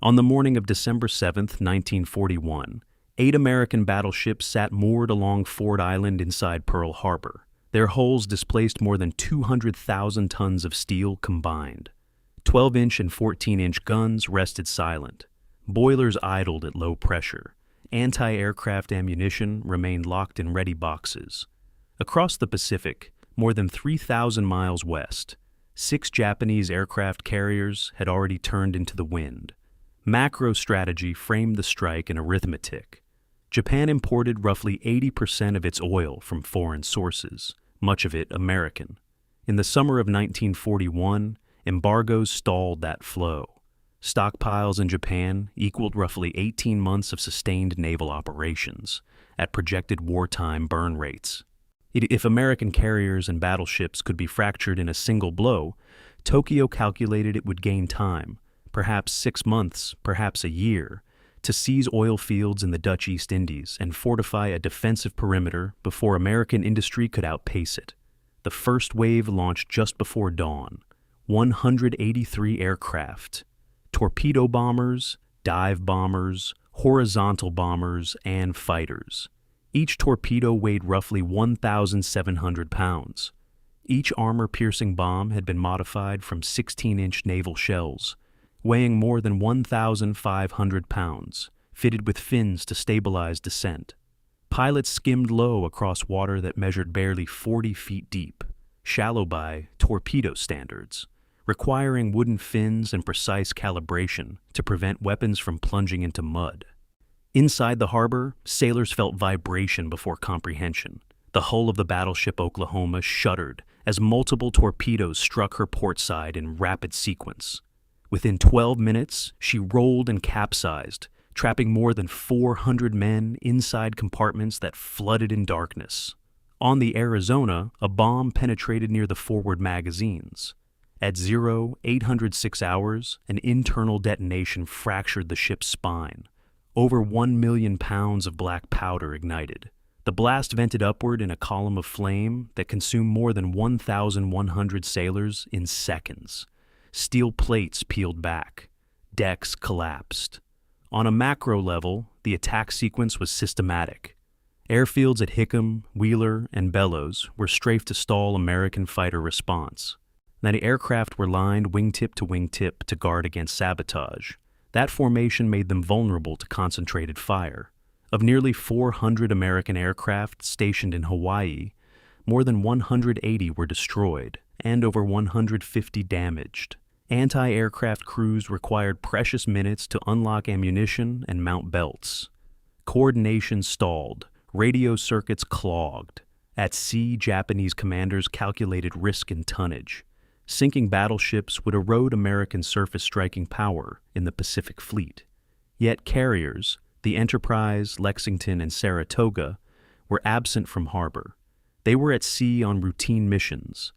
On the morning of December 7, 1941, 8 American battleships sat moored along Ford Island inside Pearl Harbor. Their hulls displaced more than 200,000 tons of steel combined. 12-inch and 14-inch guns rested silent. Boilers idled at low pressure. Anti-aircraft ammunition remained locked in ready boxes. Across the Pacific, more than 3,000 miles west, 6 Japanese aircraft carriers had already turned into the wind. Macro strategy framed the strike in arithmetic. Japan imported roughly 80% of its oil from foreign sources, much of it American. In the summer of 1941, embargoes stalled that flow. Stockpiles in Japan equaled roughly 18 months of sustained naval operations at projected wartime burn rates. If American carriers and battleships could be fractured in a single blow, Tokyo calculated it would gain time, perhaps 6 months, perhaps a year, to seize oil fields in the Dutch East Indies and fortify a defensive perimeter before American industry could outpace it. The first wave launched just before dawn. 183 aircraft, torpedo bombers, dive bombers, horizontal bombers, and fighters. Each torpedo weighed roughly 1,700 pounds. Each armor-piercing bomb had been modified from 16-inch naval shells, weighing more than 1,500 pounds, fitted with fins to stabilize descent. Pilots skimmed low across water that measured barely 40 feet deep, shallow by torpedo standards, requiring wooden fins and precise calibration to prevent weapons from plunging into mud. Inside the harbor, sailors felt vibration before comprehension. The hull of the battleship Oklahoma shuddered as multiple torpedoes struck her port side in rapid sequence. Within 12 minutes, she rolled and capsized, trapping more than 400 men inside compartments that flooded in darkness. On the Arizona, a bomb penetrated near the forward magazines. At 806 hours, an internal detonation fractured the ship's spine. Over 1 million pounds of black powder ignited. The blast vented upward in a column of flame that consumed more than 1,100 sailors in seconds. Steel plates peeled back. Decks collapsed. On a macro level, the attack sequence was systematic. Airfields at Hickam, Wheeler, and Bellows were strafed to stall American fighter response. Now, the aircraft were lined wingtip to guard against sabotage. That formation made them vulnerable to concentrated fire. Of nearly 400 American aircraft stationed in Hawaii, more than 180 were destroyed and over 150 damaged. Anti-aircraft crews required precious minutes to unlock ammunition and mount belts. Coordination stalled, radio circuits clogged. At sea, Japanese commanders calculated risk and tonnage. Sinking battleships would erode American surface striking power in the Pacific Fleet. Yet carriers, the Enterprise, Lexington, and Saratoga, were absent from harbor. They were at sea on routine missions.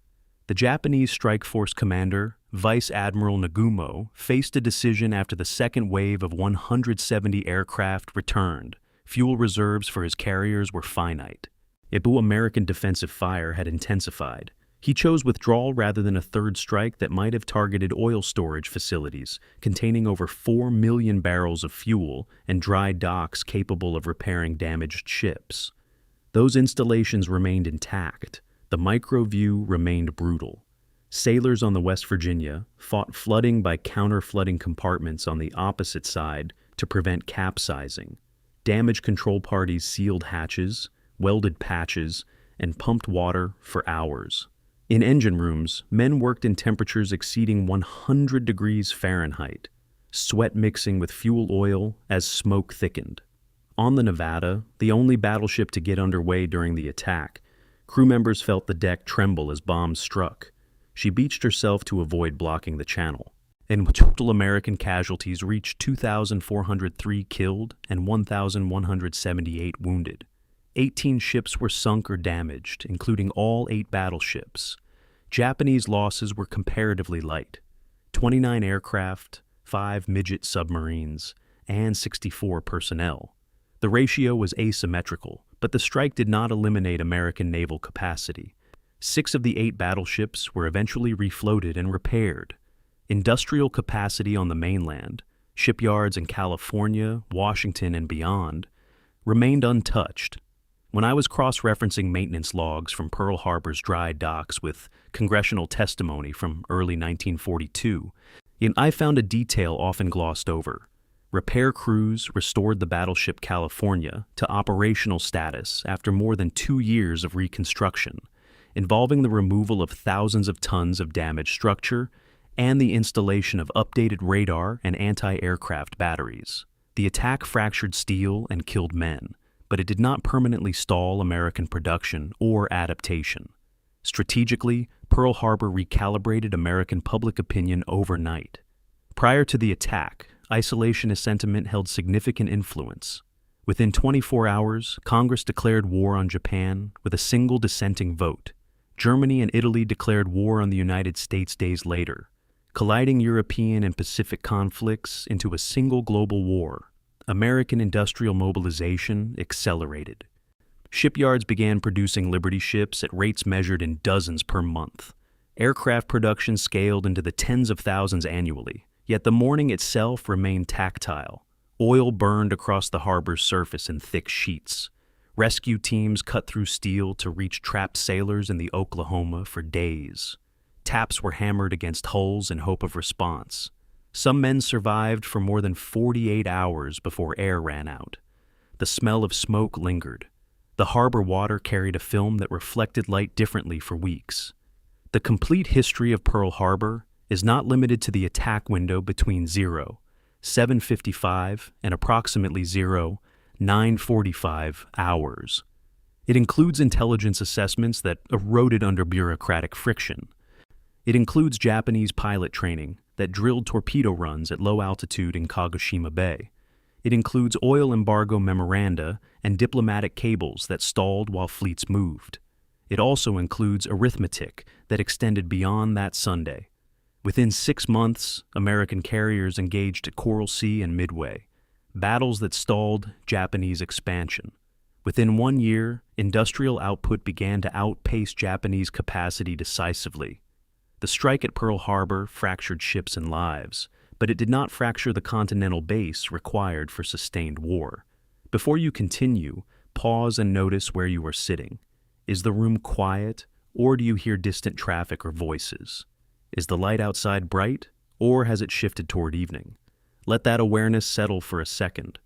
The Japanese strike force commander, Vice Admiral Nagumo, faced a decision after the second wave of 170 aircraft returned. Fuel reserves for his carriers were finite. American defensive fire had intensified. He chose withdrawal rather than a third strike that might have targeted oil storage facilities containing over 4 million barrels of fuel and dry docks capable of repairing damaged ships. Those installations remained intact. The micro-view remained brutal. Sailors on the West Virginia fought flooding by counter-flooding compartments on the opposite side to prevent capsizing. Damage control parties sealed hatches, welded patches, and pumped water for hours. In engine rooms, men worked in temperatures exceeding 100 degrees Fahrenheit, sweat mixing with fuel oil as smoke thickened. On the Nevada, the only battleship to get underway during the attack, crew members felt the deck tremble as bombs struck. She beached herself to avoid blocking the channel. And total American casualties reached 2,403 killed and 1,178 wounded. 18 ships were sunk or damaged, including all 8 battleships. Japanese losses were comparatively light: 29 aircraft, 5 Midget Submarines, and 64 personnel. The ratio was asymmetrical, but the strike did not eliminate American naval capacity. 6 of the 8 battleships were eventually refloated and repaired. Industrial capacity on the mainland, shipyards in California, Washington, and beyond, remained untouched. When I was cross-referencing maintenance logs from Pearl Harbor's dry docks with congressional testimony from early 1942, I found a detail often glossed over. Repair crews restored the battleship California to operational status after more than 2 years of reconstruction, involving the removal of thousands of tons of damaged structure and the installation of updated radar and anti-aircraft batteries. The attack fractured steel and killed men, but it did not permanently stall American production or adaptation. Strategically, Pearl Harbor recalibrated American public opinion overnight. Prior to the attack, isolationist sentiment held significant influence. Within 24 hours, Congress declared war on Japan with a single dissenting vote. Germany and Italy declared war on the United States days later, colliding European and Pacific conflicts into a single global war. American industrial mobilization accelerated. Shipyards began producing Liberty ships at rates measured in dozens per month. Aircraft production scaled into the tens of thousands annually, yet the morning itself remained tactile. Oil burned across the harbor's surface in thick sheets. Rescue teams cut through steel to reach trapped sailors in the Oklahoma for days. Taps were hammered against hulls in hope of response. Some men survived for more than 48 hours before air ran out. The smell of smoke lingered. The harbor water carried a film that reflected light differently for weeks. The complete history of Pearl Harbor is not limited to the attack window between 07:55 and approximately 09:45 hours. It includes intelligence assessments that eroded under bureaucratic friction. It includes Japanese pilot training that drilled torpedo runs at low altitude in Kagoshima Bay. It includes oil embargo memoranda and diplomatic cables that stalled while fleets moved. It also includes arithmetic that extended beyond that Sunday. Within 6 months, American carriers engaged at Coral Sea and Midway, battles that stalled Japanese expansion. Within 1 year, industrial output began to outpace Japanese capacity decisively. The strike at Pearl Harbor fractured ships and lives, but it did not fracture the continental base required for sustained war. Before you continue, pause and notice where you are sitting. Is the room quiet, or do you hear distant traffic or voices? Is the light outside bright, or has it shifted toward evening? Let that awareness settle for a second.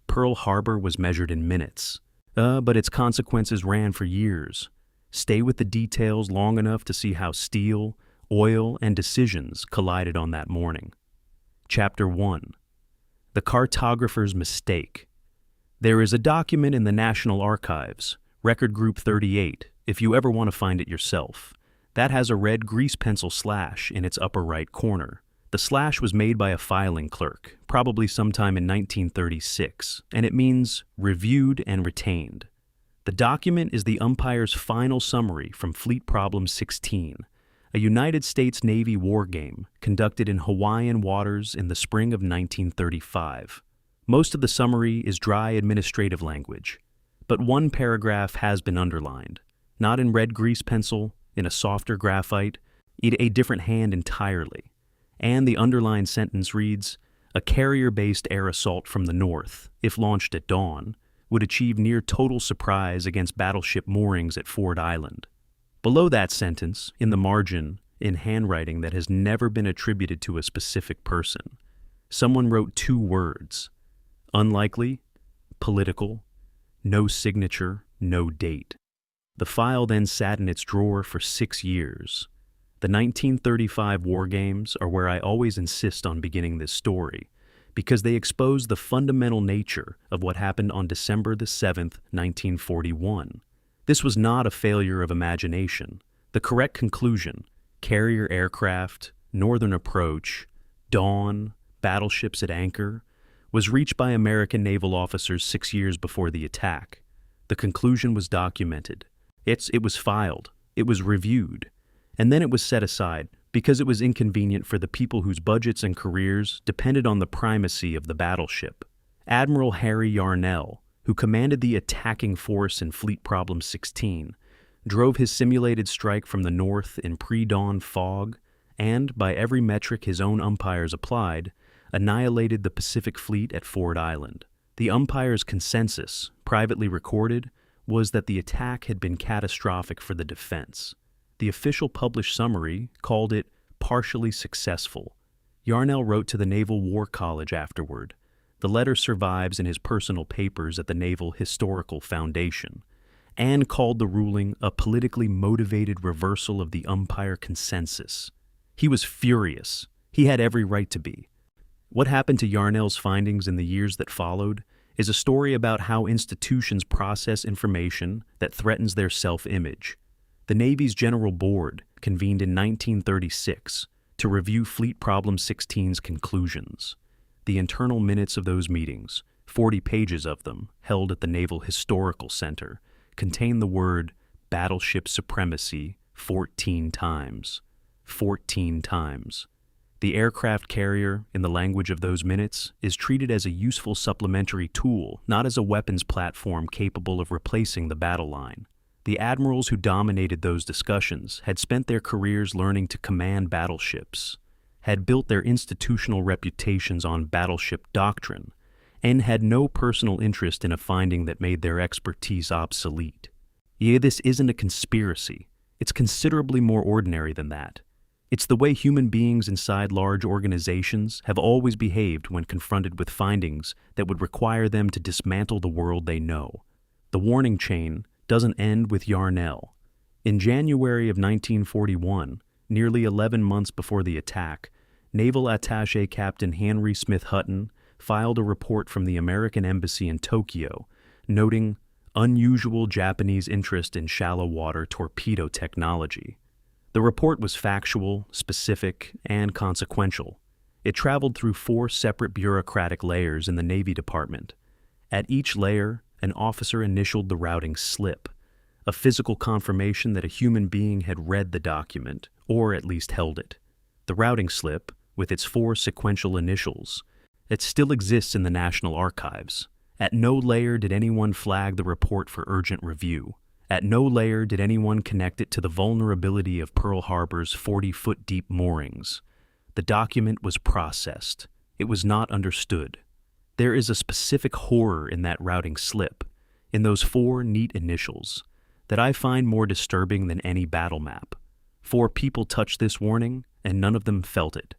Pearl Harbor was measured in minutes, but its consequences ran for years. Stay with the details long enough to see how steel, oil, and decisions collided on that morning. Chapter 1. The Cartographer's Mistake. There is a document in the National Archives, Record Group 38, if you ever want to find it yourself. That has a red grease pencil slash in its upper right corner. The slash was made by a filing clerk, probably sometime in 1936, and it means reviewed and retained. The document is the umpire's final summary from Fleet Problem 16, a United States Navy war game conducted in Hawaiian waters in the spring of 1935. Most of the summary is dry administrative language, but one paragraph has been underlined, not in red grease pencil, in a softer graphite, a different hand entirely. And the underlined sentence reads, "A carrier-based air assault from the north, if launched at dawn, would achieve near total surprise against battleship moorings at Ford Island." Below that sentence, in the margin, in handwriting that has never been attributed to a specific person, someone wrote 2 words: unlikely, political, no signature, no date. The file then sat in its drawer for 6 years. The 1935 war games are where I always insist on beginning this story, because they expose the fundamental nature of what happened on December the 7th, 1941. This was not a failure of imagination. The correct conclusion, carrier aircraft, northern approach, dawn, battleships at anchor, was reached by American naval officers 6 years before the attack. The conclusion was documented. It was filed. It was reviewed. And then it was set aside because it was inconvenient for the people whose budgets and careers depended on the primacy of the battleship. Admiral Harry Yarnell, who commanded the attacking force in Fleet Problem 16, drove his simulated strike from the north in pre-dawn fog, and, by every metric his own umpires applied, annihilated the Pacific Fleet at Ford Island. The umpire's consensus, privately recorded, was that the attack had been catastrophic for the defense. The official published summary called it partially successful. Yarnell wrote to the Naval War College afterward. The letter survives in his personal papers at the Naval Historical Foundation, and called the ruling a politically motivated reversal of the umpire consensus. He was furious. He had every right to be. What happened to Yarnell's findings in the years that followed is a story about how institutions process information that threatens their self-image. The Navy's General Board convened in 1936 to review Fleet Problem 16's conclusions. The internal minutes of those meetings, 40 pages of them, held at the Naval Historical Center, contain the word battleship supremacy 14 times. 14 times. The aircraft carrier, in the language of those minutes, is treated as a useful supplementary tool, not as a weapons platform capable of replacing the battle line. The admirals who dominated those discussions had spent their careers learning to command battleships, had built their institutional reputations on battleship doctrine, and had no personal interest in a finding that made their expertise obsolete. Yea, this isn't a conspiracy. It's considerably more ordinary than that. It's the way human beings inside large organizations have always behaved when confronted with findings that would require them to dismantle the world they know. The warning chain doesn't end with Yarnell. In January of 1941, nearly 11 months before the attack, Naval Attaché Captain Henry Smith Hutton filed a report from the American Embassy in Tokyo, noting unusual Japanese interest in shallow water torpedo technology. The report was factual, specific, and consequential. It traveled through 4 separate bureaucratic layers in the Navy Department. At each layer, an officer initialed the routing slip, a physical confirmation that a human being had read the document, or at least held it. The routing slip, with its 4 sequential initials, it still exists in the National Archives. At no layer did anyone flag the report for urgent review. At no layer did anyone connect it to the vulnerability of Pearl Harbor's 40-foot-deep moorings. The document was processed. It was not understood. There is a specific horror in that routing slip, in those 4 neat initials, that I find more disturbing than any battle map. 4 people touched this warning, and none of them felt it.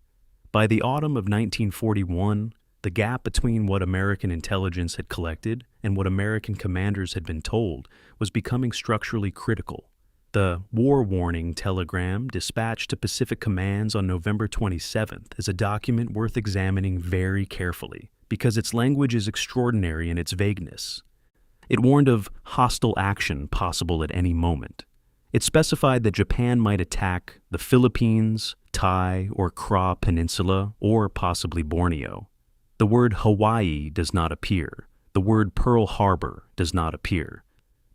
By the autumn of 1941, the gap between what American intelligence had collected and what American commanders had been told was becoming structurally critical. The war warning telegram dispatched to Pacific Commands on November 27th is a document worth examining very carefully because its language is extraordinary in its vagueness. It warned of hostile action possible at any moment. It specified that Japan might attack the Philippines, Tai or Kra Peninsula, or possibly Borneo. The word Hawaii does not appear. The word Pearl Harbor does not appear.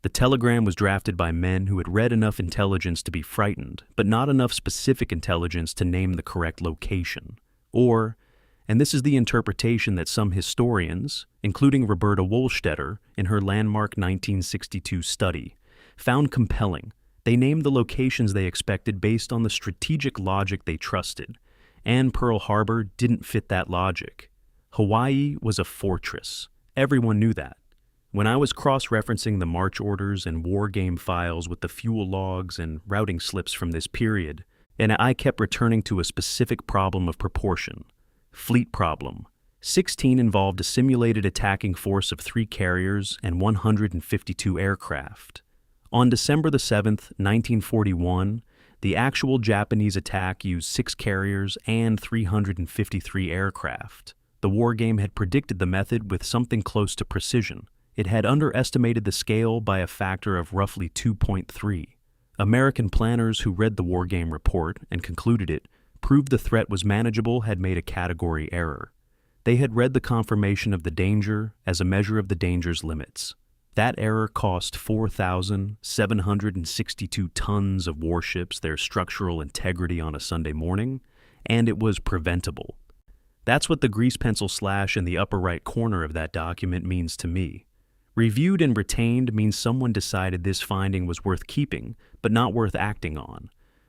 The telegram was drafted by men who had read enough intelligence to be frightened, but not enough specific intelligence to name the correct location. Or, and this is the interpretation that some historians, including Roberta Wohlstetter in her landmark 1962 study, found compelling, they named the locations they expected based on the strategic logic they trusted, and Pearl Harbor didn't fit that logic. Hawaii was a fortress. Everyone knew that. When I was cross-referencing the march orders and war game files with the fuel logs and routing slips from this period, and I kept returning to a specific problem of proportion. Fleet problem. 16 involved a simulated attacking force of 3 carriers and 152 aircraft. On December the 7th, 1941, the actual Japanese attack used 6 carriers and 353 aircraft. The wargame had predicted the method with something close to precision. It had underestimated the scale by a factor of roughly 2.3. American planners who read the wargame report and concluded it proved the threat was manageable had made a category error. They had read the confirmation of the danger as a measure of the danger's limits. That error cost 4,762 tons of warships their structural integrity on a Sunday morning, and it was preventable. That's what the grease pencil slash in the upper right corner of that document means to me. Reviewed and retained means someone decided this finding was worth keeping, but not worth acting on.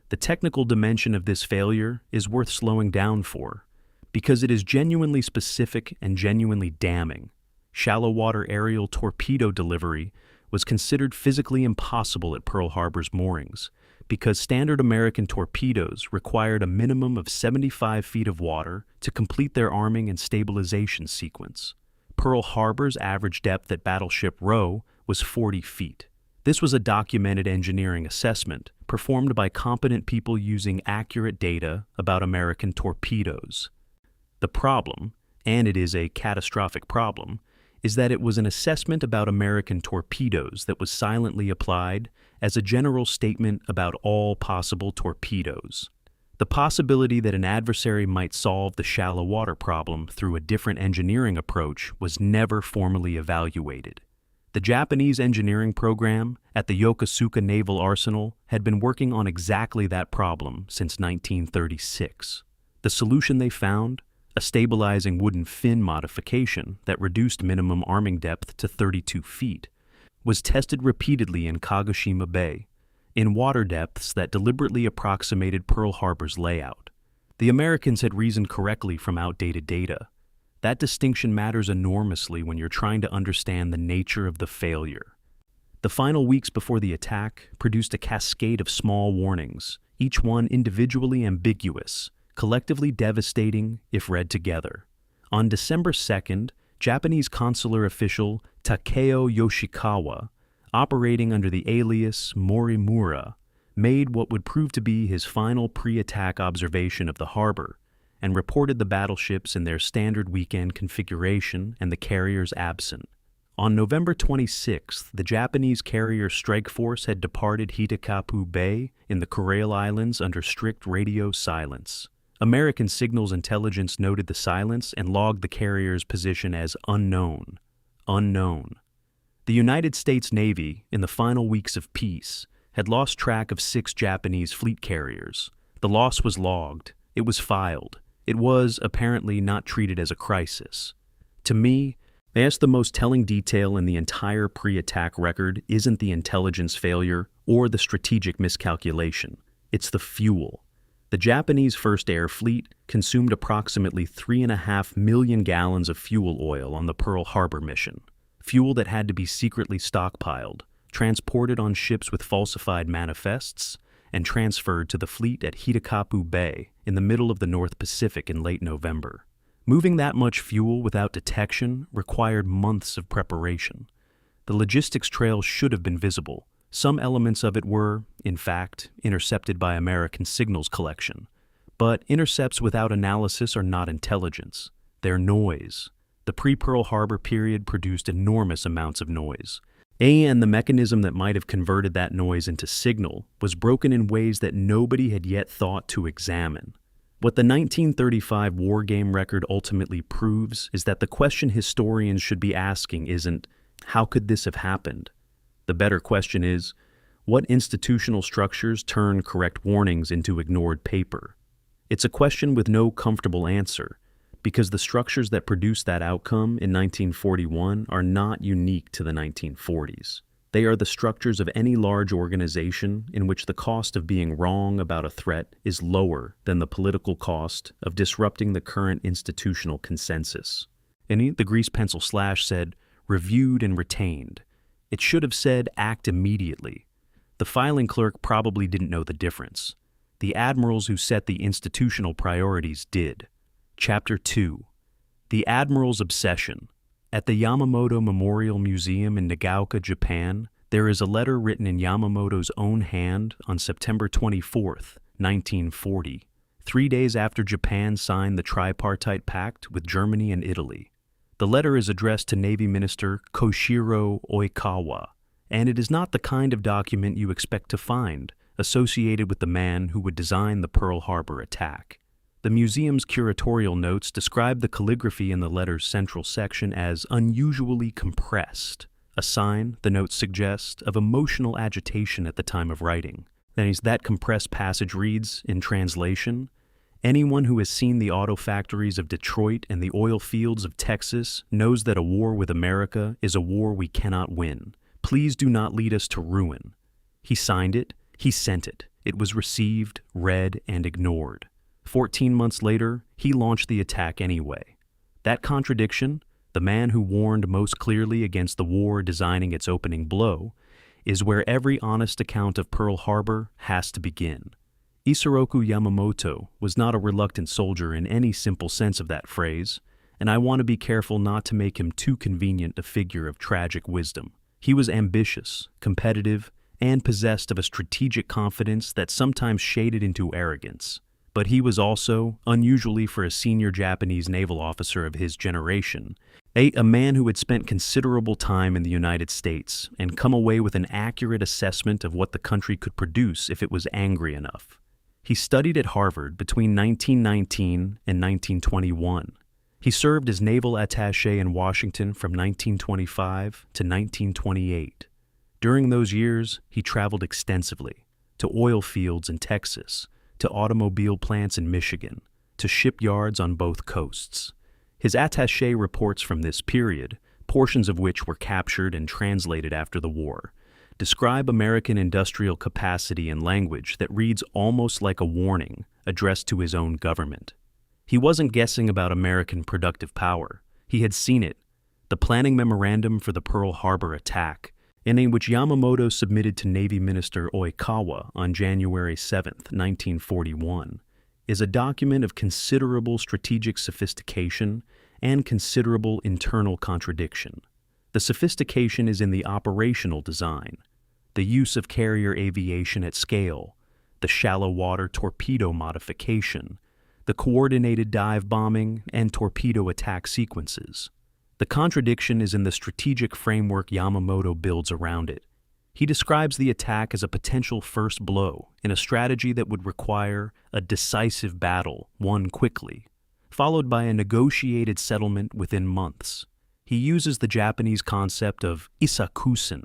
The technical dimension of this failure is worth slowing down for. Because it is genuinely specific and genuinely damning. Shallow water aerial torpedo delivery was considered physically impossible at Pearl Harbor's moorings, because standard American torpedoes required a minimum of 75 feet of water to complete their arming and stabilization sequence. Pearl Harbor's average depth at Battleship Row was 40 feet. This was a documented engineering assessment performed by competent people using accurate data about American torpedoes. The problem, and it is a catastrophic problem, is that it was an assessment about American torpedoes that was silently applied as a general statement about all possible torpedoes. The possibility that an adversary might solve the shallow water problem through a different engineering approach was never formally evaluated. The Japanese engineering program at the Yokosuka Naval Arsenal had been working on exactly that problem since 1936. The solution they found, a stabilizing wooden fin modification that reduced minimum arming depth to 32 feet, was tested repeatedly in Kagoshima Bay, in water depths that deliberately approximated Pearl Harbor's layout. The Americans had reasoned correctly from outdated data. That distinction matters enormously when you're trying to understand the nature of the failure. The final weeks before the attack produced a cascade of small warnings, each one individually ambiguous, collectively devastating if read together. On December 2nd, Japanese consular official Takeo Yoshikawa, operating under the alias Morimura, made what would prove to be his final pre-attack observation of the harbor and reported the battleships in their standard weekend configuration and the carriers absent. On November 26th, the Japanese carrier strike force had departed Hitakapu Bay in the Kuril Islands under strict radio silence. American signals intelligence noted the silence and logged the carrier's position as unknown. Unknown. The United States Navy, in the final weeks of peace, had lost track of 6 Japanese fleet carriers. The loss was logged. It was filed. It was, apparently, not treated as a crisis. To me, the most telling detail in the entire pre-attack record isn't the intelligence failure or the strategic miscalculation. It's the fuel. The Japanese First Air Fleet consumed approximately 3.5 million gallons of fuel oil on the Pearl Harbor mission, fuel that had to be secretly stockpiled, transported on ships with falsified manifests, and transferred to the fleet at Hitakapu Bay in the middle of the North Pacific in late November. Moving that much fuel without detection required months of preparation. The logistics trail should have been visible. Some elements of it were, in fact, intercepted by American signals collection. But intercepts without analysis are not intelligence. They're noise. The pre-Pearl Harbor period produced enormous amounts of noise. And the mechanism that might have converted that noise into signal was broken in ways that nobody had yet thought to examine. What the 1935 war game record ultimately proves is that the question historians should be asking isn't, how could this have happened? The better question is, what institutional structures turn correct warnings into ignored paper? It's a question with no comfortable answer, because the structures that produced that outcome in 1941 are not unique to the 1940s. They are the structures of any large organization in which the cost of being wrong about a threat is lower than the political cost of disrupting the current institutional consensus. And the grease pencil slash said, reviewed and retained. It should have said, act immediately. The filing clerk probably didn't know the difference. The admirals who set the institutional priorities did. Chapter 2. The Admiral's Obsession. At the Yamamoto Memorial Museum in Nagaoka, Japan, there is a letter written in Yamamoto's own hand on September 24, 1940, 3 days after Japan signed the Tripartite Pact with Germany and Italy. The letter is addressed to Navy Minister Koshiro Oikawa, and it is not the kind of document you expect to find associated with the man who would design the Pearl Harbor attack. The museum's curatorial notes describe the calligraphy in the letter's central section as unusually compressed, a sign, the notes suggest, of emotional agitation at the time of writing. That compressed passage reads, in translation, anyone who has seen the auto factories of Detroit and the oil fields of Texas knows that a war with America is a war we cannot win. Please do not lead us to ruin. He signed it. He sent it. It was received, read, and ignored. 14 months later, he launched the attack anyway. That contradiction, the man who warned most clearly against the war designing its opening blow, is where every honest account of Pearl Harbor has to begin. Isoroku Yamamoto was not a reluctant soldier in any simple sense of that phrase, and I want to be careful not to make him too convenient a figure of tragic wisdom. He was ambitious, competitive, and possessed of a strategic confidence that sometimes shaded into arrogance. But he was also, unusually for a senior Japanese naval officer of his generation, a man who had spent considerable time in the United States and come away with an accurate assessment of what the country could produce if it was angry enough. He studied at Harvard between 1919 and 1921. He served as naval attaché in Washington from 1925 to 1928. During those years, he traveled extensively to oil fields in Texas, to automobile plants in Michigan, to shipyards on both coasts. His attaché reports from this period, portions of which were captured and translated after the war, describe American industrial capacity in language that reads almost like a warning addressed to his own government. He wasn't guessing about American productive power. He had seen it. The planning memorandum for the Pearl Harbor attack, in which Yamamoto submitted to Navy Minister Oikawa on January 7, 1941, is a document of considerable strategic sophistication and considerable internal contradiction. The sophistication is in the operational design, the use of carrier aviation at scale, the shallow water torpedo modification, the coordinated dive bombing and torpedo attack sequences. The contradiction is in the strategic framework Yamamoto builds around it. He describes the attack as a potential first blow in a strategy that would require a decisive battle won quickly, followed by a negotiated settlement within months. He uses the Japanese concept of isakusen,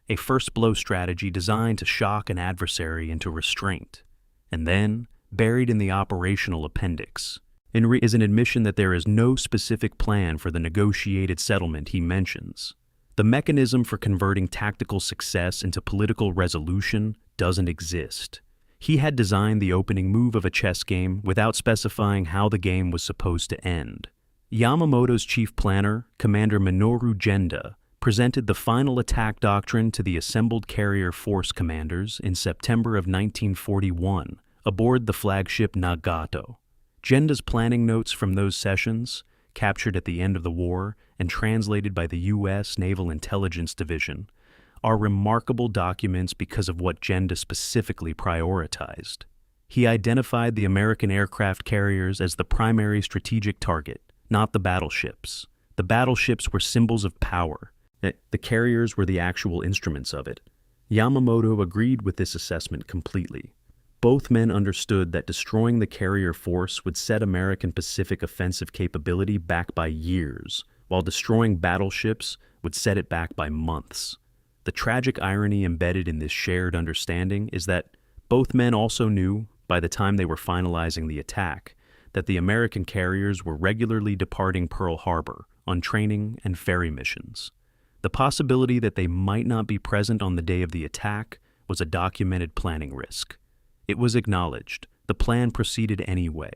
a first blow strategy designed to shock an adversary into restraint. And then, buried in the operational appendix, is an admission that there is no specific plan for the negotiated settlement he mentions. The mechanism for converting tactical success into political resolution doesn't exist. He had designed the opening move of a chess game without specifying how the game was supposed to end. Yamamoto's chief planner, Commander Minoru Genda, presented the final attack doctrine to the assembled carrier force commanders in September of 1941 aboard the flagship Nagato. Genda's planning notes from those sessions, captured at the end of the war and translated by the U.S. Naval Intelligence Division, are remarkable documents because of what Genda specifically prioritized. He identified the American aircraft carriers as the primary strategic target, not the battleships. The battleships were symbols of power. The carriers were the actual instruments of it. Yamamoto agreed with this assessment completely. Both men understood that destroying the carrier force would set American Pacific offensive capability back by years, while destroying battleships would set it back by months. The tragic irony embedded in this shared understanding is that both men also knew, by the time they were finalizing the attack, that the American carriers were regularly departing Pearl Harbor on training and ferry missions. The possibility that they might not be present on the day of the attack was a documented planning risk. It was acknowledged. The plan proceeded anyway.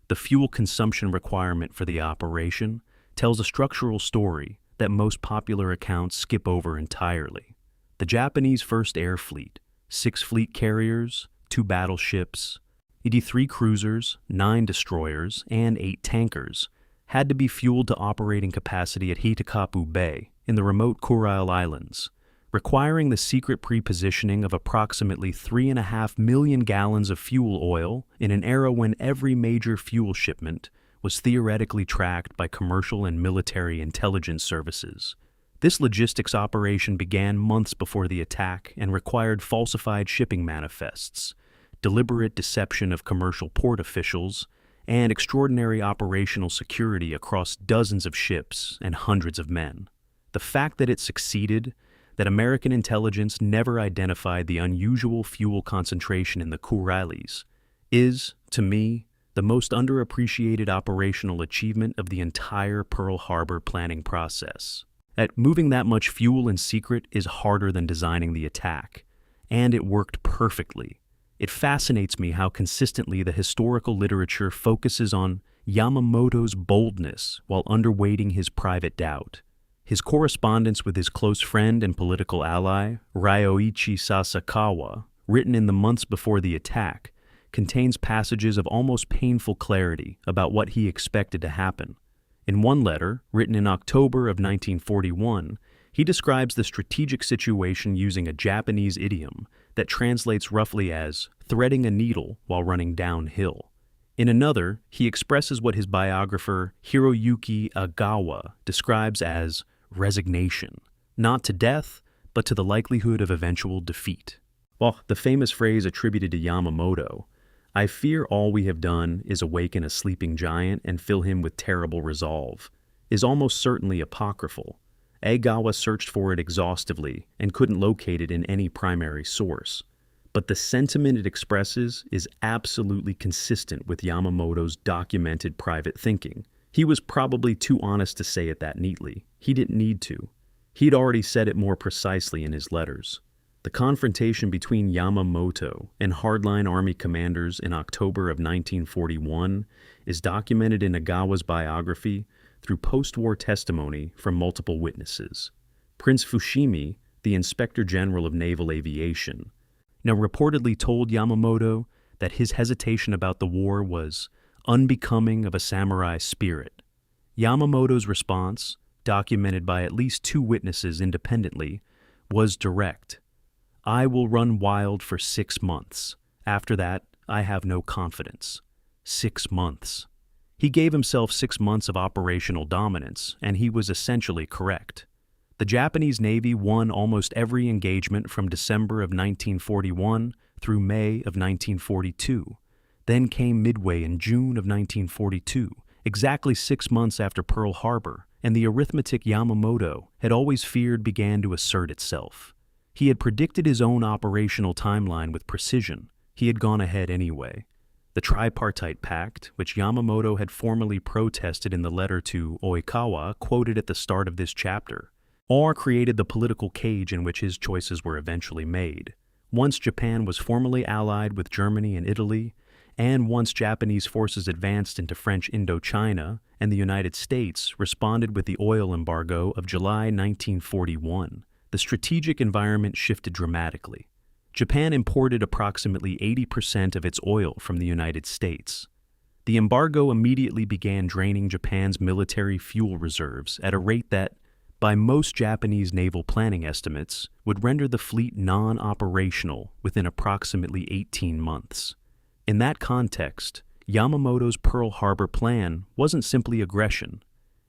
The fuel consumption requirement for the operation tells a structural story that most popular accounts skip over entirely. The Japanese First Air Fleet, 6 fleet carriers, 2 battleships, 83 cruisers, 9 destroyers, and 8 tankers had to be fueled to operating capacity at Hitakapu Bay in the remote Kurile Islands, requiring the secret prepositioning of approximately 3.5 million gallons of fuel oil in an era when every major fuel shipment was theoretically tracked by commercial and military intelligence services. This logistics operation began months before the attack and required falsified shipping manifests, deliberate deception of commercial port officials, and extraordinary operational security across dozens of ships and hundreds of men. The fact that it succeeded, that American intelligence never identified the unusual fuel concentration in the Kuriles, is, to me, the most underappreciated operational achievement of the entire Pearl Harbor planning process. Moving that much fuel in secret is harder than designing the attack, and it worked perfectly. It fascinates me how consistently the historical literature focuses on Yamamoto's boldness while underweighting his private doubt. His correspondence with his close friend and political ally, Ryoichi Sasakawa, written in the months before the attack, contains passages of almost painful clarity about what he expected to happen. In one letter, written in October of 1941, he describes the strategic situation using a Japanese idiom that translates roughly as threading a needle while running downhill. In another, he expresses what his biographer Hiroyuki Agawa describes as resignation, not to death, but to the likelihood of eventual defeat. While the famous phrase attributed to Yamamoto, "I fear all we have done is awaken a sleeping giant and fill him with terrible resolve," is almost certainly apocryphal. Agawa searched for it exhaustively and couldn't locate it in any primary source. But the sentiment it expresses is absolutely consistent with Yamamoto's documented private thinking. He was probably too honest to say it that neatly. He didn't need to. He'd already said it more precisely in his letters. The confrontation between Yamamoto and hardline army commanders in October of 1941 is documented in Agawa's biography through post-war testimony from multiple witnesses. Prince Fushimi, the Inspector General of Naval Aviation, now reportedly told Yamamoto that his hesitation about the war was unbecoming of a samurai spirit. Yamamoto's response, documented by at least 2 witnesses independently, was direct. "I will run wild for 6 months. After that, I have no confidence." 6 months. He gave himself 6 months of operational dominance, and he was essentially correct. The Japanese Navy won almost every engagement from December of 1941 through May of 1942. Then came Midway in June of 1942, exactly 6 months after Pearl Harbor, and the arithmetic Yamamoto had always feared began to assert itself. He had predicted his own operational timeline with precision. He had gone ahead anyway. The Tripartite Pact, which Yamamoto had formally protested in the letter to Oikawa quoted at the start of this chapter, or created the political cage in which his choices were eventually made. Once Japan was formally allied with Germany and Italy, and once Japanese forces advanced into French Indochina, and the United States responded with the oil embargo of July 1941, the strategic environment shifted dramatically. Japan imported approximately 80% of its oil from the United States. The embargo immediately began draining Japan's military fuel reserves at a rate that, by most Japanese naval planning estimates, would render the fleet non-operational within approximately 18 months. In that context, Yamamoto's Pearl Harbor plan wasn't simply aggression.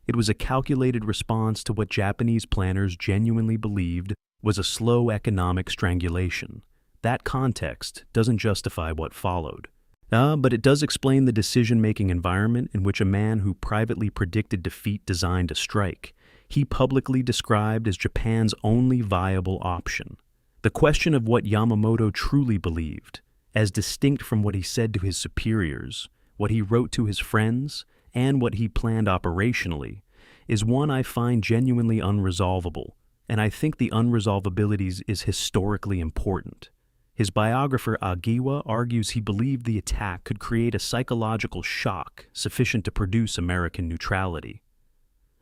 It was a calculated response to what Japanese planners genuinely believed was a slow economic strangulation. That context doesn't justify what followed. But it does explain the decision-making environment in which a man who privately predicted defeat designed a strike. He publicly described as Japan's only viable option. The question of what Yamamoto truly believed, as distinct from what he said to his superiors, what he wrote to his friends, and what he planned operationally, is one I find genuinely unresolvable, and I think the unresolvability is historically important. His biographer Agiwa argues he believed the attack could create a psychological shock sufficient to produce American neutrality.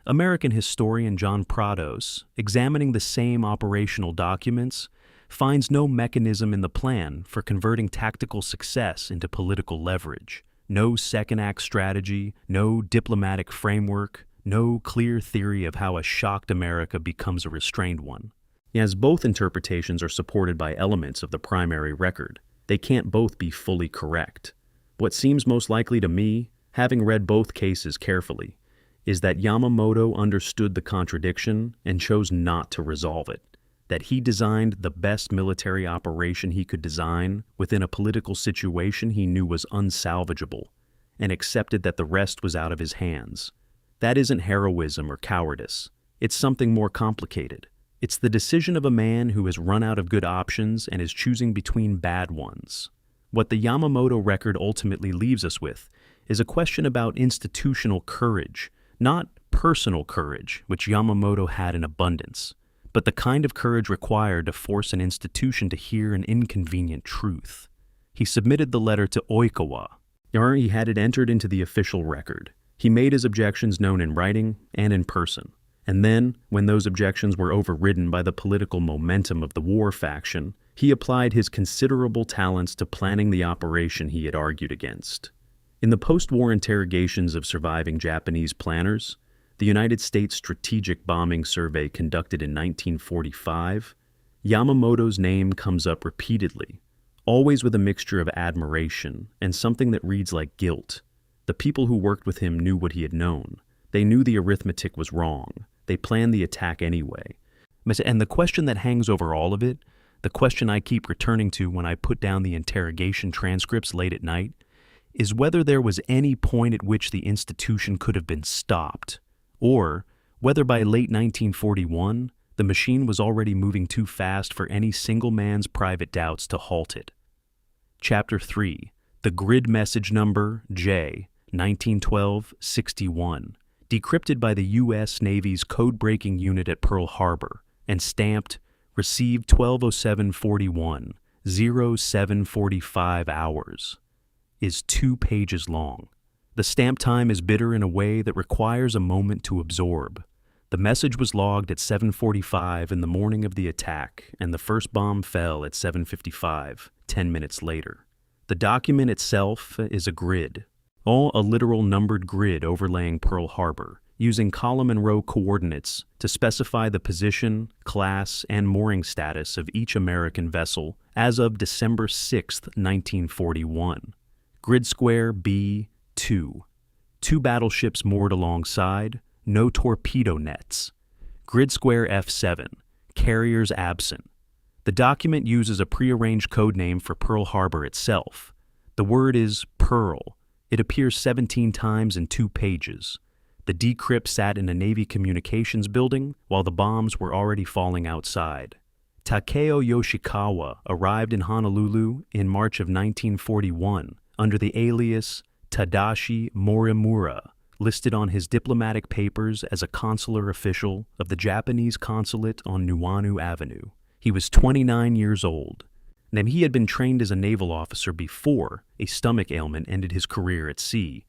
American historian John Prados, examining the same operational documents, finds no mechanism in the plan for converting tactical success into political leverage, no second-act strategy, no diplomatic framework, no clear theory of how a shocked America becomes a restrained one. As both interpretations are supported by elements of the primary record, they can't both be fully correct. What seems most likely to me, having read both cases carefully, is that Yamamoto understood the contradiction and chose not to resolve it, that he designed the best military operation he could design within a political situation he knew was unsalvageable, and accepted that the rest was out of his hands. That isn't heroism or cowardice. It's something more complicated. It's the decision of a man who has run out of good options and is choosing between bad ones. What the Yamamoto record ultimately leaves us with is a question about institutional courage, not personal courage, which Yamamoto had in abundance, but the kind of courage required to force an institution to hear an inconvenient truth. He submitted the letter to Oikawa, or he had it entered into the official record. He made his objections known in writing and in person. And then, when those objections were overridden by the political momentum of the war faction, he applied his considerable talents to planning the operation he had argued against. In the post-war interrogations of surviving Japanese planners, the United States Strategic Bombing Survey conducted in 1945, Yamamoto's name comes up repeatedly, always with a mixture of admiration and something that reads like guilt. The people who worked with him knew what he had known. They knew the arithmetic was wrong. They planned the attack anyway. And the question that hangs over all of it, the question I keep returning to when I put down the interrogation transcripts late at night, is whether there was any point at which the institution could have been stopped, or whether by late 1941, the machine was already moving too fast for any single man's private doubts to halt it. Chapter 3. The Grid Message Number J, 1912-61, decrypted by the U.S. Navy's code-breaking unit at Pearl Harbor, and stamped, received 12:07:41, 07:45 hours, is 2 pages long. The stamp time is bitter in a way that requires a moment to absorb. The message was logged at 7:45 in the morning of the attack, and the first bomb fell at 7:55, 10 minutes later. The document itself is a grid, all a literal numbered grid overlaying Pearl Harbor, using column and row coordinates to specify the position, class, and mooring status of each American vessel as of December 6, 1941. Grid square B2. 2 battleships moored alongside, no torpedo nets. Grid square F7. Carriers absent. The document uses a prearranged code name for Pearl Harbor itself. The word is Pearl. It appears 17 times in 2 pages. The decrypt sat in a Navy communications building while the bombs were already falling outside. Takeo Yoshikawa arrived in Honolulu in March of 1941 under the alias Tadashi Morimura, listed on his diplomatic papers as a consular official of the Japanese consulate on Nuuanu Avenue. He was 29 years old. Now, he had been trained as a naval officer before a stomach ailment ended his career at sea,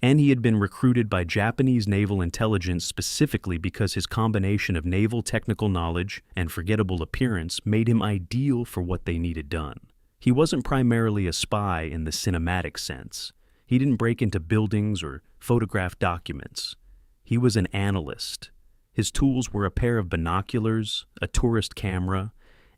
and he had been recruited by Japanese naval intelligence specifically because his combination of naval technical knowledge and forgettable appearance made him ideal for what they needed done. He wasn't primarily a spy in the cinematic sense. He didn't break into buildings or photograph documents. He was an analyst. His tools were a pair of binoculars, a tourist camera,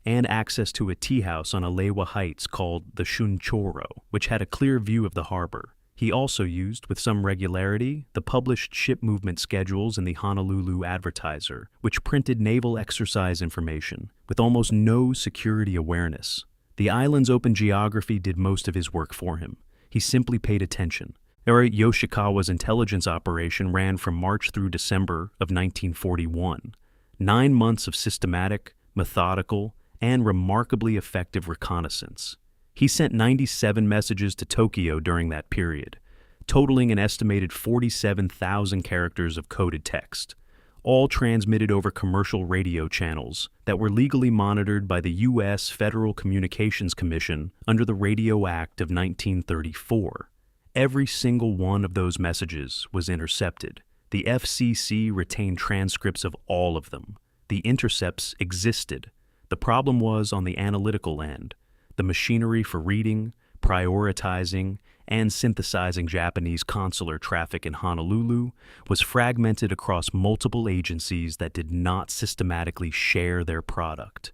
and access to a tea house on Alewa Heights called the Shunchoro, which had a clear view of the harbor. He also used, with some regularity, the published ship movement schedules in the Honolulu Advertiser, which printed naval exercise information, with almost no security awareness. The island's open geography did most of his work for him. He simply paid attention. Yoshikawa's intelligence operation ran from March through December of 1941. 9 months of systematic, methodical, and remarkably effective reconnaissance. He sent 97 messages to Tokyo during that period, totaling an estimated 47,000 characters of coded text, all transmitted over commercial radio channels that were legally monitored by the U.S. Federal Communications Commission under the Radio Act of 1934. Every single one of those messages was intercepted. The FCC retained transcripts of all of them. The intercepts existed. The problem was on the analytical end. The machinery for reading, prioritizing, and synthesizing Japanese consular traffic in Honolulu was fragmented across multiple agencies that did not systematically share their product.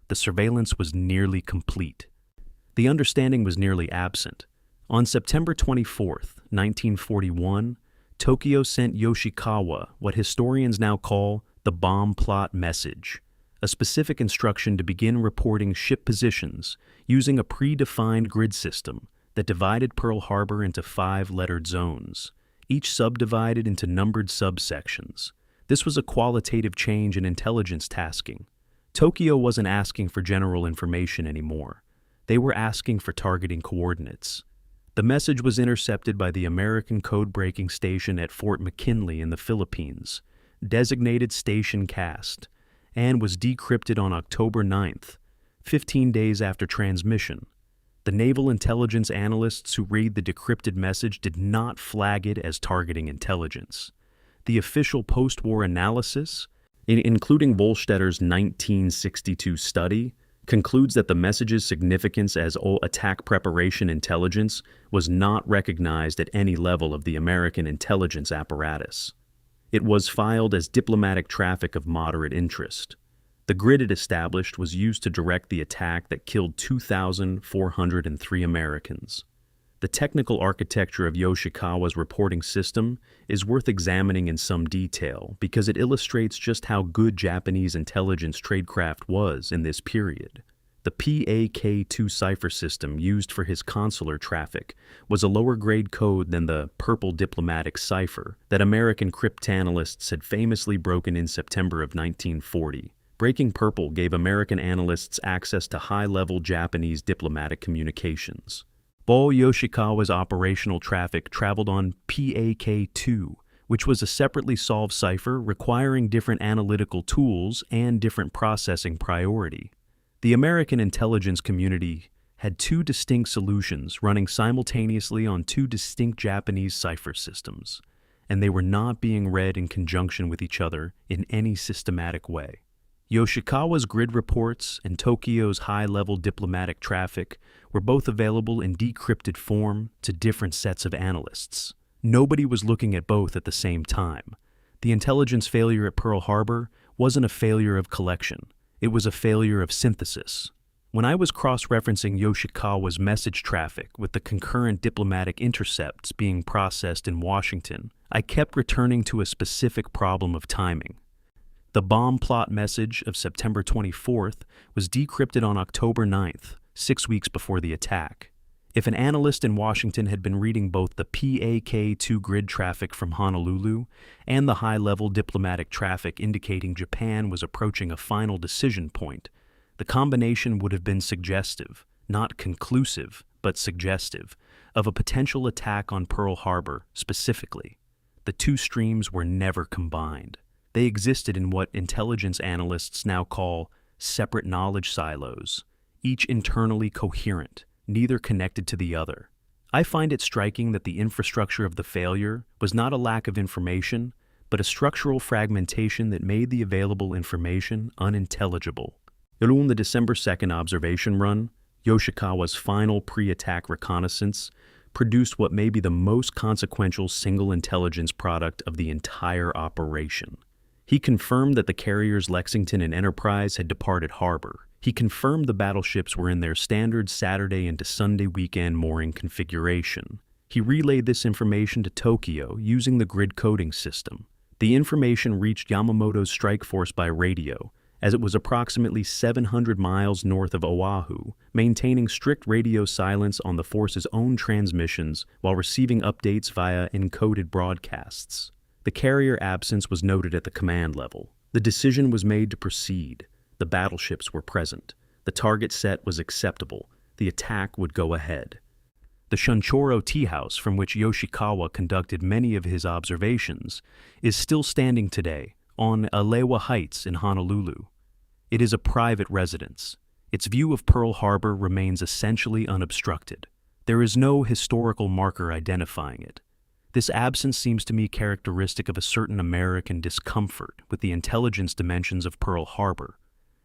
The surveillance was nearly complete. The understanding was nearly absent. On September 24, 1941, Tokyo sent Yoshikawa what historians now call the bomb plot message, a specific instruction to begin reporting ship positions using a predefined grid system that divided Pearl Harbor into 5 lettered zones, each subdivided into numbered subsections. This was a qualitative change in intelligence tasking. Tokyo wasn't asking for general information anymore. They were asking for targeting coordinates. The message was intercepted by the American code-breaking station at Fort McKinley in the Philippines, designated Station Cast, and was decrypted on October 9th, 15 days after transmission. The naval intelligence analysts who read the decrypted message did not flag it as targeting intelligence. The official post-war analysis, including Volstetter's 1962 study, concludes that the message's significance as attack preparation intelligence was not recognized at any level of the American intelligence apparatus. It was filed as diplomatic traffic of moderate interest. The grid it established was used to direct the attack that killed 2,403 Americans. The technical architecture of Yoshikawa's reporting system is worth examining in some detail because it illustrates just how good Japanese intelligence tradecraft was in this period. The PAK-2 cipher system used for his consular traffic was a lower-grade code than the purple diplomatic cipher that American cryptanalysts had famously broken in September of 1940. Breaking purple gave American analysts access to high-level Japanese diplomatic communications. Bo Yoshikawa's operational traffic traveled on PAK-2, which was a separately solved cipher requiring different analytical tools and different processing priority. The American intelligence community had two distinct solutions running simultaneously on two distinct Japanese cipher systems, and they were not being read in conjunction with each other in any systematic way. Yoshikawa's grid reports and Tokyo's high-level diplomatic traffic were both available in decrypted form to different sets of analysts. Nobody was looking at both at the same time. The intelligence failure at Pearl Harbor wasn't a failure of collection. It was a failure of synthesis. When I was cross-referencing Yoshikawa's message traffic with the concurrent diplomatic intercepts being processed in Washington, I kept returning to a specific problem of timing. The bomb plot message of September 24th was decrypted on October 9th, 6 weeks before the attack. If an analyst in Washington had been reading both the PAK-2 grid traffic from Honolulu and the high-level diplomatic traffic indicating Japan was approaching a final decision point, the combination would have been suggestive, not conclusive, but suggestive, of a potential attack on Pearl Harbor specifically. The two streams were never combined. They existed in what intelligence analysts now call separate knowledge silos, each internally coherent, neither connected to the other. I find it striking that the infrastructure of the failure was not a lack of information, but a structural fragmentation that made the available information unintelligible. On the December 2nd observation run, Yoshikawa's final pre-attack reconnaissance produced what may be the most consequential single intelligence product of the entire operation. He confirmed that the carriers Lexington and Enterprise had departed harbor. He confirmed the battleships were in their standard Saturday into Sunday weekend mooring configuration. He relayed this information to Tokyo using the grid coding system. The information reached Yamamoto's strike force by radio, as it was approximately 700 miles north of Oahu, maintaining strict radio silence on the force's own transmissions while receiving updates via encoded broadcasts. The carrier absence was noted at the command level. The decision was made to proceed. The battleships were present. The target set was acceptable. The attack would go ahead. The Shunchoro tea house from which Yoshikawa conducted many of his observations is still standing today on Alewa Heights in Honolulu. It is a private residence. Its view of Pearl Harbor remains essentially unobstructed. There is no historical marker identifying it. This absence seems to me characteristic of a certain American discomfort with the intelligence dimensions of Pearl Harbor,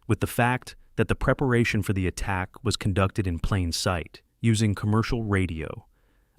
with the fact that the preparation for the attack was conducted in plain sight, using commercial radio,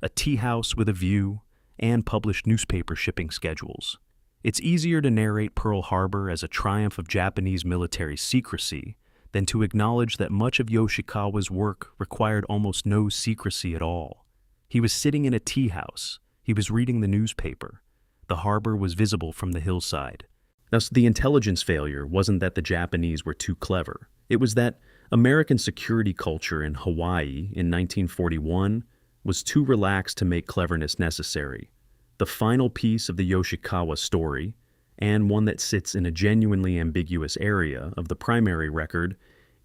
a tea house with a view, and published newspaper shipping schedules. It's easier to narrate Pearl Harbor as a triumph of Japanese military secrecy than to acknowledge that much of Yoshikawa's work required almost no secrecy at all. He was sitting in a tea house. He was reading the newspaper. The harbor was visible from the hillside. Thus, the intelligence failure wasn't that the Japanese were too clever. It was that American security culture in Hawaii in 1941 was too relaxed to make cleverness necessary. The final piece of the Yoshikawa story, and one that sits in a genuinely ambiguous area of the primary record,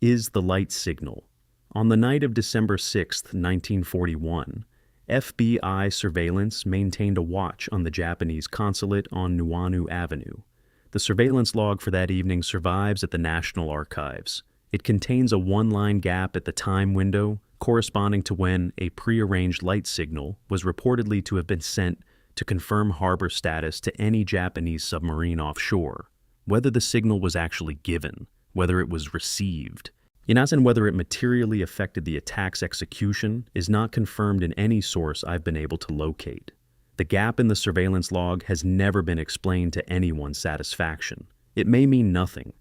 is the light signal. On the night of December 6, 1941, FBI surveillance maintained a watch on the Japanese consulate on Nuuanu Avenue. The surveillance log for that evening survives at the National Archives. It contains a one-line gap at the time window corresponding to when a prearranged light signal was reportedly to have been sent to confirm harbor status to any Japanese submarine offshore. Whether the signal was actually given, whether it was received, and whether it materially affected the attack's execution is not confirmed in any source I've been able to locate. The gap in the surveillance log has never been explained to anyone's satisfaction. It may mean nothing.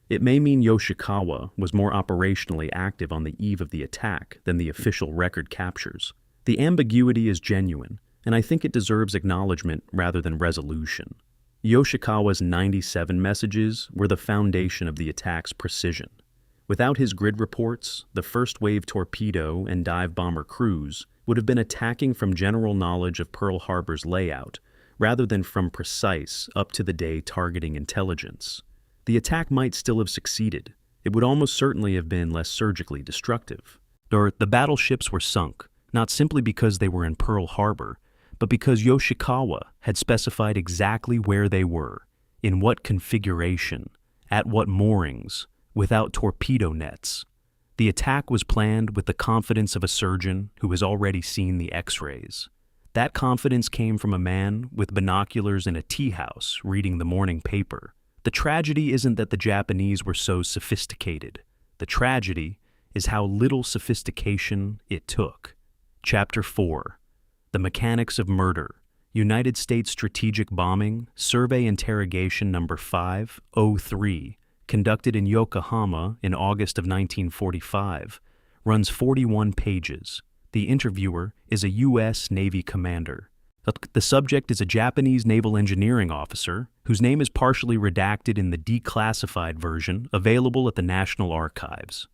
It may mean Yoshikawa was more operationally active on the eve of the attack than the official record captures. The ambiguity is genuine, and I think it deserves acknowledgement rather than resolution. Yoshikawa's 97 messages were the foundation of the attack's precision. Without his grid reports, the first wave torpedo and dive bomber crews would have been attacking from general knowledge of Pearl Harbor's layout, rather than from precise, up-to-the-day targeting intelligence. The attack might still have succeeded. It would almost certainly have been less surgically destructive. The battleships were sunk, not simply because they were in Pearl Harbor, but because Yoshikawa had specified exactly where they were, in what configuration, at what moorings, without torpedo nets. The attack was planned with the confidence of a surgeon who has already seen the X-rays. That confidence came from a man with binoculars in a tea house reading the morning paper. The tragedy isn't that the Japanese were so sophisticated. The tragedy is how little sophistication it took. Chapter 4. The Mechanics of Murder. United States Strategic Bombing, Survey Interrogation Number 503, conducted in Yokohama in August of 1945, runs 41 pages. The interviewer is a U.S. Navy commander. The subject is a Japanese naval engineering officer whose name is partially redacted in the declassified version available at the National Archives.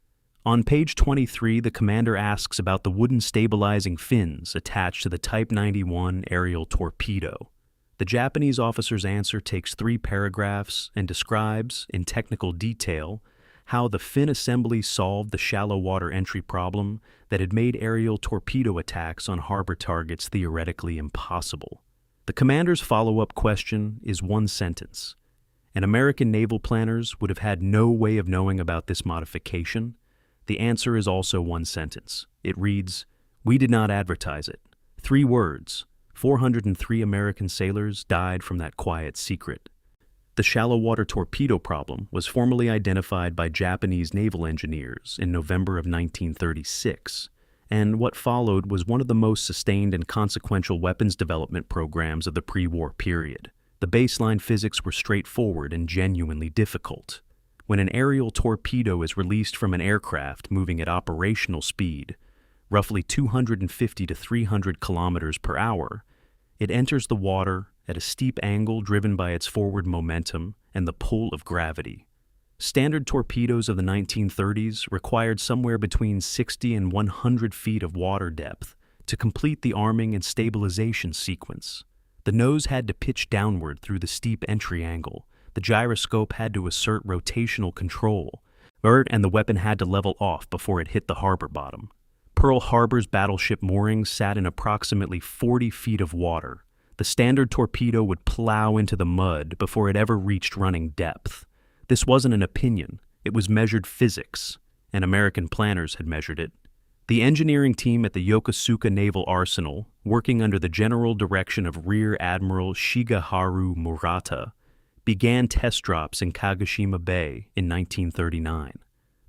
On page 23, the commander asks about the wooden stabilizing fins attached to the Type 91 aerial torpedo. The Japanese officer's answer takes 3 paragraphs and describes, in technical detail, how the fin assembly solved the shallow water entry problem that had made aerial torpedo attacks on harbor targets theoretically impossible. The commander's follow-up question is one sentence, and American naval planners would have had no way of knowing about this modification. The answer is also one sentence. It reads, "We did not advertise it." 3 words. 403 American sailors died from that quiet secret. The shallow water torpedo problem was formally identified by Japanese naval engineers in November of 1936, and what followed was one of the most sustained and consequential weapons development programs of the pre-war period. The baseline physics were straightforward and genuinely difficult. When an aerial torpedo is released from an aircraft moving at operational speed, roughly 250 to 300 kilometers per hour, it enters the water at a steep angle driven by its forward momentum and the pull of gravity. Standard torpedoes of the 1930s required somewhere between 60 and 100 feet of water depth to complete the arming and stabilization sequence. The nose had to pitch downward through the steep entry angle, the gyroscope had to assert rotational control, and the weapon had to level off before it hit the harbor bottom. Pearl Harbor's battleship moorings sat in approximately 40 feet of water. The standard torpedo would plow into the mud before it ever reached running depth. This wasn't an opinion, it was measured physics, and American planners had measured it. The engineering team at the Yokosuka Naval Arsenal, working under the general direction of Rear Admiral Shigeharu Murata, began test drops in Kagoshima Bay in 1939.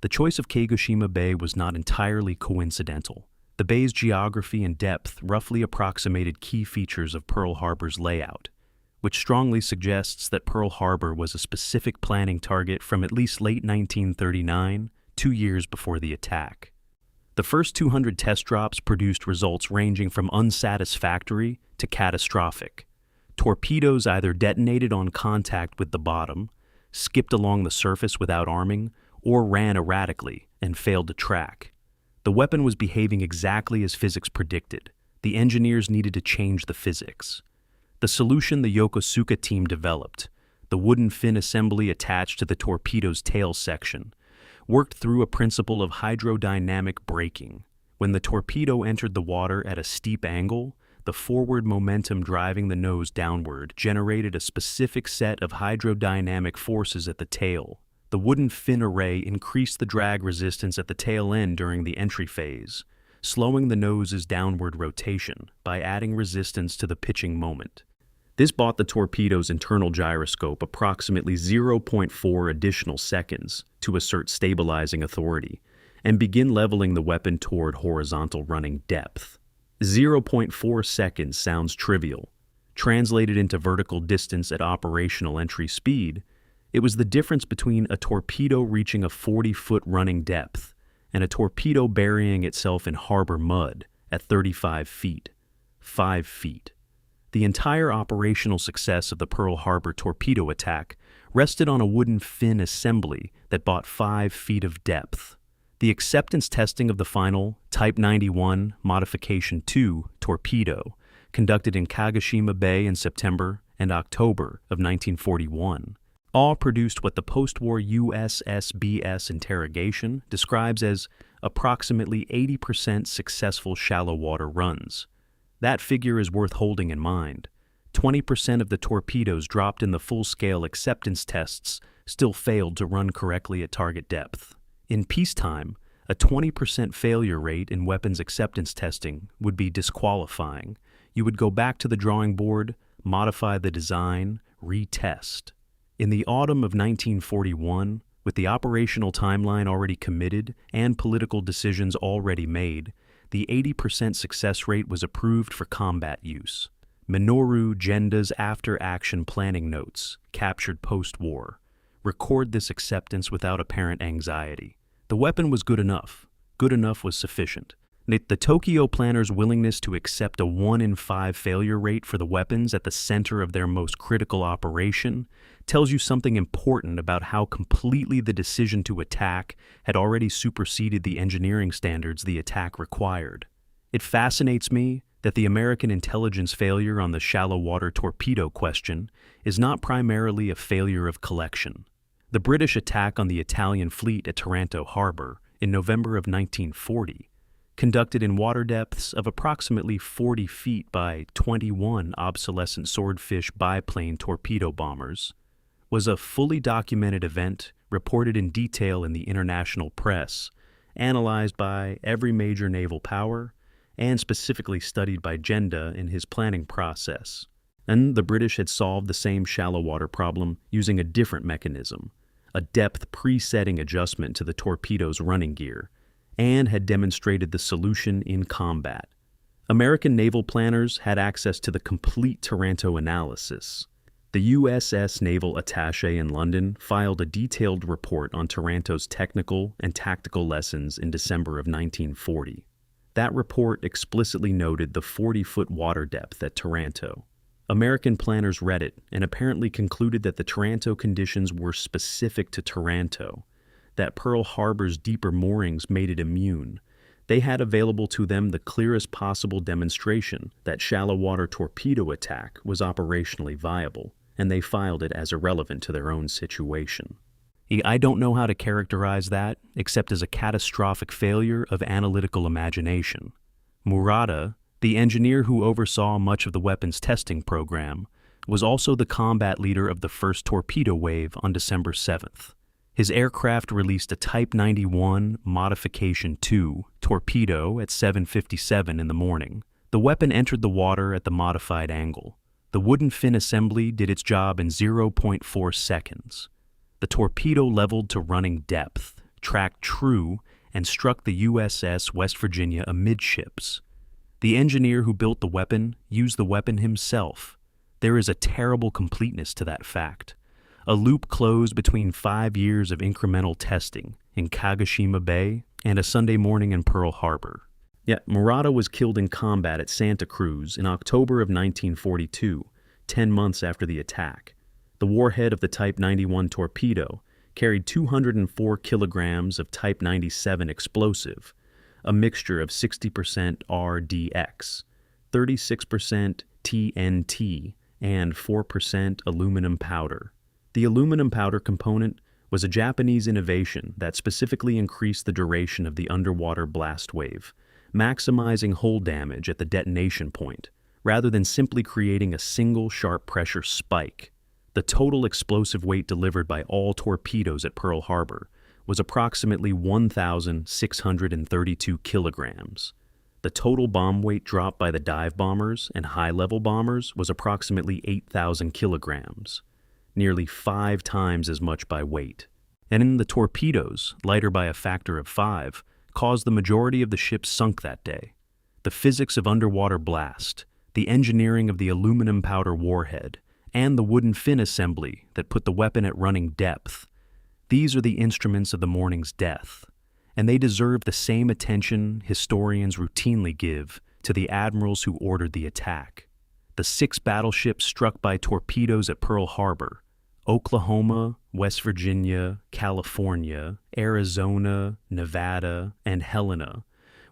The choice of Kagoshima Bay was not entirely coincidental. The bay's geography and depth roughly approximated key features of Pearl Harbor's layout, which strongly suggests that Pearl Harbor was a specific planning target from at least late 1939, 2 years before the attack. The first 200 test drops produced results ranging from unsatisfactory to catastrophic. Torpedoes either detonated on contact with the bottom, skipped along the surface without arming, or ran erratically and failed to track. The weapon was behaving exactly as physics predicted. The engineers needed to change the physics. The solution the Yokosuka team developed, the wooden fin assembly attached to the torpedo's tail section, worked through a principle of hydrodynamic braking. When the torpedo entered the water at a steep angle, the forward momentum driving the nose downward generated a specific set of hydrodynamic forces at the tail. The wooden fin array increased the drag resistance at the tail end during the entry phase, slowing the nose's downward rotation by adding resistance to the pitching moment. This bought the torpedo's internal gyroscope approximately 0.4 additional seconds to assert stabilizing authority and begin leveling the weapon toward horizontal running depth. 0.4 seconds sounds trivial. Translated into vertical distance at operational entry speed, it was the difference between a torpedo reaching a 40-foot running depth and a torpedo burying itself in harbor mud at 35 feet. 5 feet. The entire operational success of the Pearl Harbor torpedo attack rested on a wooden fin assembly that bought 5 feet of depth. The acceptance testing of the final Type 91 Modification 2 torpedo, conducted in Kagoshima Bay in September and October of 1941, all produced what the post-war USSBS interrogation describes as approximately 80% successful shallow water runs. That figure is worth holding in mind. 20% of the torpedoes dropped in the full-scale acceptance tests still failed to run correctly at target depth. In peacetime, a 20% failure rate in weapons acceptance testing would be disqualifying. You would go back to the drawing board, modify the design, retest. In the autumn of 1941, with the operational timeline already committed and political decisions already made, the 80% success rate was approved for combat use. Minoru Genda's after-action planning notes, captured post-war, record this acceptance without apparent anxiety. The weapon was good enough. Good enough was sufficient. The Tokyo planners' willingness to accept a 1 in 5 failure rate for the weapons at the center of their most critical operation tells you something important about how completely the decision to attack had already superseded the engineering standards the attack required. It fascinates me that the American intelligence failure on the shallow water torpedo question is not primarily a failure of collection. The British attack on the Italian fleet at Taranto Harbor in November of 1940, conducted in water depths of approximately 40 feet by 21 obsolescent swordfish biplane torpedo bombers, was a fully documented event reported in detail in the international press, analyzed by every major naval power, and specifically studied by Genda in his planning process. And the British had solved the same shallow water problem using a different mechanism, a depth presetting adjustment to the torpedo's running gear, and had demonstrated the solution in combat. American naval planners had access to the complete Taranto analysis. The USS Naval Attaché in London filed a detailed report on Taranto's technical and tactical lessons in December of 1940. That report explicitly noted the 40-foot water depth at Taranto. American planners read it and apparently concluded that the Taranto conditions were specific to Taranto, that Pearl Harbor's deeper moorings made it immune. They had available to them the clearest possible demonstration that shallow water torpedo attack was operationally viable, and they filed it as irrelevant to their own situation. I don't know how to characterize that except as a catastrophic failure of analytical imagination. Murata, the engineer who oversaw much of the weapons testing program, was also the combat leader of the first torpedo wave on December 7th. His aircraft released a Type 91 Modification 2 torpedo at 7:57 in the morning. The weapon entered the water at the modified angle. The wooden fin assembly did its job in 0.4 seconds. The torpedo leveled to running depth, tracked true, and struck the USS West Virginia amidships. The engineer who built the weapon used the weapon himself. There is a terrible completeness to that fact. A loop closed between 5 years of incremental testing in Kagoshima Bay and a Sunday morning in Pearl Harbor. Yet Murata was killed in combat at Santa Cruz in October of 1942, 10 months after the attack. The warhead of the Type 91 torpedo carried 204 kilograms of Type 97 explosive, a mixture of 60% RDX, 36% TNT, and 4% aluminum powder. The aluminum powder component was a Japanese innovation that specifically increased the duration of the underwater blast wave, maximizing hull damage at the detonation point, rather than simply creating a single sharp pressure spike. The total explosive weight delivered by all torpedoes at Pearl Harbor was approximately 1,632 kilograms. The total bomb weight dropped by the dive bombers and high-level bombers was approximately 8,000 kilograms, nearly 5 times as much by weight. And in the torpedoes, lighter by a factor of 5, caused the majority of the ships sunk that day. The physics of underwater blast, the engineering of the aluminum powder warhead, and the wooden fin assembly that put the weapon at running depth, these are the instruments of the morning's death, and they deserve the same attention historians routinely give to the admirals who ordered the attack. The 6 battleships struck by torpedoes at Pearl Harbor, Oklahoma, West Virginia, California, Arizona, Nevada, and Helena,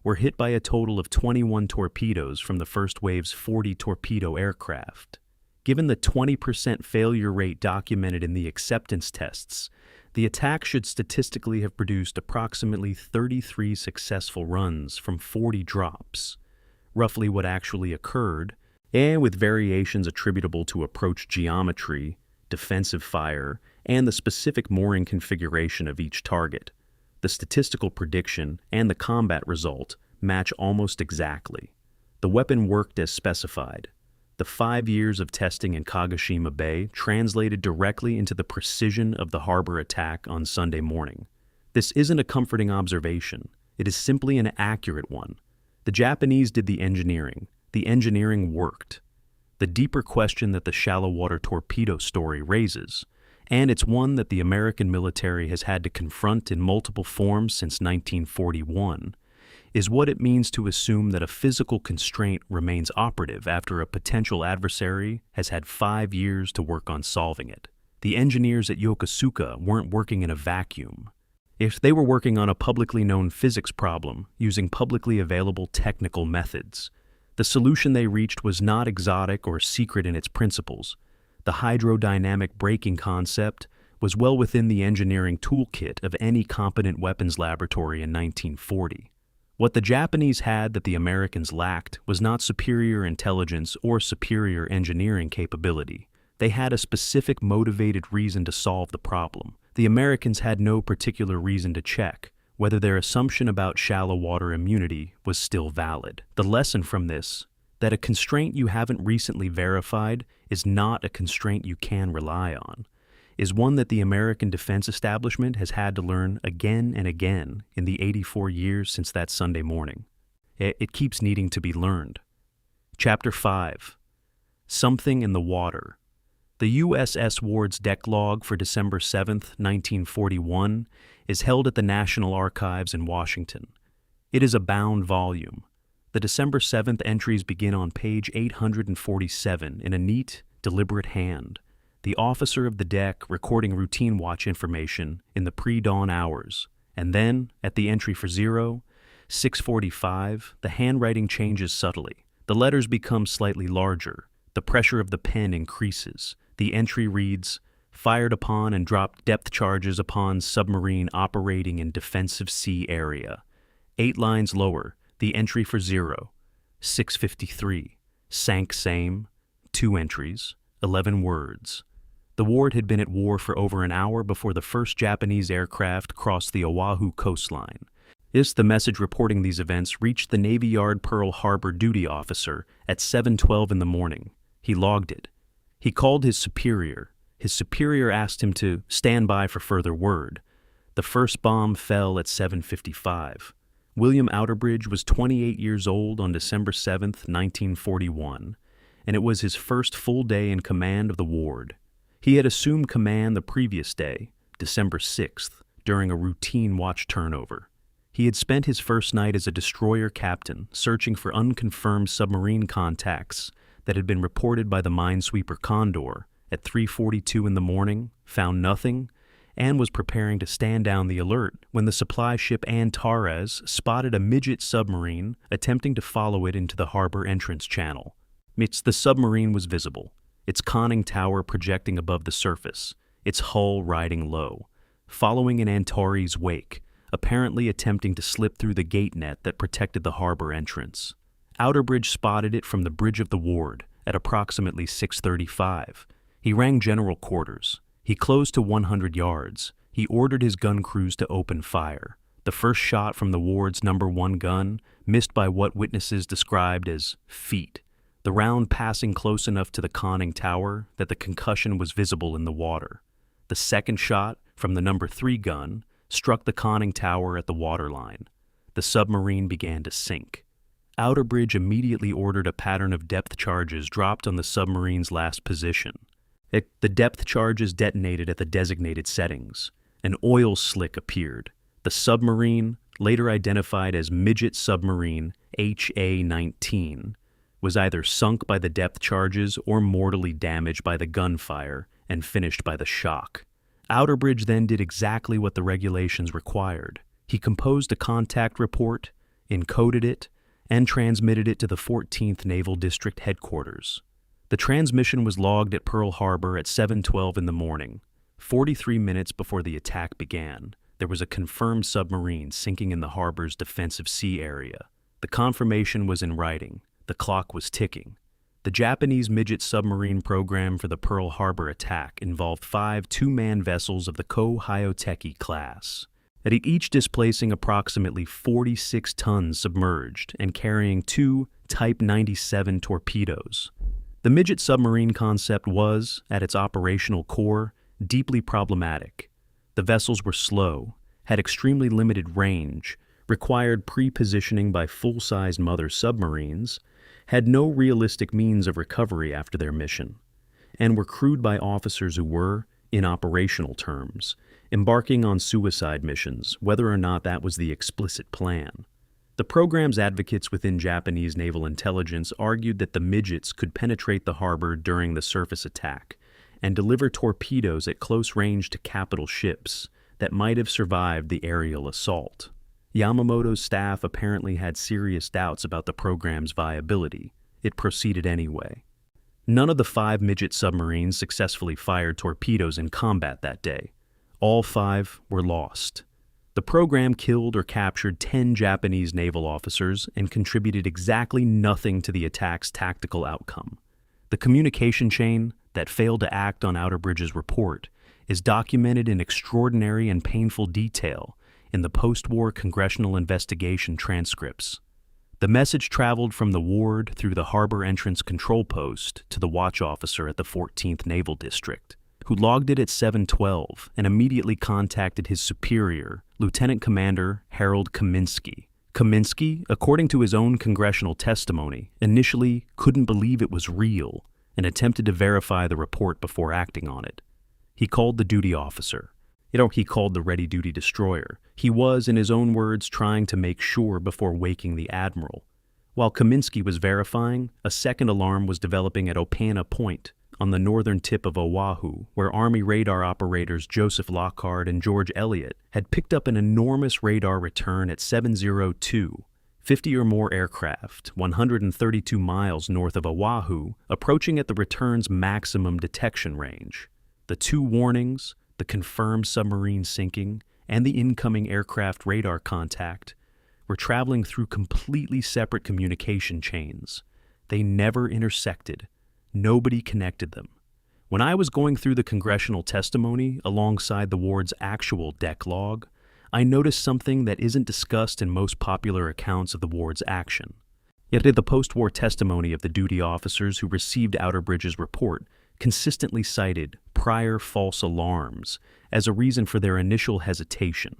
were hit by a total of 21 torpedoes from the first wave's 40 torpedo aircraft. Given the 20% failure rate documented in the acceptance tests, the attack should statistically have produced approximately 33 successful runs from 40 drops, roughly what actually occurred, and with variations attributable to approach geometry, defensive fire, and the specific mooring configuration of each target. The statistical prediction and the combat result match almost exactly. The weapon worked as specified. The 5 years of testing in Kagoshima Bay translated directly into the precision of the harbor attack on Sunday morning. This isn't a comforting observation. It is simply an accurate one. The Japanese did the engineering. The engineering worked. The deeper question that the shallow water torpedo story raises, and it's one that the American military has had to confront in multiple forms since 1941, is what it means to assume that a physical constraint remains operative after a potential adversary has had 5 years to work on solving it. The engineers at Yokosuka weren't working in a vacuum. If they were working on a publicly known physics problem using publicly available technical methods, the solution they reached was not exotic or secret in its principles. The hydrodynamic braking concept was well within the engineering toolkit of any competent weapons laboratory in 1940. What the Japanese had that the Americans lacked was not superior intelligence or superior engineering capability. They had a specific motivated reason to solve the problem. The Americans had no particular reason to check whether their assumption about shallow water immunity was still valid. The lesson from this, that a constraint you haven't recently verified is not a constraint you can rely on, is one that the American defense establishment has had to learn again and again in the 84 years since that Sunday morning. It keeps needing to be learned. Chapter 5. Something in the Water. The USS Ward's deck log for December 7, 1941, is held at the National Archives in Washington. It is a bound volume. The December 7th entries begin on page 847 in a neat, deliberate hand. The officer of the deck recording routine watch information in the pre-dawn hours, and then, at the entry for 6:45, the handwriting changes subtly. The letters become slightly larger. The pressure of the pen increases. The entry reads, "Fired upon and dropped depth charges upon submarine operating in defensive sea area." 8 lines lower, the entry for 6:53, sank same, 2 entries, 11 words. The Ward had been at war for over an hour before the first Japanese aircraft crossed the Oahu coastline. The message reporting these events reached the Navy Yard Pearl Harbor duty officer at 7:12 in the morning. He logged it. He called his superior. His superior asked him to stand by for further word. The first bomb fell at 7:55. William Outerbridge was 28 years old on December 7, 1941, and it was his first full day in command of the Ward. He had assumed command the previous day, December 6th, during a routine watch turnover. He had spent his first night as a destroyer captain searching for unconfirmed submarine contacts that had been reported by the minesweeper Condor at 3:42 in the morning, found nothing, and was preparing to stand down the alert when the supply ship Antares spotted a Midget submarine attempting to follow it into the harbor entrance channel. The submarine was visible, its conning tower projecting above the surface, its hull riding low, following in Antares' wake, apparently attempting to slip through the gate net that protected the harbor entrance. Outerbridge spotted it from the bridge of the Ward at approximately 6:35. He rang general quarters. He closed to 100 yards. He ordered his gun crews to open fire. The first shot from the ward's number 1 gun missed by what witnesses described as feet, the round passing close enough to the conning tower that the concussion was visible in the water. The second shot from the number 3 gun struck the conning tower at the waterline. The submarine began to sink. Outerbridge immediately ordered a pattern of depth charges dropped on the submarine's last position. The depth charges detonated at the designated settings. An oil slick appeared. The submarine, later identified as Midget Submarine HA-19, was either sunk by the depth charges or mortally damaged by the gunfire and finished by the shock. Outerbridge then did exactly what the regulations required. He composed a contact report, encoded it, and transmitted it to the 14th Naval District headquarters. The transmission was logged at Pearl Harbor at 7:12 in the morning. 43 minutes before the attack began, there was a confirmed submarine sinking in the harbor's defensive sea area. The confirmation was in writing. The clock was ticking. The Japanese Midget Submarine program for the Pearl Harbor attack involved 5 two-man vessels of the Ko-Hyoteki class, each displacing approximately 46 tons submerged and carrying 2 Type 97 torpedoes. The Midget submarine concept was, at its operational core, deeply problematic. The vessels were slow, had extremely limited range, required pre-positioning by full-sized mother submarines, had no realistic means of recovery after their mission, and were crewed by officers who were, in operational terms, embarking on suicide missions, whether or not that was the explicit plan. The program's advocates within Japanese naval intelligence argued that the midgets could penetrate the harbor during the surface attack and deliver torpedoes at close range to capital ships that might have survived the aerial assault. Yamamoto's staff apparently had serious doubts about the program's viability. It proceeded anyway. None of the 5 midget submarines successfully fired torpedoes in combat that day. All 5 were lost. The program killed or captured 10 Japanese naval officers and contributed exactly nothing to the attack's tactical outcome. The communication chain that failed to act on Outerbridge's report is documented in extraordinary and painful detail in the post-war congressional investigation transcripts. The message traveled from the ward through the harbor entrance control post to the watch officer at the 14th Naval District, who logged it at 7:12 and immediately contacted his superior, Lieutenant Commander Harold Kaminsky. Kaminsky, according to his own congressional testimony, initially couldn't believe it was real and attempted to verify the report before acting on it. He called the duty officer. He called the ready-duty destroyer. He was, in his own words, trying to make sure before waking the admiral. While Kaminsky was verifying, a second alarm was developing at Opana Point, on the northern tip of Oahu, where Army radar operators Joseph Lockhart and George Elliott had picked up an enormous radar return at 702, 50 or more aircraft, 132 miles north of Oahu, approaching at the return's maximum detection range. The 2 warnings, the confirmed submarine sinking, and the incoming aircraft radar contact, were traveling through completely separate communication chains. They never intersected. Nobody connected them. When I was going through the congressional testimony alongside the ward's actual deck log, I noticed something that isn't discussed in most popular accounts of the ward's action. Yet the post-war testimony of the duty officers who received Outerbridge's report consistently cited prior false alarms as a reason for their initial hesitation,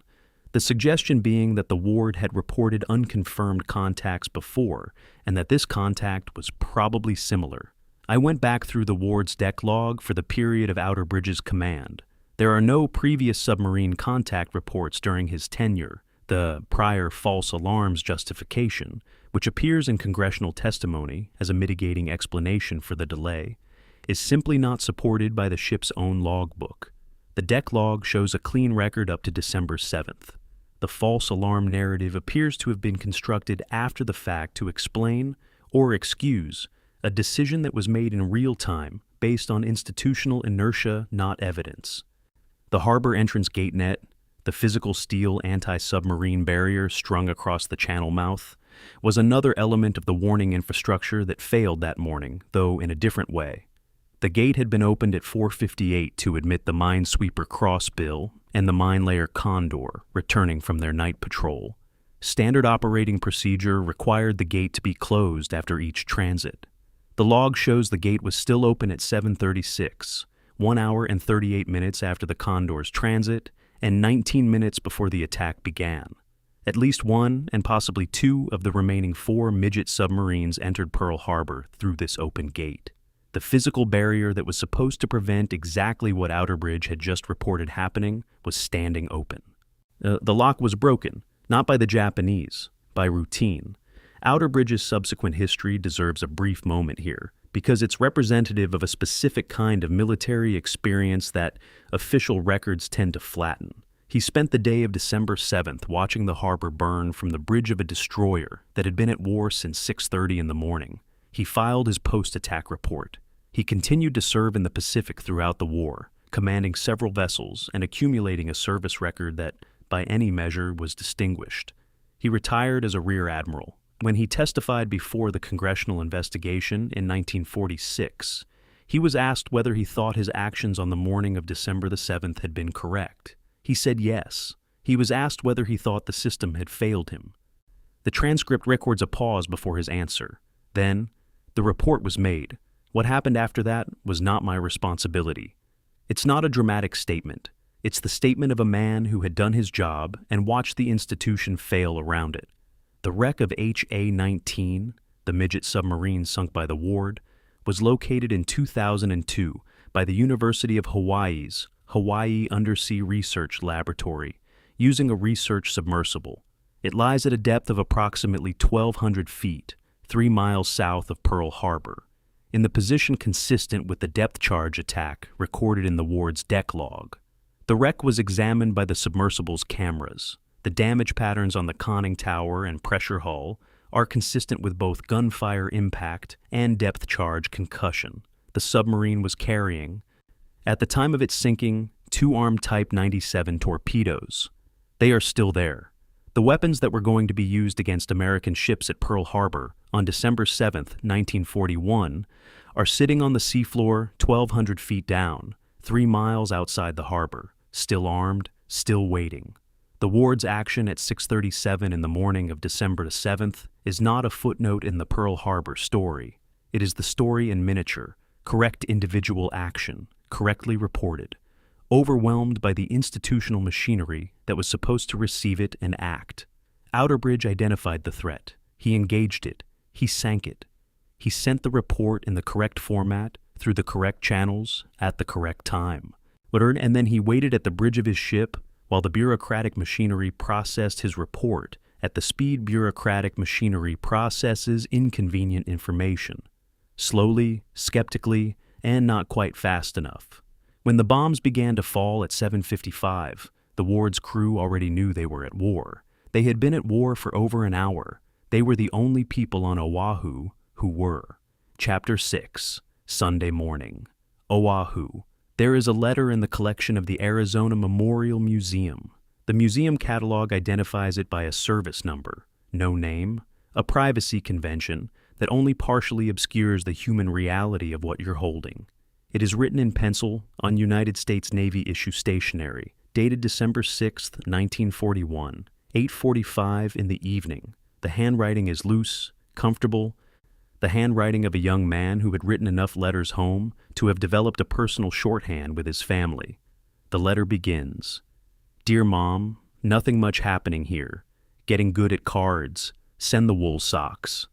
the suggestion being that the ward had reported unconfirmed contacts before and that this contact was probably similar. I went back through the ward's deck log for the period of Outerbridge's command. There are no previous submarine contact reports during his tenure. The prior false alarms justification, which appears in congressional testimony as a mitigating explanation for the delay, is simply not supported by the ship's own logbook. The deck log shows a clean record up to December 7th. The false alarm narrative appears to have been constructed after the fact to explain or excuse a decision that was made in real time based on institutional inertia, not evidence. The harbor entrance gate net, the physical steel anti-submarine barrier strung across the channel mouth, was another element of the warning infrastructure that failed that morning, though in a different way. The gate had been opened at 4:58 to admit the minesweeper Crossbill and the minelayer Condor returning from their night patrol. Standard operating procedure required the gate to be closed after each transit. The log shows the gate was still open at 7:36, 1 hour and 38 minutes after the Condor's transit, and 19 minutes before the attack began. At least one, and possibly two, of the remaining 4 Midget submarines entered Pearl Harbor through this open gate. The physical barrier that was supposed to prevent exactly what Outerbridge had just reported happening was standing open. The lock was broken, not by the Japanese, by routine. Outerbridge's subsequent history deserves a brief moment here, because it's representative of a specific kind of military experience that official records tend to flatten. He spent the day of December 7th watching the harbor burn from the bridge of a destroyer that had been at war since 6:30 in the morning. He filed his post-attack report. He continued to serve in the Pacific throughout the war, commanding several vessels and accumulating a service record that, by any measure, was distinguished. He retired as a rear admiral. When he testified before the congressional investigation in 1946, he was asked whether he thought his actions on the morning of December the 7th had been correct. He said yes. He was asked whether he thought the system had failed him. The transcript records a pause before his answer. Then, the report was made. What happened after that was not my responsibility. It's not a dramatic statement. It's the statement of a man who had done his job and watched the institution fail around it. The wreck of HA-19, the midget submarine sunk by the Ward, was located in 2002 by the University of Hawaii's Hawaii Undersea Research Laboratory using a research submersible. It lies at a depth of approximately 1,200 feet, 3 miles south of Pearl Harbor, in the position consistent with the depth charge attack recorded in the Ward's deck log. The wreck was examined by the submersible's cameras. The damage patterns on the conning tower and pressure hull are consistent with both gunfire impact and depth charge concussion. The submarine was carrying, at the time of its sinking, 2 armed Type 97 torpedoes. They are still there. The weapons that were going to be used against American ships at Pearl Harbor on December 7, 1941, are sitting on the seafloor 1,200 feet down, 3 miles outside the harbor, still armed, still waiting. The Ward's action at 6:37 in the morning of December 7th is not a footnote in the Pearl Harbor story. It is the story in miniature, correct individual action, correctly reported, overwhelmed by the institutional machinery that was supposed to receive it and act. Outerbridge identified the threat. He engaged it. He sank it. He sent the report in the correct format, through the correct channels, at the correct time. And then he waited at the bridge of his ship while the bureaucratic machinery processed his report at the speed bureaucratic machinery processes inconvenient information. Slowly, skeptically, and not quite fast enough. When the bombs began to fall at 7:55, the Ward's crew already knew they were at war. They had been at war for over an hour. They were the only people on Oahu who were. Chapter 6, Sunday morning. Oahu. There is a letter in the collection of the Arizona Memorial Museum. The museum catalog identifies it by a service number, no name, a privacy convention that only partially obscures the human reality of what you're holding. It is written in pencil on United States Navy issue stationery, dated December 6, 1941, 8:45 in the evening. The handwriting is loose, comfortable, the handwriting of a young man who had written enough letters home to have developed a personal shorthand with his family. The letter begins, "Dear Mom, nothing much happening here. Getting good at cards. Send the wool socks."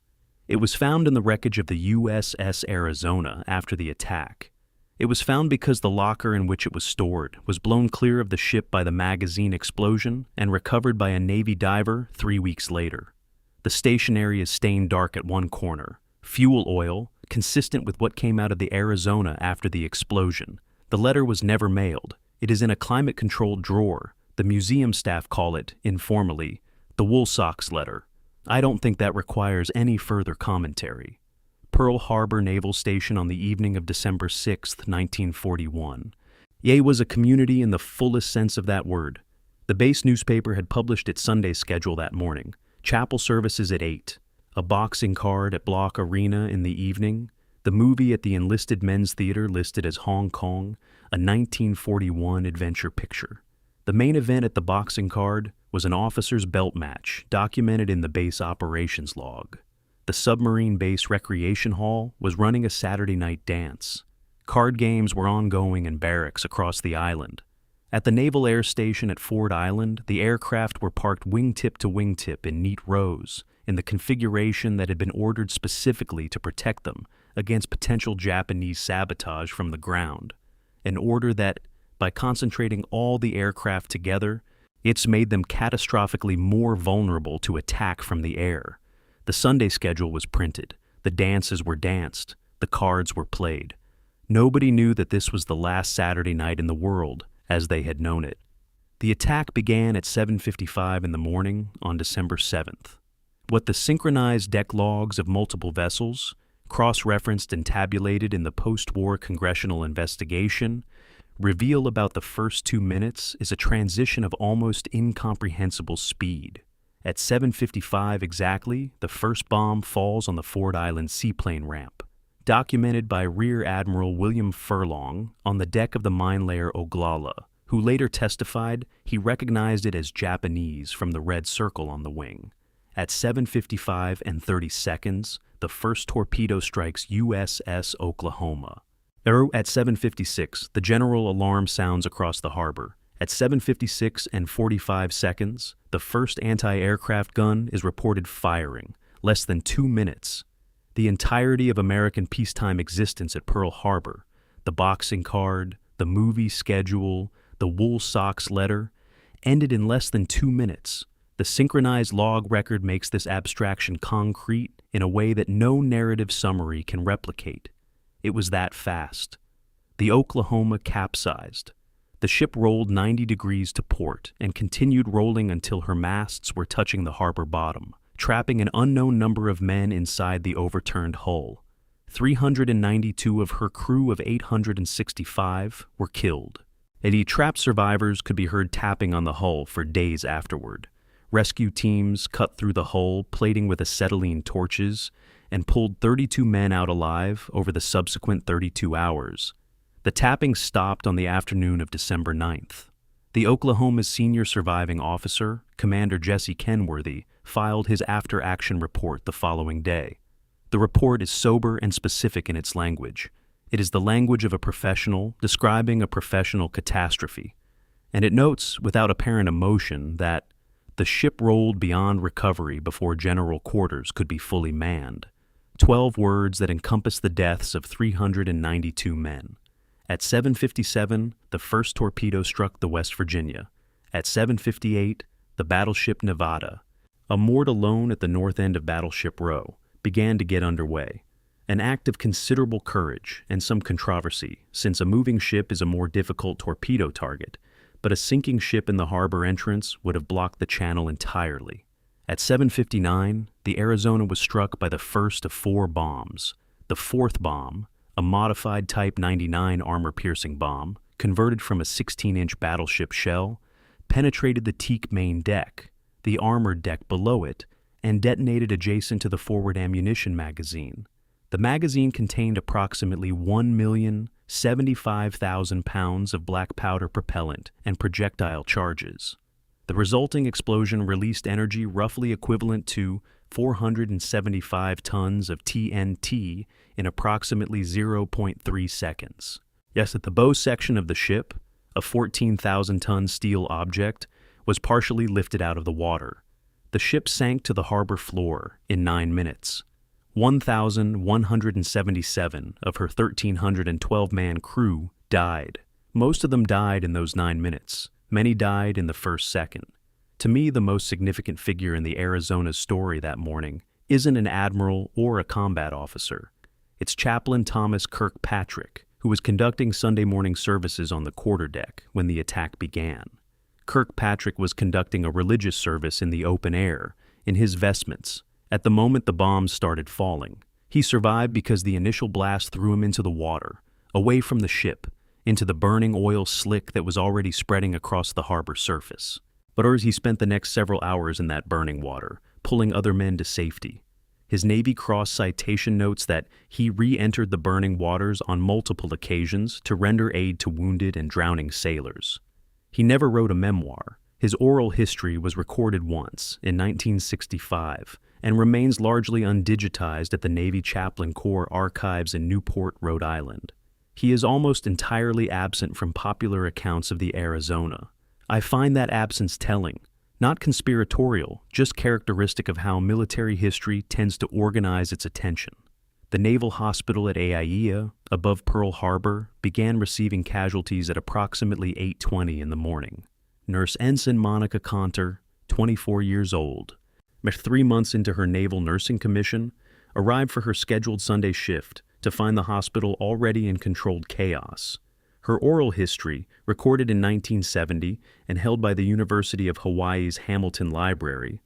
It was found in the wreckage of the USS Arizona after the attack. It was found because the locker in which it was stored was blown clear of the ship by the magazine explosion and recovered by a Navy diver 3 weeks later. The stationery is stained dark at one corner. Fuel oil, consistent with what came out of the Arizona after the explosion. The letter was never mailed. It is in a climate-controlled drawer. The museum staff call it, informally, the wool socks letter. I don't think that requires any further commentary. Pearl Harbor Naval Station on the evening of December 6, 1941. Ye was a community in the fullest sense of that word. The base newspaper had published its Sunday schedule that morning. Chapel services at 8. A boxing card at Block Arena in the evening. The movie at the Enlisted Men's Theater listed as Hong Kong, a 1941 adventure picture. The main event at the boxing card was an officer's belt match documented in the base operations log. The submarine base recreation hall was running a Saturday night dance. Card games were ongoing in barracks across the island. At the Naval Air Station at Ford Island, the aircraft were parked wingtip to wingtip in neat rows, in the configuration that had been ordered specifically to protect them against potential Japanese sabotage from the ground, an order that, by concentrating all the aircraft together, it's made them catastrophically more vulnerable to attack from the air. The Sunday schedule was printed, the dances were danced, the cards were played. Nobody knew that this was the last Saturday night in the world as they had known it. The attack began at 7:55 in the morning on December 7th. What the synchronized deck logs of multiple vessels, cross-referenced and tabulated in the post-war congressional investigation, reveal about the first 2 minutes is a transition of almost incomprehensible speed. At 7:55 exactly, the first bomb falls on the Ford Island seaplane ramp, documented by Rear Admiral William Furlong on the deck of the mine layer Oglala, who later testified he recognized it as Japanese from the red circle on the wing. At 7:55 and 30 seconds, the first torpedo strikes USS Oklahoma. At 7:56, the general alarm sounds across the harbor. At 7:56 and 45 seconds, the first anti-aircraft gun is reported firing, less than 2 minutes. The entirety of American peacetime existence at Pearl Harbor, the boxing card, the movie schedule, the wool socks letter, ended in less than 2 minutes. The synchronized log record makes this abstraction concrete in a way that no narrative summary can replicate. It was that fast. The Oklahoma capsized. The ship rolled 90 degrees to port and continued rolling until her masts were touching the harbor bottom, trapping an unknown number of men inside the overturned hull. 392 of her crew of 865 were killed. Any trapped survivors could be heard tapping on the hull for days afterward. Rescue teams cut through the hull, plating with acetylene torches, and pulled 32 men out alive over the subsequent 32 hours. The tapping stopped on the afternoon of December 9th. The Oklahoma's senior surviving officer, Commander Jesse Kenworthy, filed his after-action report the following day. The report is sober and specific in its language. It is the language of a professional describing a professional catastrophe, and it notes, without apparent emotion, that the ship rolled beyond recovery before general quarters could be fully manned. 12 words that encompass the deaths of 392 men. At 7:57, the first torpedo struck the West Virginia. At 7:58, the battleship Nevada, moored alone at the north end of Battleship Row, began to get underway. An act of considerable courage and some controversy, since a moving ship is a more difficult torpedo target, but a sinking ship in the harbor entrance would have blocked the channel entirely. At 7:59, the Arizona was struck by the first of 4 bombs. The fourth bomb, a modified Type 99 armor-piercing bomb, converted from a 16-inch battleship shell, penetrated the teak main deck, the armored deck below it, and detonated adjacent to the forward ammunition magazine. The magazine contained approximately 1,075,000 pounds of black powder propellant and projectile charges. The resulting explosion released energy roughly equivalent to 475 tons of TNT in approximately 0.3 seconds. Yes, at the bow section of the ship, a 14,000-ton steel object was partially lifted out of the water. The ship sank to the harbor floor in 9 minutes. 1,177 of her 1,312-man crew died. Most of them died in those 9 minutes. Many died in the first second. To me, the most significant figure in the Arizona's story that morning isn't an admiral or a combat officer. It's Chaplain Thomas Kirkpatrick, who was conducting Sunday morning services on the quarterdeck when the attack began. Kirkpatrick was conducting a religious service in the open air, in his vestments, at the moment the bombs started falling. He survived because the initial blast threw him into the water, away from the ship, into the burning oil slick that was already spreading across the harbor surface. But he spent the next several hours in that burning water, pulling other men to safety. His Navy Cross citation notes that he re-entered the burning waters on multiple occasions to render aid to wounded and drowning sailors. He never wrote a memoir. His oral history was recorded once, in 1965, and remains largely undigitized at the Navy Chaplain Corps Archives in Newport, Rhode Island. He is almost entirely absent from popular accounts of the Arizona. I find that absence telling. Not conspiratorial, just characteristic of how military history tends to organize its attention. The Naval Hospital at Aiea, above Pearl Harbor, began receiving casualties at approximately 8:20 in the morning. Nurse Ensign Monica Conter, 24 years old, 3 months into her naval nursing commission, arrived for her scheduled Sunday shift to find the hospital already in controlled chaos. Her oral history, recorded in 1970 and held by the University of Hawaii's Hamilton Library,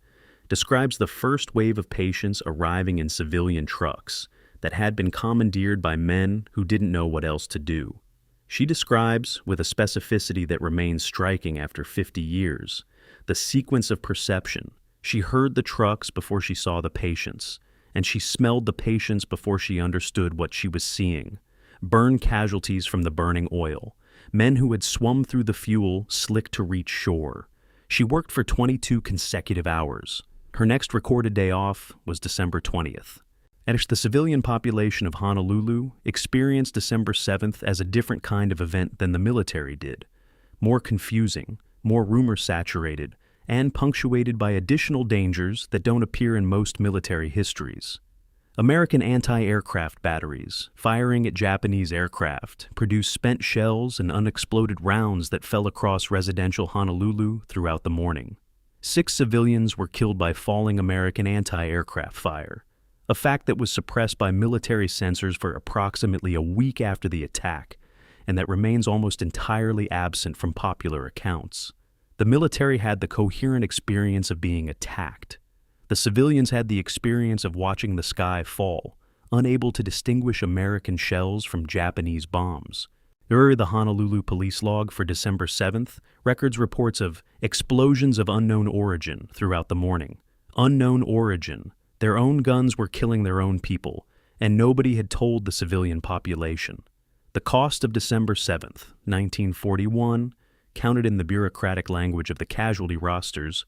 describes the first wave of patients arriving in civilian trucks that had been commandeered by men who didn't know what else to do. She describes, with a specificity that remains striking after 50 years, the sequence of perception. She heard the trucks before she saw the patients, and she smelled the patients before she understood what she was seeing. Burn casualties from the burning oil, men who had swum through the fuel slick to reach shore. She worked for 22 consecutive hours. Her next recorded day off was December 20th. And the civilian population of Honolulu experienced December 7th as a different kind of event than the military did. More confusing, more rumor-saturated, and punctuated by additional dangers that don't appear in most military histories. American anti-aircraft batteries, firing at Japanese aircraft, produced spent shells and unexploded rounds that fell across residential Honolulu throughout the morning. 6 civilians were killed by falling American anti-aircraft fire, a fact that was suppressed by military censors for approximately a week after the attack, and that remains almost entirely absent from popular accounts. The military had the coherent experience of being attacked. The civilians had the experience of watching the sky fall, unable to distinguish American shells from Japanese bombs. The Honolulu police log for December 7th records reports of explosions of unknown origin throughout the morning. Unknown origin. Their own guns were killing their own people, and nobody had told the civilian population. The cost of December 7th, 1941, counted in the bureaucratic language of the casualty rosters,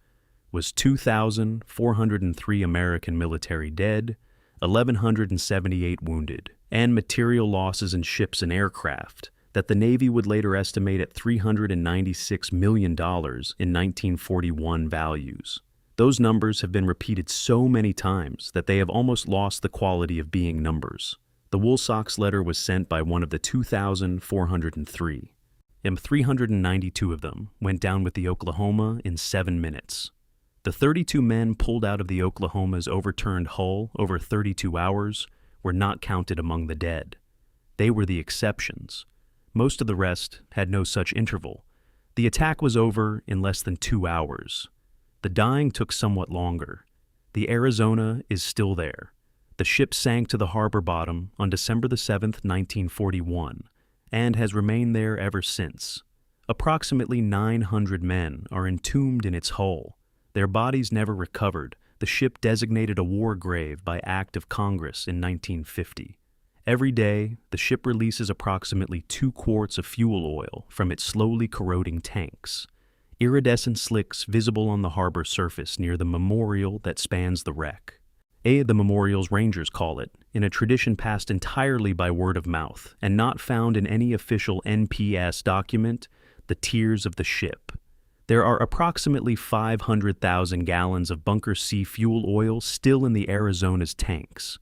was 2,403 American military dead, 1,178 wounded, and material losses in ships and aircraft that the Navy would later estimate at $396 million in 1941 values. Those numbers have been repeated so many times that they have almost lost the quality of being numbers. The Woolsox letter was sent by one of the 2,403. 392 of them went down with the Oklahoma in 7 minutes. The 32 men pulled out of the Oklahoma's overturned hull over 32 hours were not counted among the dead. They were the exceptions. Most of the rest had no such interval. The attack was over in less than 2 hours. The dying took somewhat longer. The Arizona is still there. The ship sank to the harbor bottom on December 7th, 1941, and has remained there ever since. Approximately 900 men are entombed in its hull. Their bodies never recovered. The ship designated a war grave by Act of Congress in 1950. Every day, the ship releases approximately 2 quarts of fuel oil from its slowly corroding tanks. Iridescent slicks visible on the harbor surface near the memorial that spans the wreck. The memorial's rangers call it, in a tradition passed entirely by word of mouth and not found in any official NPS document, the tears of the ship. There are approximately 500,000 gallons of Bunker C fuel oil still in the Arizona's tanks.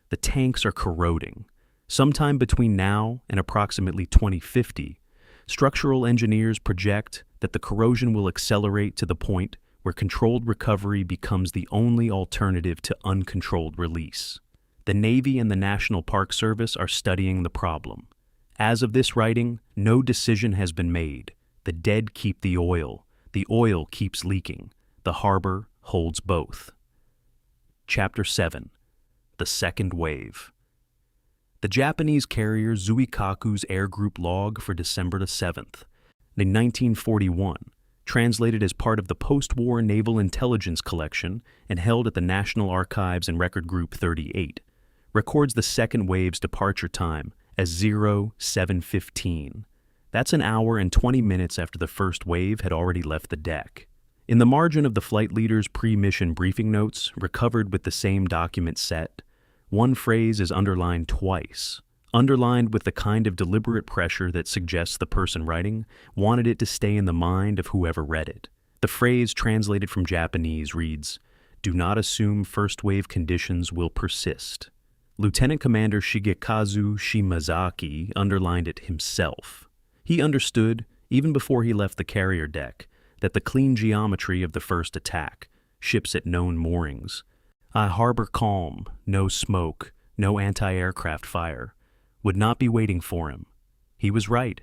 The tanks are corroding. Sometime between now and approximately 2050, structural engineers project that the corrosion will accelerate to the point where controlled recovery becomes the only alternative to uncontrolled release. The Navy and the National Park Service are studying the problem. As of this writing, no decision has been made. The dead keep the oil keeps leaking. The harbor holds both. Chapter 7. The Second Wave. The Japanese carrier Zuikaku's Air Group log for December 7th. In 1941, translated as part of the post-war Naval Intelligence Collection and held at the National Archives and Record Group 38, records the second wave's departure time as 0715. That's an hour and 20 minutes after the first wave had already left the deck. In the margin of the flight leader's pre-mission briefing notes, recovered with the same document set, one phrase is underlined twice, underlined with the kind of deliberate pressure that suggests the person writing wanted it to stay in the mind of whoever read it. The phrase, translated from Japanese, reads, "Do not assume first wave conditions will persist." Lieutenant Commander Shigekazu Shimazaki underlined it himself. He understood, even before he left the carrier deck, that the clean geometry of the first attack, ships at known moorings, a harbor calm, no smoke, no anti-aircraft fire, would not be waiting for him. He was right,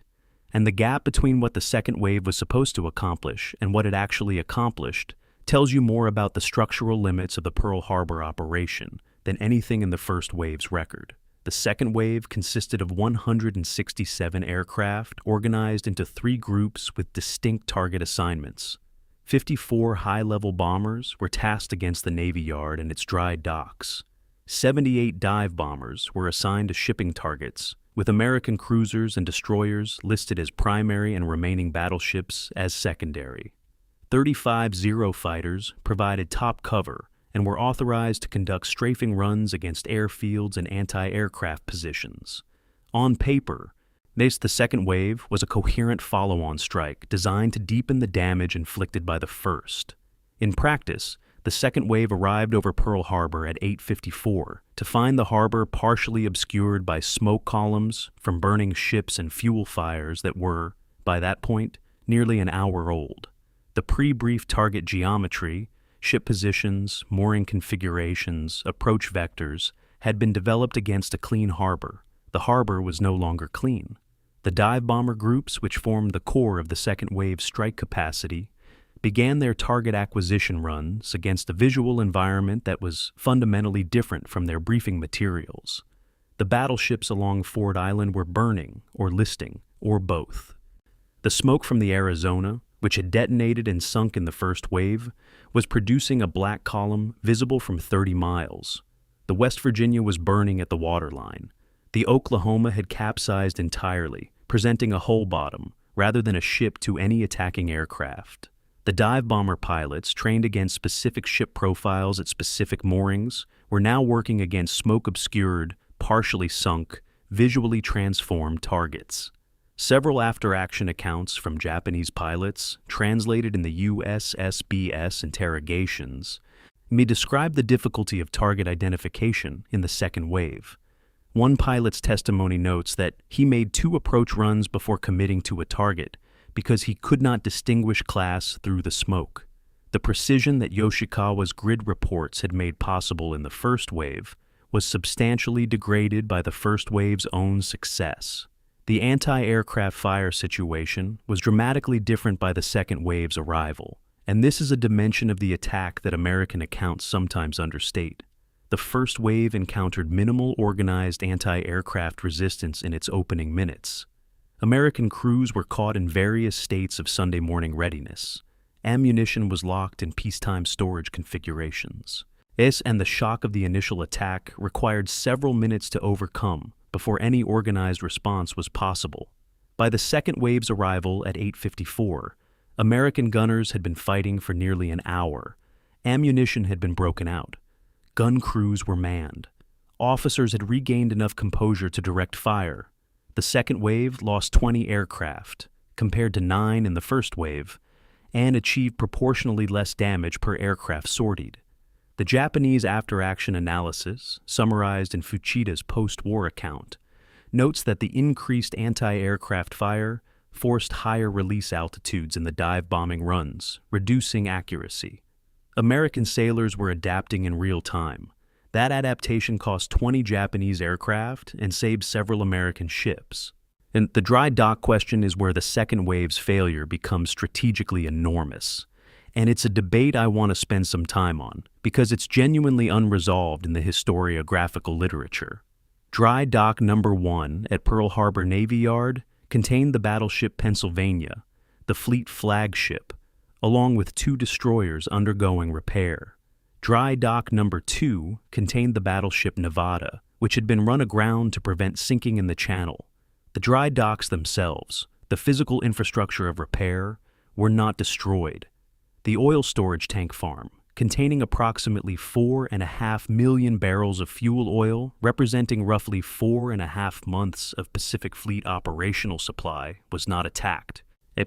and the gap between what the second wave was supposed to accomplish and what it actually accomplished tells you more about the structural limits of the Pearl Harbor operation than anything in the first wave's record. The second wave consisted of 167 aircraft organized into 3 groups with distinct target assignments. 54 high-level bombers were tasked against the Navy Yard and its dry docks. 78 dive bombers were assigned to shipping targets, with American cruisers and destroyers listed as primary and remaining battleships as secondary. 35 Zero fighters provided top cover and were authorized to conduct strafing runs against airfields and anti-aircraft positions. On paper, the second wave was a coherent follow-on strike designed to deepen the damage inflicted by the first. In practice, the second wave arrived over Pearl Harbor at 8:54 to find the harbor partially obscured by smoke columns from burning ships and fuel fires that were, by that point, nearly an hour old. The pre-brief target geometry, ship positions, mooring configurations, approach vectors had been developed against a clean harbor. The harbor was no longer clean. The dive bomber groups, which formed the core of the second wave's strike capacity, began their target acquisition runs against a visual environment that was fundamentally different from their briefing materials. The battleships along Ford Island were burning, or listing, or both. The smoke from the Arizona, which had detonated and sunk in the first wave, was producing a black column visible from 30 miles. The West Virginia was burning at the waterline. The Oklahoma had capsized entirely, presenting a hull bottom rather than a ship to any attacking aircraft. The dive bomber pilots, trained against specific ship profiles at specific moorings, were now working against smoke-obscured, partially sunk, visually transformed targets. Several after-action accounts from Japanese pilots, translated in the USSBS interrogations, may describe the difficulty of target identification in the second wave. One pilot's testimony notes that he made 2 approach runs before committing to a target because he could not distinguish class through the smoke. The precision that Yoshikawa's grid reports had made possible in the first wave was substantially degraded by the first wave's own success. The anti-aircraft fire situation was dramatically different by the second wave's arrival, and this is a dimension of the attack that American accounts sometimes understate. The first wave encountered minimal organized anti-aircraft resistance in its opening minutes. American crews were caught in various states of Sunday morning readiness. Ammunition was locked in peacetime storage configurations. And the shock of the initial attack required several minutes to overcome before any organized response was possible. By the second wave's arrival at 8:54, American gunners had been fighting for nearly an hour. Ammunition had been broken out. Gun crews were manned. Officers had regained enough composure to direct fire. The second wave lost 20 aircraft, compared to 9 in the first wave, and achieved proportionally less damage per aircraft sortied. The Japanese after-action analysis, summarized in Fuchida's post-war account, notes that the increased anti-aircraft fire forced higher release altitudes in the dive bombing runs, reducing accuracy. American sailors were adapting in real time. That adaptation cost 20 Japanese aircraft and saved several American ships. And the dry dock question is where the second wave's failure becomes strategically enormous. And it's a debate I want to spend some time on, because it's genuinely unresolved in the historiographical literature. Dry dock number 1 at Pearl Harbor Navy Yard contained the battleship Pennsylvania, the fleet flagship, along with 2 destroyers undergoing repair. Dry dock number 2 contained the battleship Nevada, which had been run aground to prevent sinking in the channel. The dry docks themselves, the physical infrastructure of repair, were not destroyed. The oil storage tank farm, containing approximately 4.5 million barrels of fuel oil, representing roughly 4.5 months of Pacific Fleet operational supply, was not attacked.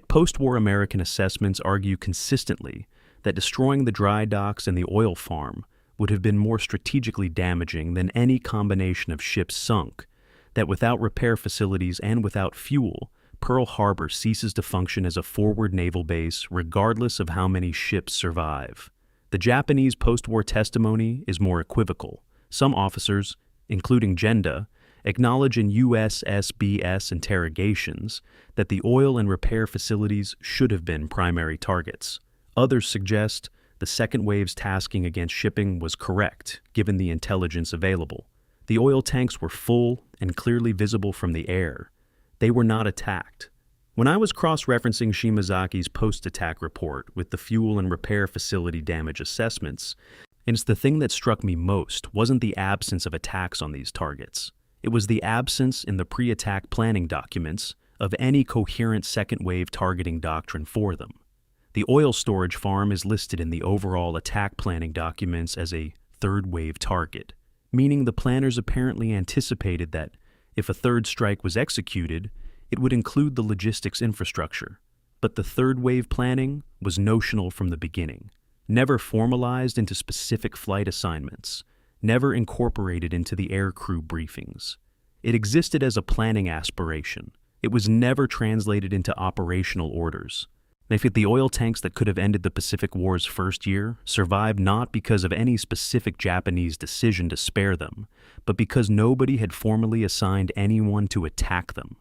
Post-war American assessments argue consistently that destroying the dry docks and the oil farm would have been more strategically damaging than any combination of ships sunk, that without repair facilities and without fuel, Pearl Harbor ceases to function as a forward naval base regardless of how many ships survive. The Japanese post-war testimony is more equivocal. Some officers, including Genda, acknowledge in USSBS interrogations that the oil and repair facilities should have been primary targets. Others suggest the second wave's tasking against shipping was correct, given the intelligence available. The oil tanks were full and clearly visible from the air. They were not attacked. When I was cross-referencing Shimazaki's post-attack report with the fuel and repair facility damage assessments, and it's the thing that struck me most wasn't the absence of attacks on these targets. It was the absence in the pre-attack planning documents of any coherent second-wave targeting doctrine for them. The oil storage farm is listed in the overall attack planning documents as a third-wave target, meaning the planners apparently anticipated that if a third strike was executed, it would include the logistics infrastructure. But the third-wave planning was notional from the beginning, never formalized into specific flight assignments, never incorporated into the aircrew briefings. It existed as a planning aspiration. It was never translated into operational orders. If the oil tanks that could have ended the Pacific War's first year survived not because of any specific Japanese decision to spare them, but because nobody had formally assigned anyone to attack them.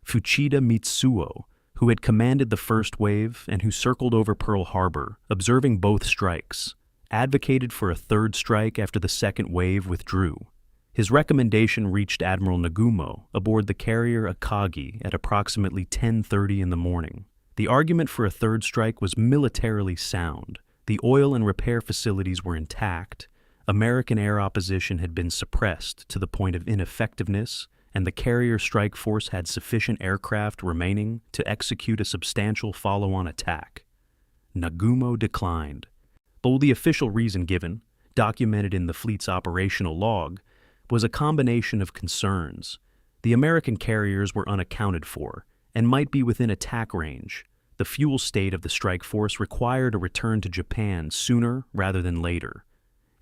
Fuchida Mitsuo, who had commanded the first wave and who circled over Pearl Harbor, observing both strikes, advocated for a third strike after the second wave withdrew. His recommendation reached Admiral Nagumo aboard the carrier Akagi at approximately 10:30 in the morning. The argument for a third strike was militarily sound. The oil and repair facilities were intact. American air opposition had been suppressed to the point of ineffectiveness, and the carrier strike force had sufficient aircraft remaining to execute a substantial follow-on attack. Nagumo declined. Though the official reason given, documented in the fleet's operational log, was a combination of concerns. The American carriers were unaccounted for and might be within attack range. The fuel state of the strike force required a return to Japan sooner rather than later,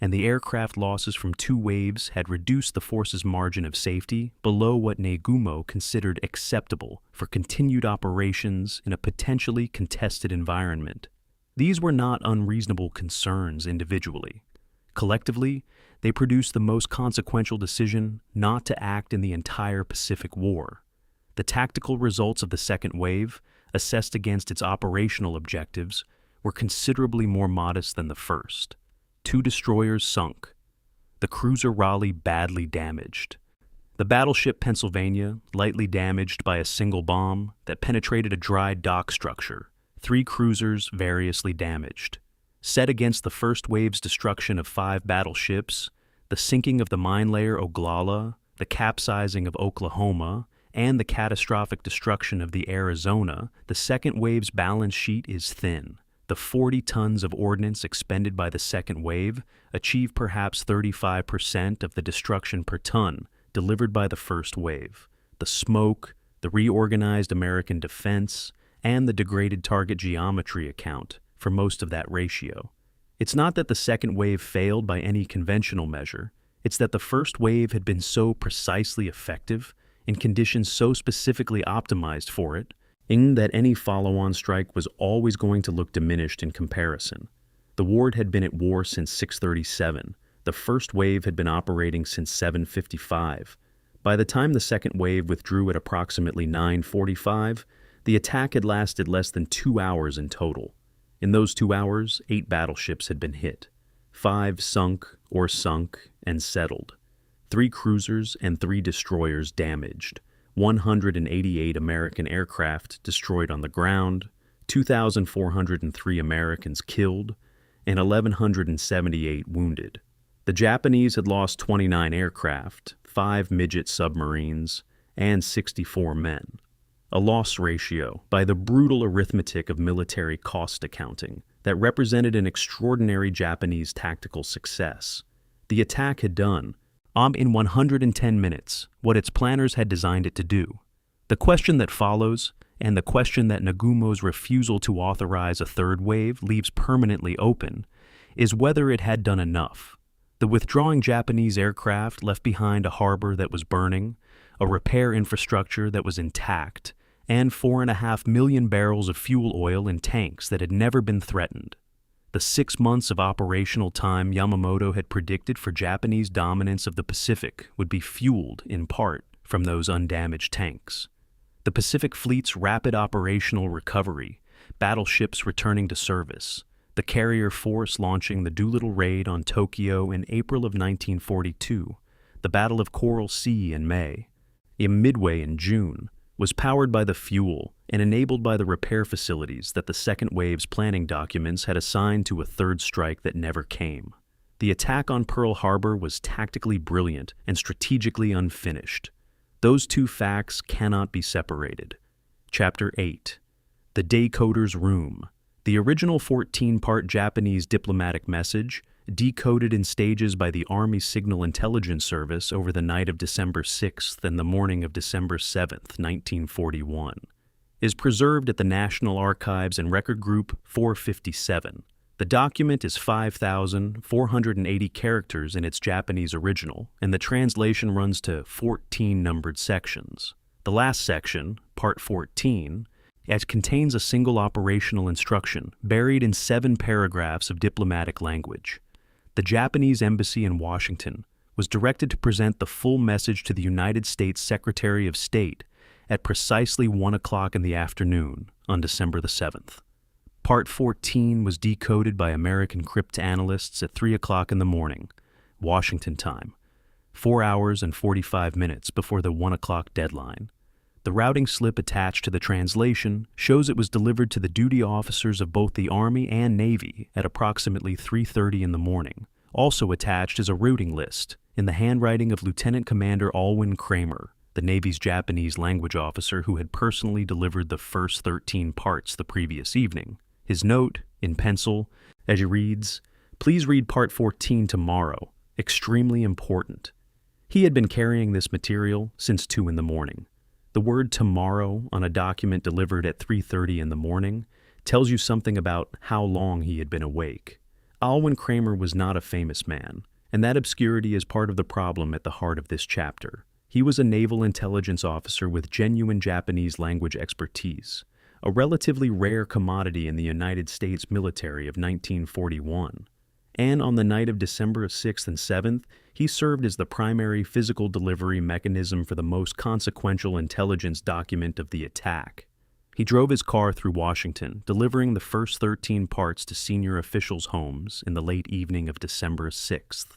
and the aircraft losses from 2 waves had reduced the force's margin of safety below what Nagumo considered acceptable for continued operations in a potentially contested environment. These were not unreasonable concerns individually. Collectively, they produced the most consequential decision not to act in the entire Pacific War. The tactical results of the second wave, assessed against its operational objectives, were considerably more modest than the first. 2 destroyers sunk. The cruiser Raleigh badly damaged. The battleship Pennsylvania lightly damaged by a single bomb that penetrated a dry dock structure. 3 cruisers variously damaged. Set against the first wave's destruction of 5 battleships, the sinking of the mine layer Oglala, the capsizing of Oklahoma, and the catastrophic destruction of the Arizona, the second wave's balance sheet is thin. The 40 tons of ordnance expended by the second wave achieved perhaps 35% of the destruction per ton delivered by the first wave. The smoke, the reorganized American defense, and the degraded target geometry account for most of that ratio. It's not that the second wave failed by any conventional measure. It's that the first wave had been so precisely effective in conditions so specifically optimized for it, in that any follow-on strike was always going to look diminished in comparison. The ward had been at war since 637. The first wave had been operating since 755. By the time the second wave withdrew at approximately 9:45, the attack had lasted less than 2 hours in total. In those 2 hours, 8 battleships had been hit. 5 sunk and settled. 3 cruisers and 3 destroyers damaged, 188 American aircraft destroyed on the ground, 2,403 Americans killed, and 1,178 wounded. The Japanese had lost 29 aircraft, 5 Midget submarines, and 64 men. A loss ratio, by the brutal arithmetic of military cost accounting, that represented an extraordinary Japanese tactical success. The attack had done, in 110 minutes, what its planners had designed it to do. The question that follows, and the question that Nagumo's refusal to authorize a third wave leaves permanently open, is whether it had done enough. The withdrawing Japanese aircraft left behind a harbor that was burning, a repair infrastructure that was intact, and 4.5 million barrels of fuel oil in tanks that had never been threatened. The 6 months of operational time Yamamoto had predicted for Japanese dominance of the Pacific would be fueled, in part, from those undamaged tanks. The Pacific Fleet's rapid operational recovery, battleships returning to service, the carrier force launching the Doolittle raid on Tokyo in April of 1942, the Battle of Coral Sea in May, in Midway in June, was powered by the fuel and enabled by the repair facilities that the second wave's planning documents had assigned to a third strike that never came. The attack on Pearl Harbor was tactically brilliant and strategically unfinished. Those two facts cannot be separated. Chapter 8. The Decoder's Room. The original 14-part Japanese diplomatic message, decoded in stages by the Army Signal Intelligence Service over the night of December 6th and the morning of December 7th, 1941, is preserved at the National Archives in Record Group 457. The document is 5,480 characters in its Japanese original, and the translation runs to 14 numbered sections. The last section, Part 14, contains a single operational instruction buried in 7 paragraphs of diplomatic language. The Japanese embassy in Washington was directed to present the full message to the United States Secretary of State at precisely 1 o'clock in the afternoon on December the 7th. Part 14 was decoded by American cryptanalysts at 3 o'clock in the morning, Washington time, 4 hours and 45 minutes before the 1 o'clock deadline. The routing slip attached to the translation shows it was delivered to the duty officers of both the Army and Navy at approximately 3:30 in the morning. Also attached is a routing list in the handwriting of Lieutenant Commander Alwyn Kramer, the Navy's Japanese language officer who had personally delivered the first 13 parts the previous evening. His note, in pencil, as he reads, "Please read Part 14 tomorrow. Extremely important." He had been carrying this material since 2 in the morning. The word tomorrow on a document delivered at 3:30 in the morning tells you something about how long he had been awake. Alwyn Kramer was not a famous man, and that obscurity is part of the problem at the heart of this chapter. He was a naval intelligence officer with genuine Japanese language expertise, a relatively rare commodity in the United States military of 1941. And on the night of December 6th and 7th, he served as the primary physical delivery mechanism for the most consequential intelligence document of the attack. He drove his car through Washington, delivering the first 13 parts to senior officials' homes in the late evening of December 6th.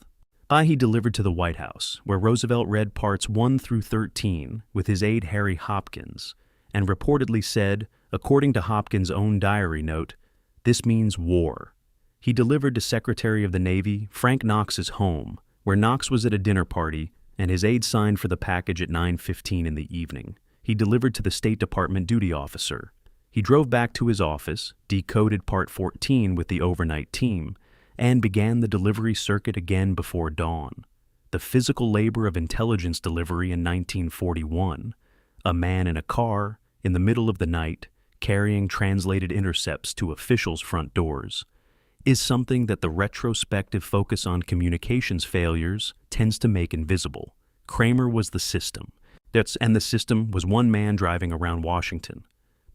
He delivered to the White House, where Roosevelt read parts 1 through 13 with his aide Harry Hopkins, and reportedly said, according to Hopkins' own diary note, "This means war." He delivered to Secretary of the Navy Frank Knox's home, where Knox was at a dinner party, and his aide signed for the package at 9:15 in the evening. He delivered to the State Department duty officer. He drove back to his office, decoded Part 14 with the overnight team, and began the delivery circuit again before dawn. The physical labor of intelligence delivery in 1941, a man in a car, in the middle of the night, carrying translated intercepts to officials' front doors, is something that the retrospective focus on communications failures tends to make invisible. Kramer was the system, and the system was one man driving around Washington.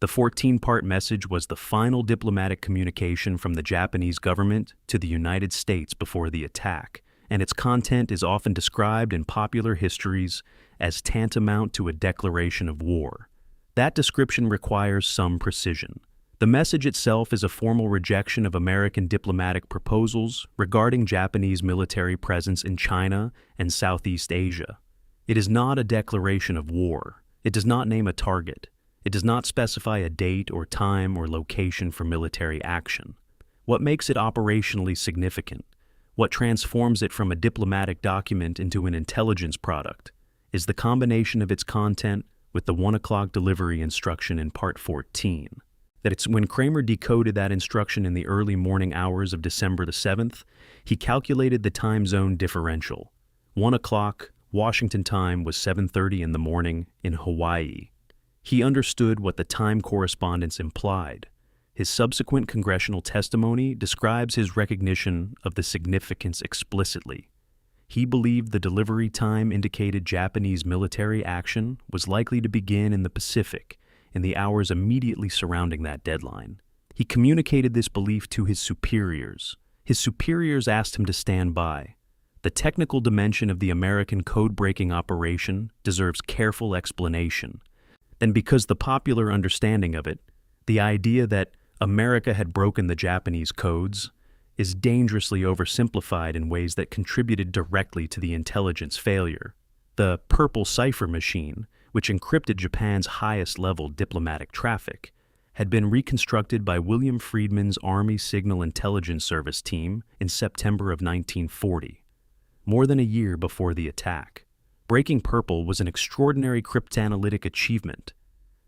The 14-part message was the final diplomatic communication from the Japanese government to the United States before the attack, and its content is often described in popular histories as tantamount to a declaration of war. That description requires some precision. The message itself is a formal rejection of American diplomatic proposals regarding Japanese military presence in China and Southeast Asia. It is not a declaration of war. It does not name a target. It does not specify a date or time or location for military action. What makes it operationally significant, what transforms it from a diplomatic document into an intelligence product, is the combination of its content with the 1 o'clock delivery instruction in Part 14. When Kramer decoded that instruction in the early morning hours of December the 7th, he calculated the time zone differential. 1 o'clock Washington time was 7:30 in the morning in Hawaii. He understood what the time correspondence implied. His subsequent congressional testimony describes his recognition of the significance explicitly. He believed the delivery time indicated Japanese military action was likely to begin in the Pacific in the hours immediately surrounding that deadline. He communicated this belief to his superiors. His superiors asked him to stand by. The technical dimension of the American code-breaking operation deserves careful explanation. And because the popular understanding of it, the idea that America had broken the Japanese codes, is dangerously oversimplified in ways that contributed directly to the intelligence failure. The purple cipher machine, which encrypted Japan's highest-level diplomatic traffic, had been reconstructed by William Friedman's Army Signal Intelligence Service team in September of 1940, more than a year before the attack. Breaking purple was an extraordinary cryptanalytic achievement.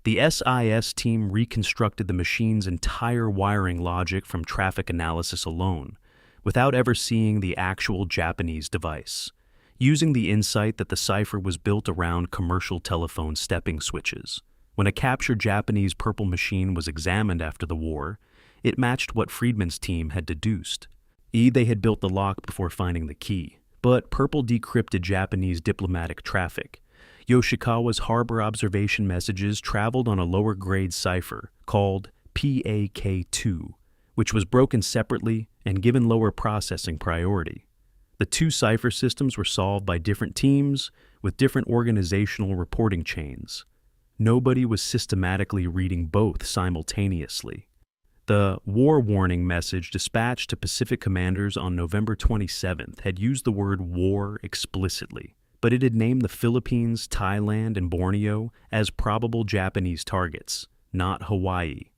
The SIS team reconstructed the machine's entire wiring logic from traffic analysis alone, without ever seeing the actual Japanese device, using the insight that the cipher was built around commercial telephone stepping switches. When a captured Japanese purple machine was examined after the war, it matched what Friedman's team had deduced. They had built the lock before finding the key, but purple decrypted Japanese diplomatic traffic. Yoshikawa's harbor observation messages traveled on a lower-grade cipher called PAK2, which was broken separately and given lower processing priority. The two cipher systems were solved by different teams with different organizational reporting chains. Nobody was systematically reading both simultaneously. The war warning message dispatched to Pacific commanders on November 27th had used the word war explicitly, but it had named the Philippines, Thailand, and Borneo as probable Japanese targets, not Hawaii.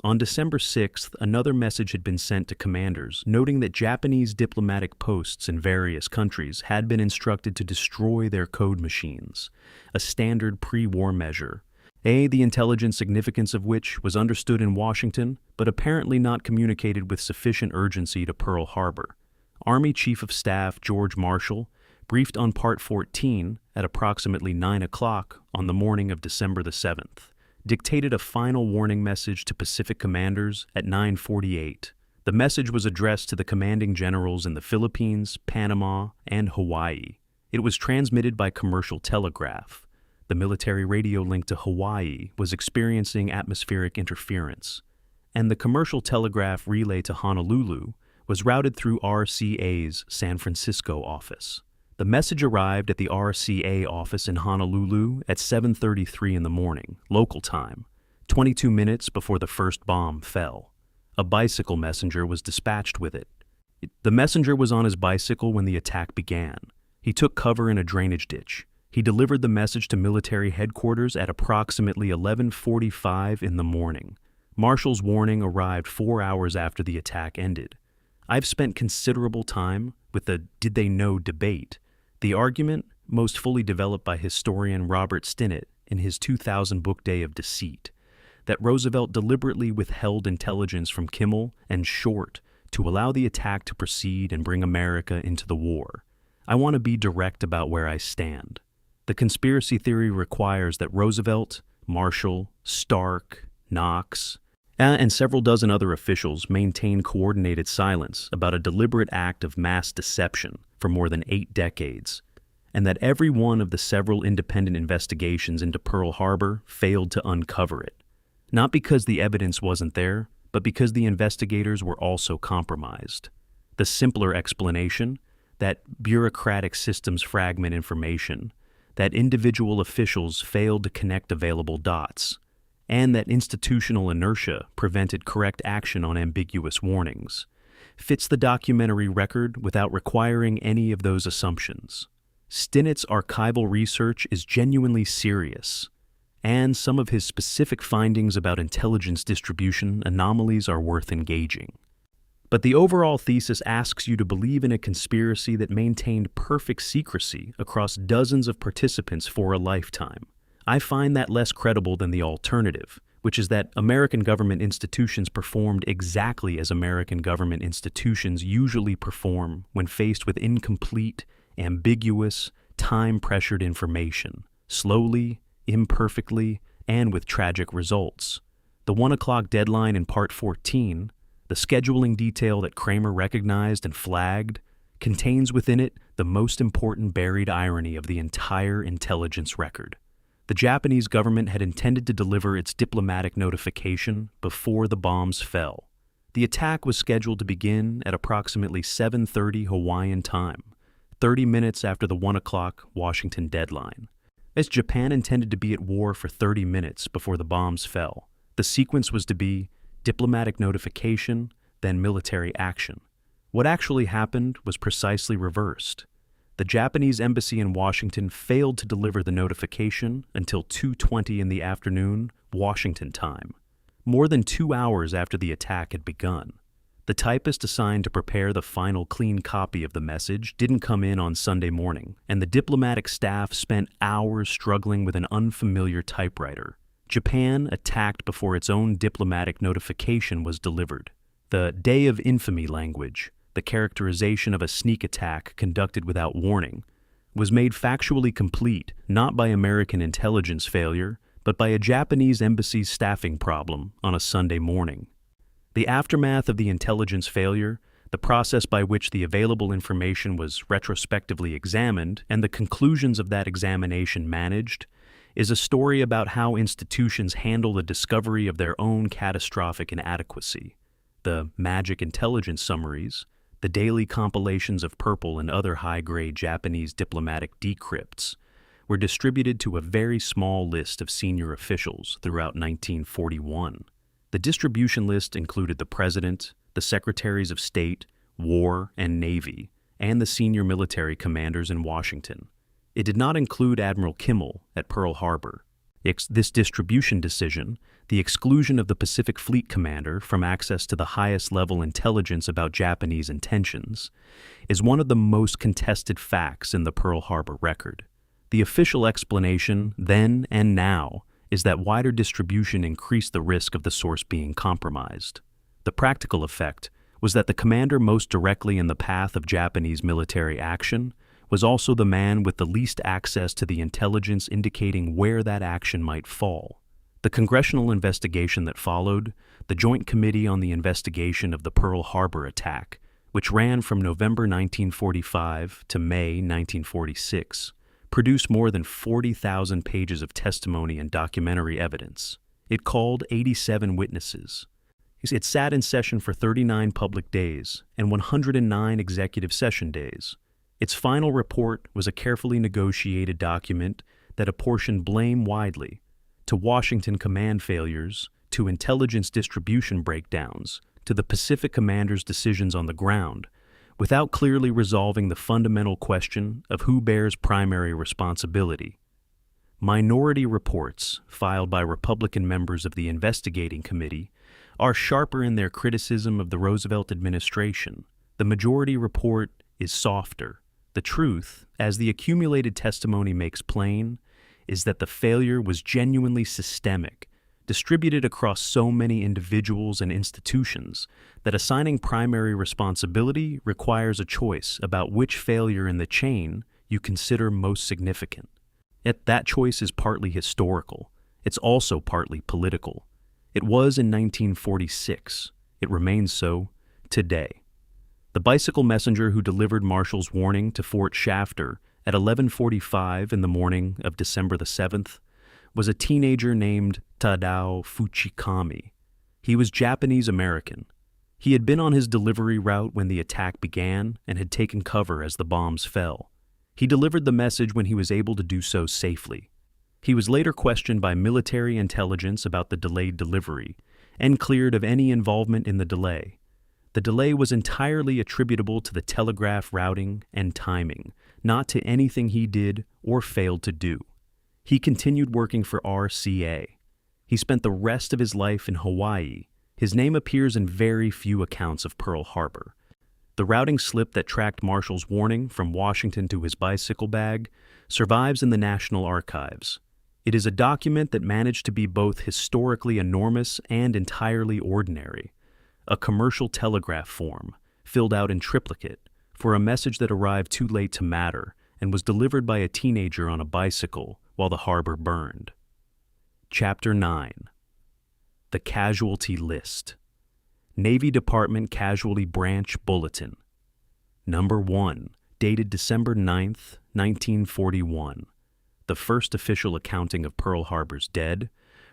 On December 6th, another message had been sent to commanders, noting that Japanese diplomatic posts in various countries had been instructed to destroy their code machines, a standard pre-war measure. The intelligence significance of which was understood in Washington, but apparently not communicated with sufficient urgency to Pearl Harbor. Army Chief of Staff George Marshall briefed on Part 14 at approximately 9 o'clock on the morning of December the 7th, dictated a final warning message to Pacific commanders at 9:48. The message was addressed to the commanding generals in the Philippines, Panama, and Hawaii. It was transmitted by commercial telegraph. The military radio link to Hawaii was experiencing atmospheric interference, and the commercial telegraph relay to Honolulu was routed through RCA's San Francisco office. The message arrived at the RCA office in Honolulu at 7:33 in the morning, local time, 22 minutes before the first bomb fell. A bicycle messenger was dispatched with it. The messenger was on his bicycle when the attack began. He took cover in a drainage ditch. He delivered the message to military headquarters at approximately 11:45 in the morning. Marshall's warning arrived 4 hours after the attack ended. I've spent considerable time with the did they know debate, the argument most fully developed by historian Robert Stinnett in his 2000 book Day of Deceit, that Roosevelt deliberately withheld intelligence from Kimmel and Short to allow the attack to proceed and bring America into the war. I want to be direct about where I stand. The conspiracy theory requires that Roosevelt, Marshall, Stark, Knox, and several dozen other officials maintain coordinated silence about a deliberate act of mass deception for more than 8 decades, and that every one of the several independent investigations into Pearl Harbor failed to uncover it. Not because the evidence wasn't there, but because the investigators were also compromised. The simpler explanation, that bureaucratic systems fragment information, that individual officials failed to connect available dots, and that institutional inertia prevented correct action on ambiguous warnings, fits the documentary record without requiring any of those assumptions. Stinnett's archival research is genuinely serious, and some of his specific findings about intelligence distribution anomalies are worth engaging. But the overall thesis asks you to believe in a conspiracy that maintained perfect secrecy across dozens of participants for a lifetime. I find that less credible than the alternative, which is that American government institutions performed exactly as American government institutions usually perform when faced with incomplete, ambiguous, time-pressured information, slowly, imperfectly, and with tragic results. The 1 o'clock deadline in Part 14, the scheduling detail that Kramer recognized and flagged, contains within it the most important buried irony of the entire intelligence record. The Japanese government had intended to deliver its diplomatic notification before the bombs fell. The attack was scheduled to begin at approximately 7:30 Hawaiian time, 30 minutes after the 1 o'clock Washington deadline. As Japan intended to be at war for 30 minutes before the bombs fell, the sequence was to be diplomatic notification, then military action. What actually happened was precisely reversed. The Japanese embassy in Washington failed to deliver the notification until 2:20 in the afternoon, Washington time, more than 2 hours after the attack had begun. The typist assigned to prepare the final clean copy of the message didn't come in on Sunday morning, and the diplomatic staff spent hours struggling with an unfamiliar typewriter. Japan attacked before its own diplomatic notification was delivered. The Day of Infamy language, the characterization of a sneak attack conducted without warning, was made factually complete not by American intelligence failure, but by a Japanese embassy's staffing problem on a Sunday morning. The aftermath of the intelligence failure, the process by which the available information was retrospectively examined, and the conclusions of that examination managed, is a story about how institutions handle the discovery of their own catastrophic inadequacy. The magic intelligence summaries, the daily compilations of purple and other high-grade Japanese diplomatic decrypts, were distributed to a very small list of senior officials throughout 1941. The distribution list included the President, the Secretaries of State, War, and Navy, and the senior military commanders in Washington. It did not include Admiral Kimmel at Pearl Harbor. This distribution decision, the exclusion of the Pacific Fleet commander from access to the highest level intelligence about Japanese intentions, is one of the most contested facts in the Pearl Harbor record. The official explanation, then and now, is that wider distribution increased the risk of the source being compromised. The practical effect was that the commander most directly in the path of Japanese military action was also the man with the least access to the intelligence indicating where that action might fall. The congressional investigation that followed, the Joint Committee on the Investigation of the Pearl Harbor Attack, which ran from November 1945 to May 1946, produced more than 40,000 pages of testimony and documentary evidence. It called 87 witnesses. It sat in session for 39 public days and 109 executive session days. Its final report was a carefully negotiated document that apportioned blame widely to Washington command failures, to intelligence distribution breakdowns, to the Pacific commander's decisions on the ground, without clearly resolving the fundamental question of who bears primary responsibility. Minority reports, filed by Republican members of the investigating committee, are sharper in their criticism of the Roosevelt administration. The majority report is softer. The truth, as the accumulated testimony makes plain, is that the failure was genuinely systemic, distributed across so many individuals and institutions that assigning primary responsibility requires a choice about which failure in the chain you consider most significant. Yet that choice is partly historical. It's also partly political. It was in 1946. It remains so today. The bicycle messenger who delivered Marshall's warning to Fort Shafter at 11:45 in the morning of December the 7th was a teenager named Tadao Fuchikami. He was Japanese-American. He had been on his delivery route when the attack began and had taken cover as the bombs fell. He delivered the message when he was able to do so safely. He was later questioned by military intelligence about the delayed delivery and cleared of any involvement in the delay. The delay was entirely attributable to the telegraph routing and timing, not to anything he did or failed to do. He continued working for RCA. He spent the rest of his life in Hawaii. His name appears in very few accounts of Pearl Harbor. The routing slip that tracked Marshall's warning from Washington to his bicycle bag survives in the National Archives. It is a document that managed to be both historically enormous and entirely ordinary. A commercial telegraph form, filled out in triplicate, for a message that arrived too late to matter and was delivered by a teenager on a bicycle while the harbor burned. Chapter 9. The Casualty List. Navy Department Casualty Branch Bulletin. Number 1, dated December 9th, 1941. The first official accounting of Pearl Harbor's dead,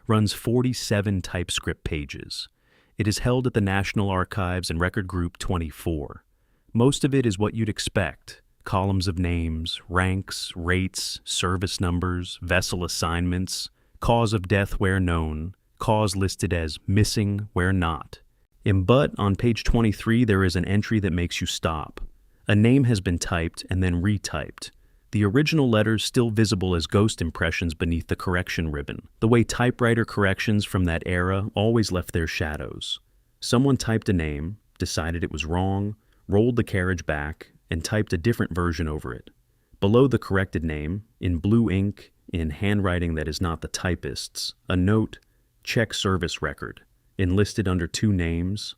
runs 47 typescript pages. It is held at the National Archives in Record Group 24. Most of it is what you'd expect: columns of names, ranks, rates, service numbers, vessel assignments, cause of death where known, cause listed as missing where not. But on page 23 there is an entry that makes you stop. A name has been typed and then retyped. The original letters still visible as ghost impressions beneath the correction ribbon, the way typewriter corrections from that era always left their shadows. Someone typed a name, decided it was wrong, rolled the carriage back, and typed a different version over it. Below the corrected name, in blue ink, in handwriting that is not the typist's, a note, "Check service record," enlisted under 2 names.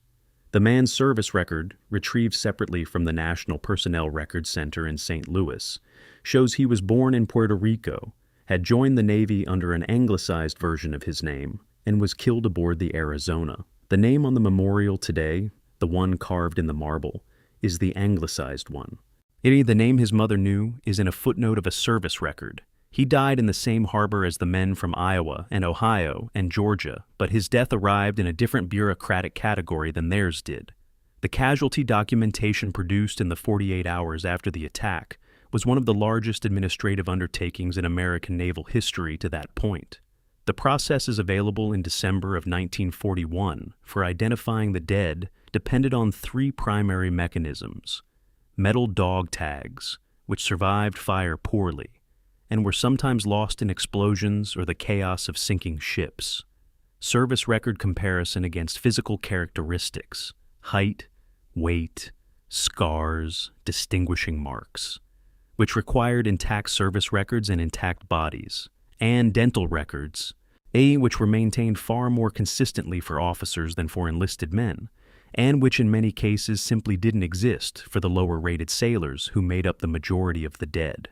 The man's service record, retrieved separately from the National Personnel Records Center in St. Louis, shows he was born in Puerto Rico, had joined the Navy under an anglicized version of his name, and was killed aboard the Arizona. The name on the memorial today, the one carved in the marble, is the anglicized one. The name his mother knew is in a footnote of a service record. He died in the same harbor as the men from Iowa and Ohio and Georgia, but his death arrived in a different bureaucratic category than theirs did. The casualty documentation produced in the 48 hours after the attack was one of the largest administrative undertakings in American naval history to that point. The process is available in December of 1941 for identifying the dead depended on 3 primary mechanisms: metal dog tags, which survived fire poorly, and were sometimes lost in explosions or the chaos of sinking ships; service record comparison against physical characteristics, height, weight, scars, distinguishing marks, which required intact service records and intact bodies, and dental records, which were maintained far more consistently for officers than for enlisted men, and which in many cases simply didn't exist for the lower-rated sailors who made up the majority of the dead.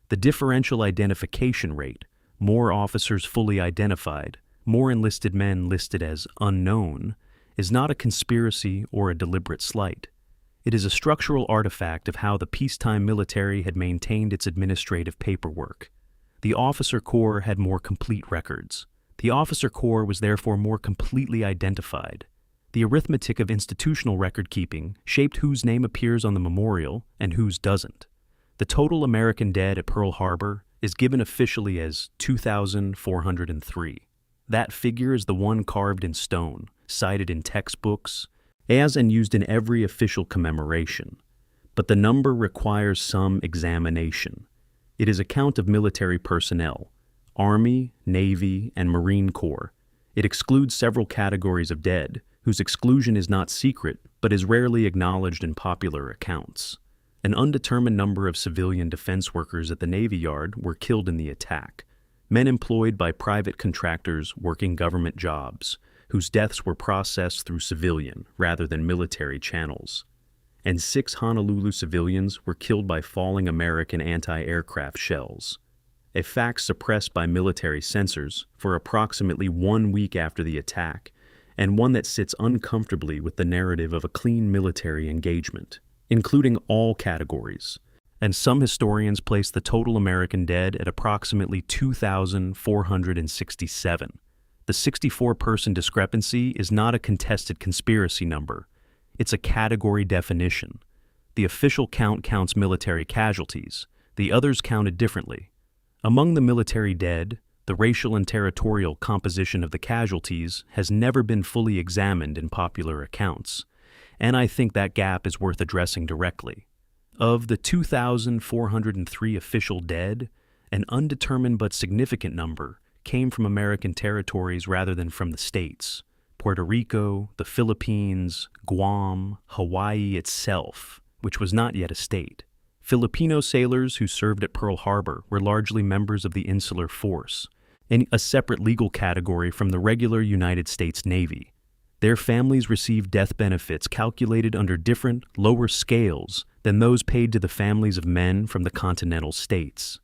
The differential identification rate, more officers fully identified, more enlisted men listed as unknown, is not a conspiracy or a deliberate slight. It is a structural artifact of how the peacetime military had maintained its administrative paperwork. The officer corps had more complete records. The officer corps was therefore more completely identified. The arithmetic of institutional record-keeping shaped whose name appears on the memorial and whose doesn't. The total American dead at Pearl Harbor is given officially as 2,403. That figure is the one carved in stone, cited in textbooks, and used in every official commemoration. But the number requires some examination. It is a count of military personnel, Army, Navy, and Marine Corps. It excludes several categories of dead, whose exclusion is not secret, but is rarely acknowledged in popular accounts. An undetermined number of civilian defense workers at the Navy Yard were killed in the attack, men employed by private contractors working government jobs, whose deaths were processed through civilian rather than military channels. And 6 Honolulu civilians were killed by falling American anti-aircraft shells, a fact suppressed by military censors for approximately 1 week after the attack, and one that sits uncomfortably with the narrative of a clean military engagement, including all categories, and some historians place the total American dead at approximately 2,467. The 64-person discrepancy is not a contested conspiracy number. It's a category definition. The official count counts military casualties. The others counted differently. Among the military dead, the racial and territorial composition of the casualties has never been fully examined in popular accounts, and I think that gap is worth addressing directly. Of the 2,403 official dead, An undetermined but significant number came from American territories rather than from the states. Puerto Rico, the Philippines, Guam, Hawaii itself, which was not yet a state. Filipino sailors who served at Pearl Harbor were largely members of the Insular Force, a separate legal category from the regular United States Navy. Their families received death benefits calculated under different, lower scales than those paid to the families of men from the continental states.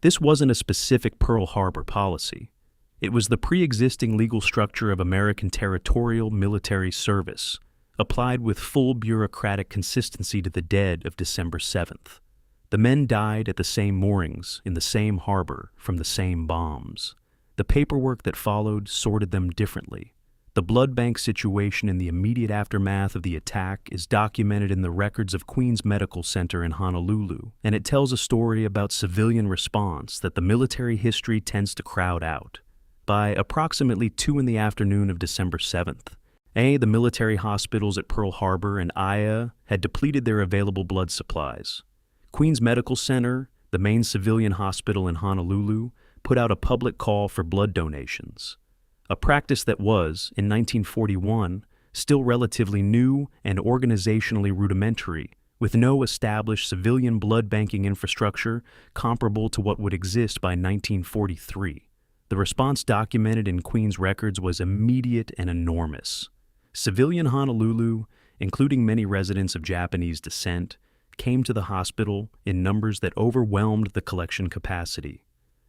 This wasn't a specific Pearl Harbor policy. It was the pre-existing legal structure of American territorial military service, applied with full bureaucratic consistency to the dead of December 7th. The men died at the same moorings, in the same harbor, from the same bombs. The paperwork that followed sorted them differently. The blood bank situation in the immediate aftermath of the attack is documented in the records of Queens Medical Center in Honolulu, and it tells a story about civilian response that the military history tends to crowd out. By approximately 2 in the afternoon of December 7th, the military hospitals at Pearl Harbor and Aya had depleted their available blood supplies. Queens Medical Center, the main civilian hospital in Honolulu, put out a public call for blood donations, a practice that was, in 1941, still relatively new and organizationally rudimentary, with no established civilian blood banking infrastructure comparable to what would exist by 1943. The response documented in Queens records was immediate and enormous. Civilian Honolulu, including many residents of Japanese descent, came to the hospital in numbers that overwhelmed the collection capacity.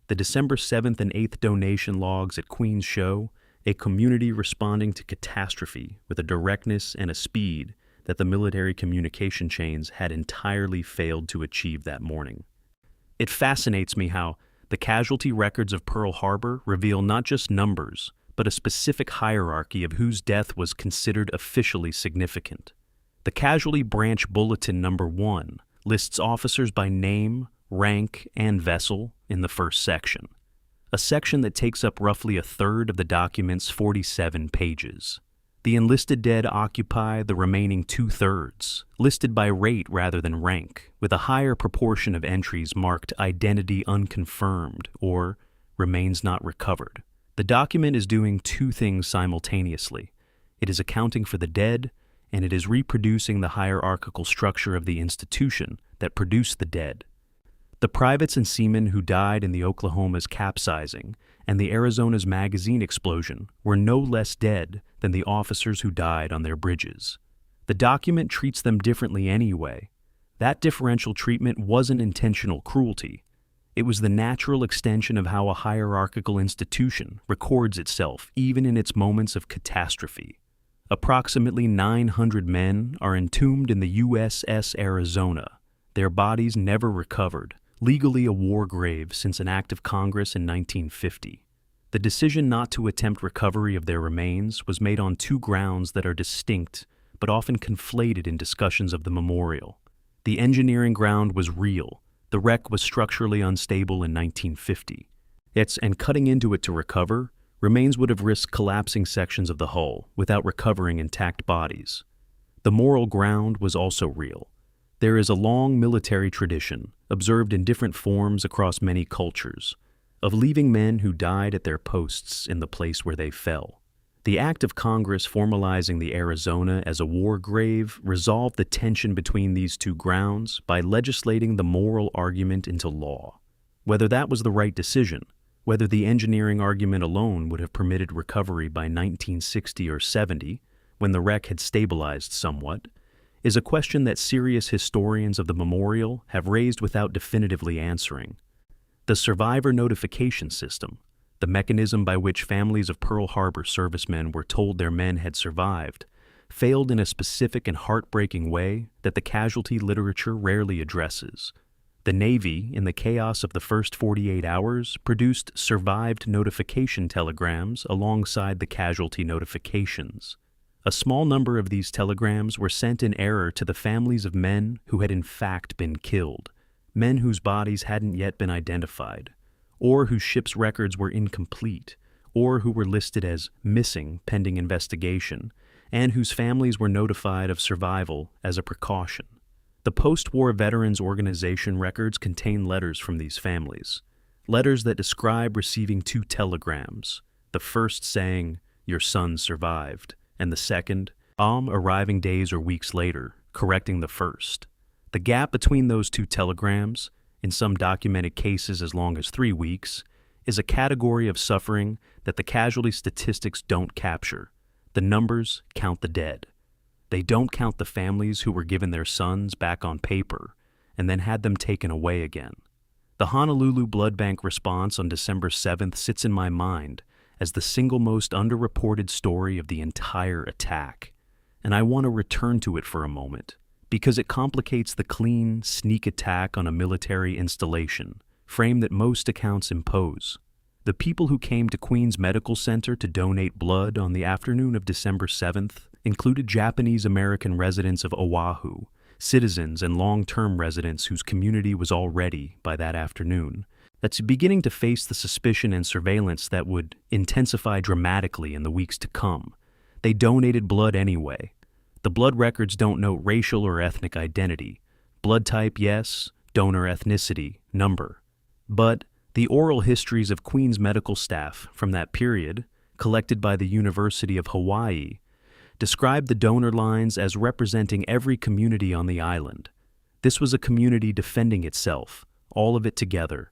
The December 7th and 8th donation logs at Queens show a community responding to catastrophe with a directness and a speed that the military communication chains had entirely failed to achieve that morning. It fascinates me how the casualty records of Pearl Harbor reveal not just numbers, but a specific hierarchy of whose death was considered officially significant. The Casualty Branch Bulletin No. 1 lists officers by name, rank, and vessel in the first section, a section that takes up roughly a third of the document's 47 pages. The enlisted dead occupy the remaining 2/3, listed by rate rather than rank, with a higher proportion of entries marked identity unconfirmed or remains not recovered. The document is doing two things simultaneously. It is accounting for the dead, and it is reproducing the hierarchical structure of the institution that produced the dead. The privates and seamen who died in the Oklahoma's capsizing and the Arizona's magazine explosion were no less dead than the officers who died on their bridges. The document treats them differently anyway. That differential treatment wasn't intentional cruelty. It was the natural extension of how a hierarchical institution records itself even in its moments of catastrophe. Approximately 900 men are entombed in the USS Arizona, their bodies never recovered, legally a war grave since an act of Congress in 1950. The decision not to attempt recovery of their remains was made on two grounds that are distinct but often conflated in discussions of the memorial. The engineering ground was real. The wreck was structurally unstable in 1950. And cutting into it to recover, remains would have risked collapsing sections of the hull without recovering intact bodies. The moral ground was also real. There is a long military tradition, observed in different forms across many cultures, of leaving men who died at their posts in the place where they fell. The act of Congress formalizing the Arizona as a war grave resolved the tension between these two grounds by legislating the moral argument into law. Whether that was the right decision, whether the engineering argument alone would have permitted recovery by 1960 or 70, when the wreck had stabilized somewhat, is a question that serious historians of the memorial have raised without definitively answering. The survivor notification system, the mechanism by which families of Pearl Harbor servicemen were told their men had survived, failed in a specific and heartbreaking way that the casualty literature rarely addresses. The Navy, in the chaos of the first 48 hours, produced survived notification telegrams alongside the casualty notifications. A small number of these telegrams were sent in error to the families of men who had in fact been killed, men whose bodies hadn't yet been identified, or whose ship's records were incomplete, or who were listed as missing pending investigation, and whose families were notified of survival as a precaution. The post-war Veterans Organization records contain letters from these families, Letters that describe receiving two telegrams, the first saying, "Your son survived," and the second, arriving days or weeks later, correcting the first. The gap between those two telegrams, in some documented cases as long as 3 weeks, is a category of suffering that the casualty statistics don't capture. The numbers count the dead. They don't count the families who were given their sons back on paper and then had them taken away again. The Honolulu Blood Bank response on December 7th sits in my mind as the single most underreported story of the entire attack, and I want to return to it for a moment because it complicates the clean, sneak attack on a military installation, frame that most accounts impose. The people who came to Queens Medical Center to donate blood on the afternoon of December 7th included Japanese-American residents of Oahu, citizens and long-term residents whose community was already, by that afternoon, that's beginning to face the suspicion and surveillance that would intensify dramatically in the weeks to come. They donated blood anyway. The blood records don't note racial or ethnic identity. Blood type, yes. Donor ethnicity, number. But the oral histories of Queens medical staff from that period, collected by the University of Hawaii, described the donor lines as representing every community on the island. This was a community defending itself, all of it together.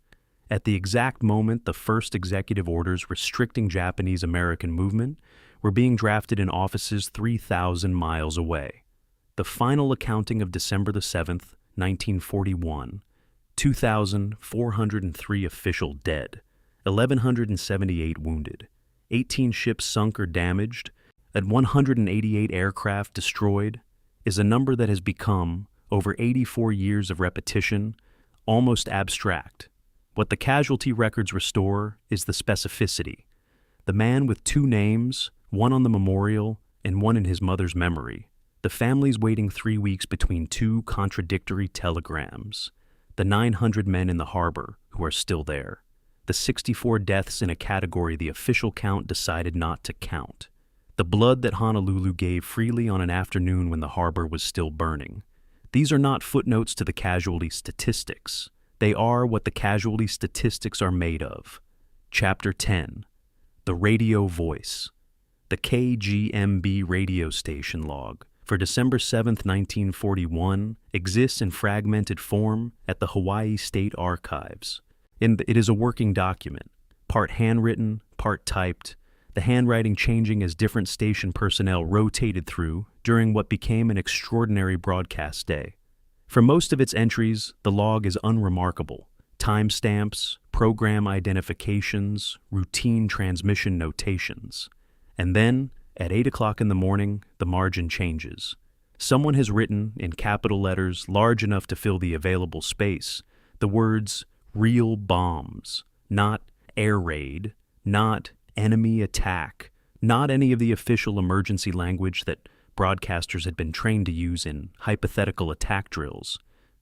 At the exact moment the first executive orders restricting Japanese American movement were being drafted in offices 3,000 miles away. The final accounting of December the 7th, 1941, 2,403 official dead, 1,178 wounded, 18 ships sunk or damaged, and 188 aircraft destroyed, is a number that has become, over 84 years of repetition, almost abstract. What the casualty records restore is the specificity. The man with 2 names, one on the memorial and one in his mother's memory. The families waiting 3 weeks between 2 contradictory telegrams. The 900 men in the harbor who are still there. The 64 deaths in a category the official count decided not to count. The blood that Honolulu gave freely on an afternoon when the harbor was still burning. These are not footnotes to the casualty statistics. They are what the casualty statistics are made of. Chapter 10. The Radio Voice. The KGMB radio station log for December 7, 1941, exists in fragmented form at the Hawaii State Archives. It is a working document, part handwritten, part typed, the handwriting changing as different station personnel rotated through during what became an extraordinary broadcast day. For most of its entries, the log is unremarkable. Timestamps, program identifications, routine transmission notations. And then, at 8 o'clock in the morning, the margin changes. Someone has written, in capital letters large enough to fill the available space, the words "real bombs," not "air raid," not "enemy attack," not any of the official emergency language that broadcasters had been trained to use in hypothetical attack drills.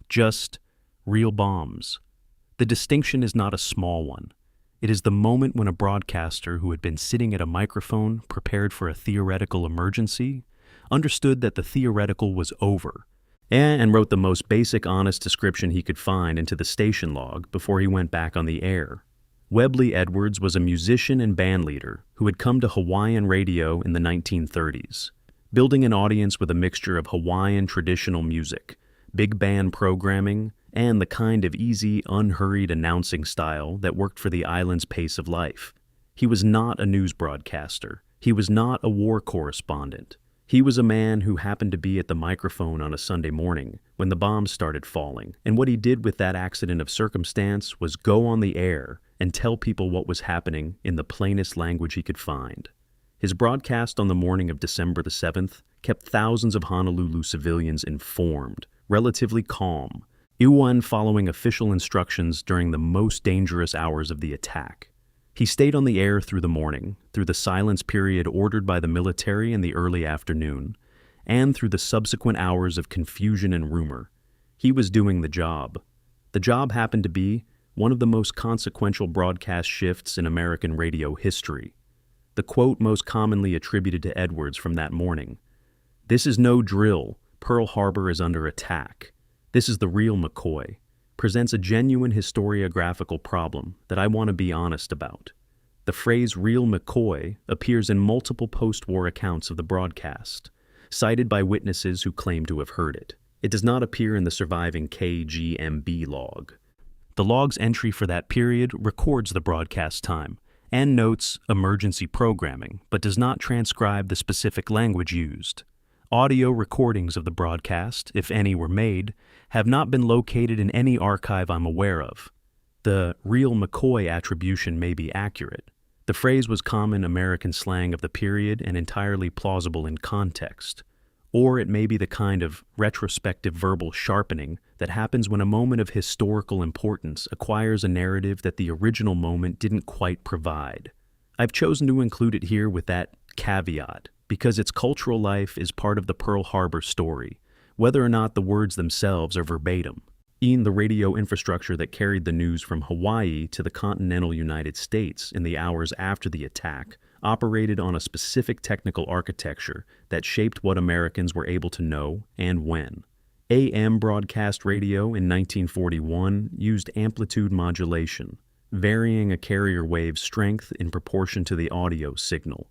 Just "real bombs." The distinction is not a small one. It is the moment when a broadcaster who had been sitting at a microphone prepared for a theoretical emergency understood that the theoretical was over and wrote the most basic honest description he could find into the station log before he went back on the air. Webley Edwards was a musician and band leader who had come to Hawaiian radio in the 1930s, building an audience with a mixture of Hawaiian traditional music, big band programming, and the kind of easy, unhurried announcing style that worked for the island's pace of life. He was not a news broadcaster. He was not a war correspondent. He was a man who happened to be at the microphone on a Sunday morning when the bombs started falling, and what he did with that accident of circumstance was go on the air and tell people what was happening in the plainest language he could find. His broadcast on the morning of December the 7th kept thousands of Honolulu civilians informed, relatively calm, even following official instructions during the most dangerous hours of the attack. He stayed on the air through the morning, through the silence period ordered by the military in the early afternoon, and through the subsequent hours of confusion and rumor. He was doing the job. The job happened to be one of the most consequential broadcast shifts in American radio history. The quote most commonly attributed to Edwards from that morning: "This is no drill. Pearl Harbor is under attack. This is the real McCoy. presents a genuine historiographical problem that I want to be honest about. The phrase "real McCoy" appears in multiple post-war accounts of the broadcast, cited by witnesses who claim to have heard it. It does not appear in the surviving KGMB log. The log's entry for that period records the broadcast time and notes emergency programming, but does not transcribe the specific language used. Audio recordings of the broadcast, if any were made, have not been located in any archive I'm aware of. The "real McCoy" attribution may be accurate. The phrase was common American slang of the period and entirely plausible in context. Or it may be the kind of retrospective verbal sharpening that happens when a moment of historical importance acquires a narrative that the original moment didn't quite provide. I've chosen to include it here with that caveat because its cultural life is part of the Pearl Harbor story, whether or not the words themselves are verbatim. The radio infrastructure that carried the news from Hawaii to the continental United States in the hours after the attack operated on a specific technical architecture that shaped what Americans were able to know and when. AM broadcast radio in 1941 used amplitude modulation, varying a carrier wave's strength in proportion to the audio signal,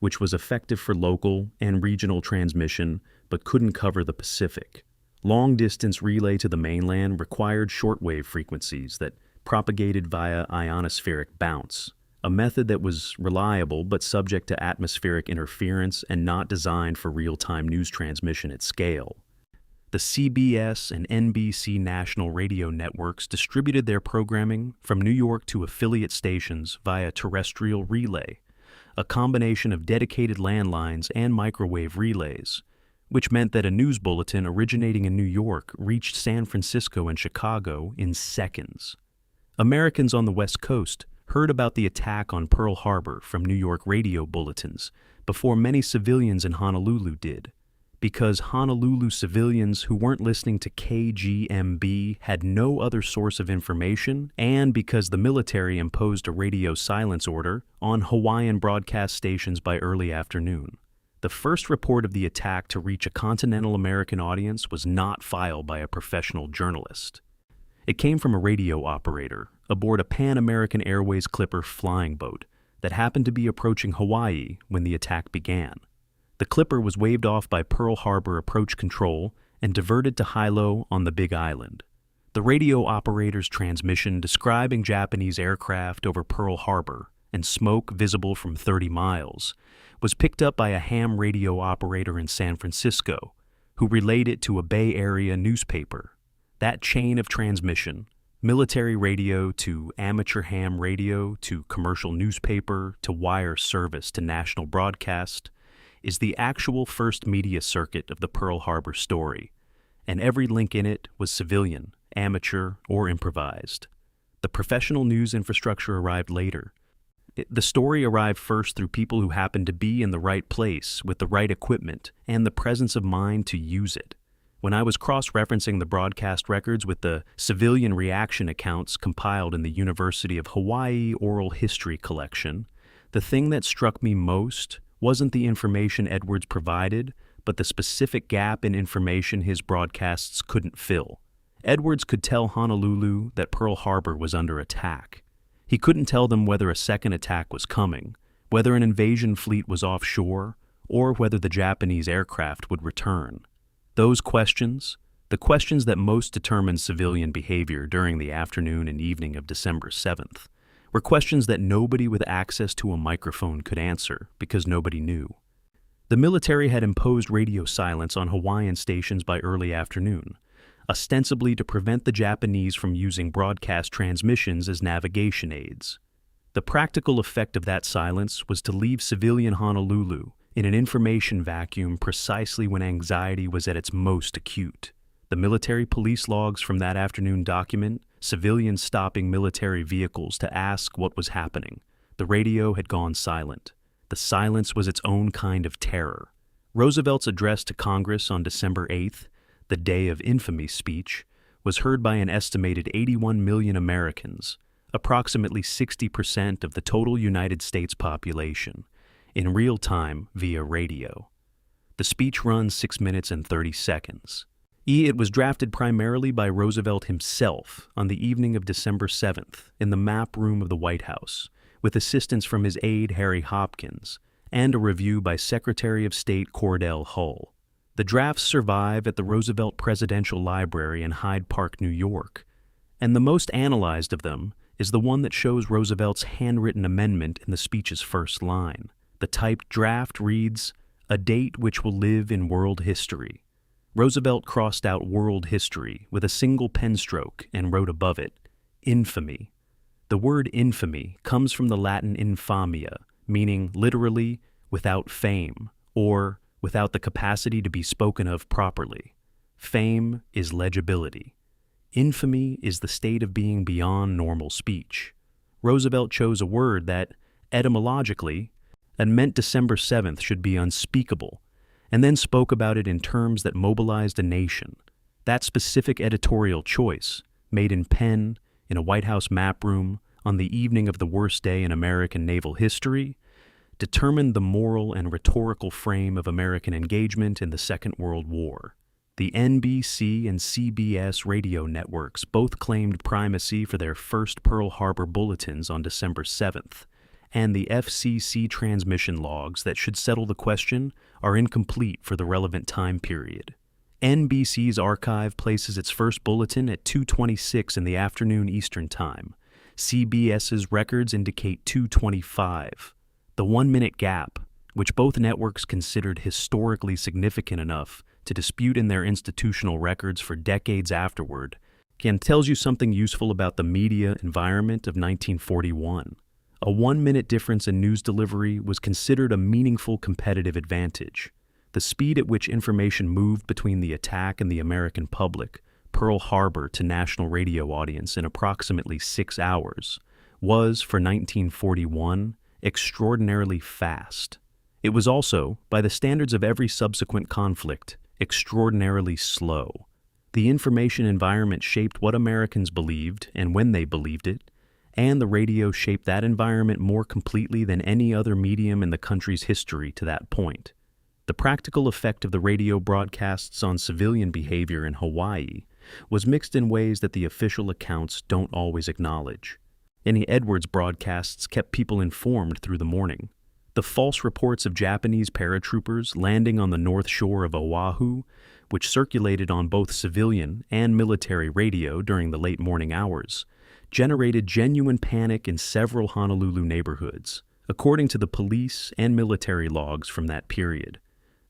which was effective for local and regional transmission but couldn't cover the Pacific. Long-distance relay to the mainland required shortwave frequencies that propagated via ionospheric bounce, a method that was reliable but subject to atmospheric interference and not designed for real-time news transmission at scale. The CBS and NBC national radio networks distributed their programming from New York to affiliate stations via terrestrial relay, a combination of dedicated landlines and microwave relays, which meant that a news bulletin originating in New York reached San Francisco and Chicago in seconds. Americans on the West Coast heard about the attack on Pearl Harbor from New York radio bulletins before many civilians in Honolulu did, because Honolulu civilians who weren't listening to KGMB had no other source of information, and because the military imposed a radio silence order on Hawaiian broadcast stations by early afternoon. The first report of the attack to reach a continental American audience was not filed by a professional journalist. It came from a radio operator aboard a Pan American Airways Clipper flying boat that happened to be approaching Hawaii when the attack began. The Clipper was waved off by Pearl Harbor approach control and diverted to Hilo on the Big Island. The radio operator's transmission describing Japanese aircraft over Pearl Harbor and smoke visible from 30 miles was picked up by a ham radio operator in San Francisco, who relayed it to a Bay Area newspaper. That chain of transmission, military radio to amateur ham radio to commercial newspaper to wire service to national broadcast, is the actual first media circuit of the Pearl Harbor story, and every link in it was civilian, amateur, or improvised. The professional news infrastructure arrived later. The story arrived first through people who happened to be in the right place with the right equipment and the presence of mind to use it. When I was cross-referencing the broadcast records with the civilian reaction accounts compiled in the University of Hawaii Oral History Collection, the thing that struck me most wasn't the information Edwards provided, but the specific gap in information his broadcasts couldn't fill. Edwards could tell Honolulu that Pearl Harbor was under attack. He couldn't tell them whether a second attack was coming, whether an invasion fleet was offshore, or whether the Japanese aircraft would return. Those questions, the questions that most determined civilian behavior during the afternoon and evening of December 7th, were questions that nobody with access to a microphone could answer because nobody knew. The military had imposed radio silence on Hawaiian stations by early afternoon, ostensibly to prevent the Japanese from using broadcast transmissions as navigation aids. The practical effect of that silence was to leave civilian Honolulu in an information vacuum precisely when anxiety was at its most acute. The military police logs from that afternoon document civilians stopping military vehicles to ask what was happening. The radio had gone silent. The silence was its own kind of terror. Roosevelt's address to Congress on December 8th, the Day of Infamy speech, was heard by an estimated 81 million Americans, approximately 60% of the total United States population, in real time via radio. The speech runs 6 minutes and 30 seconds. It was drafted primarily by Roosevelt himself on the evening of December 7th in the map room of the White House, with assistance from his aide Harry Hopkins, and a review by Secretary of State Cordell Hull. The drafts survive at the Roosevelt Presidential Library in Hyde Park, New York, and the most analyzed of them is the one that shows Roosevelt's handwritten amendment in the speech's first line. The typed draft reads, "A date which will live in world history." Roosevelt crossed out world history with a single pen stroke and wrote above it, "Infamy." The word infamy comes from the Latin infamia, meaning literally without fame, or without the capacity to be spoken of properly. Fame is legibility. Infamy is the state of being beyond normal speech. Roosevelt chose a word that, etymologically, meant December 7th should be unspeakable, and then spoke about it in terms that mobilized a nation. That specific editorial choice, made in pen, in a White House map room, on the evening of the worst day in American naval history, determined the moral and rhetorical frame of American engagement in the Second World War. The NBC and CBS radio networks both claimed primacy for their first Pearl Harbor bulletins on December 7th, and the FCC transmission logs that should settle the question are incomplete for the relevant time period. NBC's archive places its first bulletin at 2:26 in the afternoon Eastern Time. CBS's records indicate 2:25. The 1-minute gap, which both networks considered historically significant enough to dispute in their institutional records for decades afterward, tells you something useful about the media environment of 1941. A 1-minute difference in news delivery was considered a meaningful competitive advantage. The speed at which information moved between the attack and the American public, Pearl Harbor to national radio audience in approximately 6 hours, was, for 1941, extraordinarily fast. It was also, by the standards of every subsequent conflict, extraordinarily slow. The information environment shaped what Americans believed and when they believed it, and the radio shaped that environment more completely than any other medium in the country's history to that point. The practical effect of the radio broadcasts on civilian behavior in Hawaii was mixed in ways that the official accounts don't always acknowledge. Any Edwards broadcasts kept people informed through the morning. The false reports of Japanese paratroopers landing on the north shore of Oahu, which circulated on both civilian and military radio during the late morning hours, generated genuine panic in several Honolulu neighborhoods, according to the police and military logs from that period.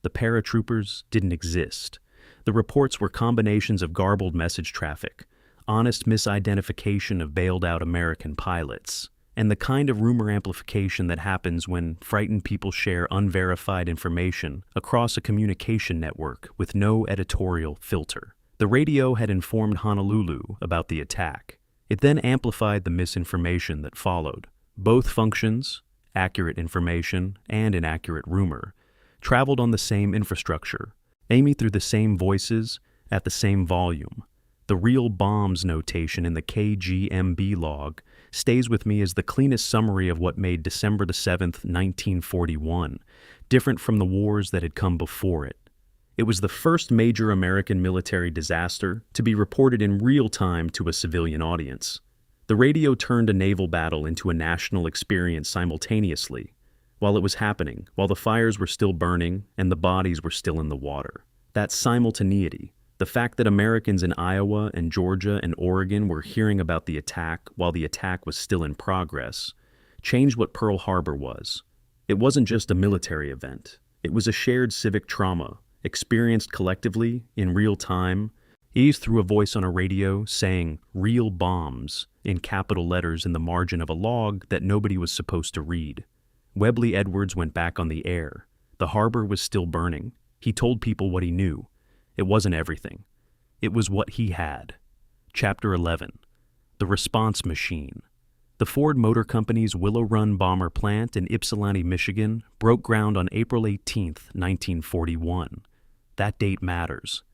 The paratroopers didn't exist. The reports were combinations of garbled message traffic, honest misidentification of bailed-out American pilots, and the kind of rumor amplification that happens when frightened people share unverified information across a communication network with no editorial filter. The radio had informed Honolulu about the attack. It then amplified the misinformation that followed. Both functions, accurate information and inaccurate rumor, traveled on the same infrastructure, aiming through the same voices at the same volume. The real bombs notation in the KGMB log stays with me as the cleanest summary of what made December 7th, 1941, different from the wars that had come before it. It was the first major American military disaster to be reported in real time to a civilian audience. The radio turned a naval battle into a national experience simultaneously, while it was happening, while the fires were still burning and the bodies were still in the water. That simultaneity, the fact that Americans in Iowa and Georgia and Oregon were hearing about the attack while the attack was still in progress, changed what Pearl Harbor was. It wasn't just a military event. It was a shared civic trauma, experienced collectively, in real time, eased through a voice on a radio saying "real bombs" in capital letters in the margin of a log that nobody was supposed to read. Webley Edwards went back on the air. The harbor was still burning. He told people what he knew. It wasn't everything. It was what he had. Chapter 11. The Response Machine. The Ford Motor Company's Willow Run bomber plant in Ypsilanti, Michigan, broke ground on April 18, 1941. That date matters.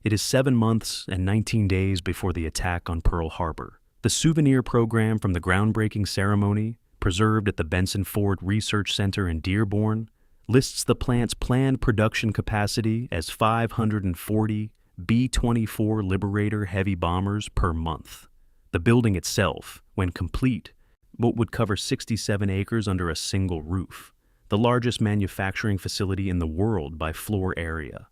It is 7 months and 19 days before the attack on Pearl Harbor. The souvenir program from the groundbreaking ceremony, preserved at the Benson Ford Research Center in Dearborn, lists the plant's planned production capacity as 540 B-24 Liberator heavy bombers per month. The building itself, when complete, would cover 67 acres under a single roof, the largest manufacturing facility in the world by floor area.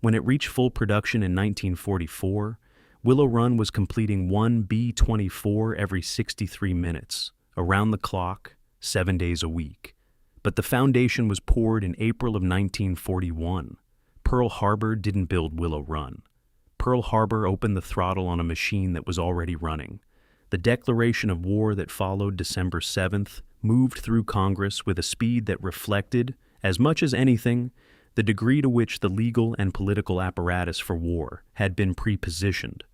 When it reached full production in 1944, Willow Run was completing one B-24 every 63 minutes, around the clock, 7 days a week. But the foundation was poured in April of 1941. Pearl Harbor didn't build Willow Run. Pearl Harbor opened the throttle on a machine that was already running. The declaration of war that followed December 7th moved through Congress with a speed that reflected, as much as anything, the degree to which the legal and political apparatus for war had been pre-positioned.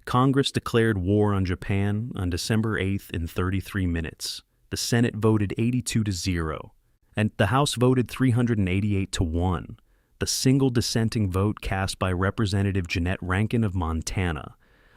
Congress declared war on Japan on December 8th in 33 minutes. The Senate voted 82-0, and the House voted 388-1. The single dissenting vote cast by Representative Jeanette Rankin of Montana,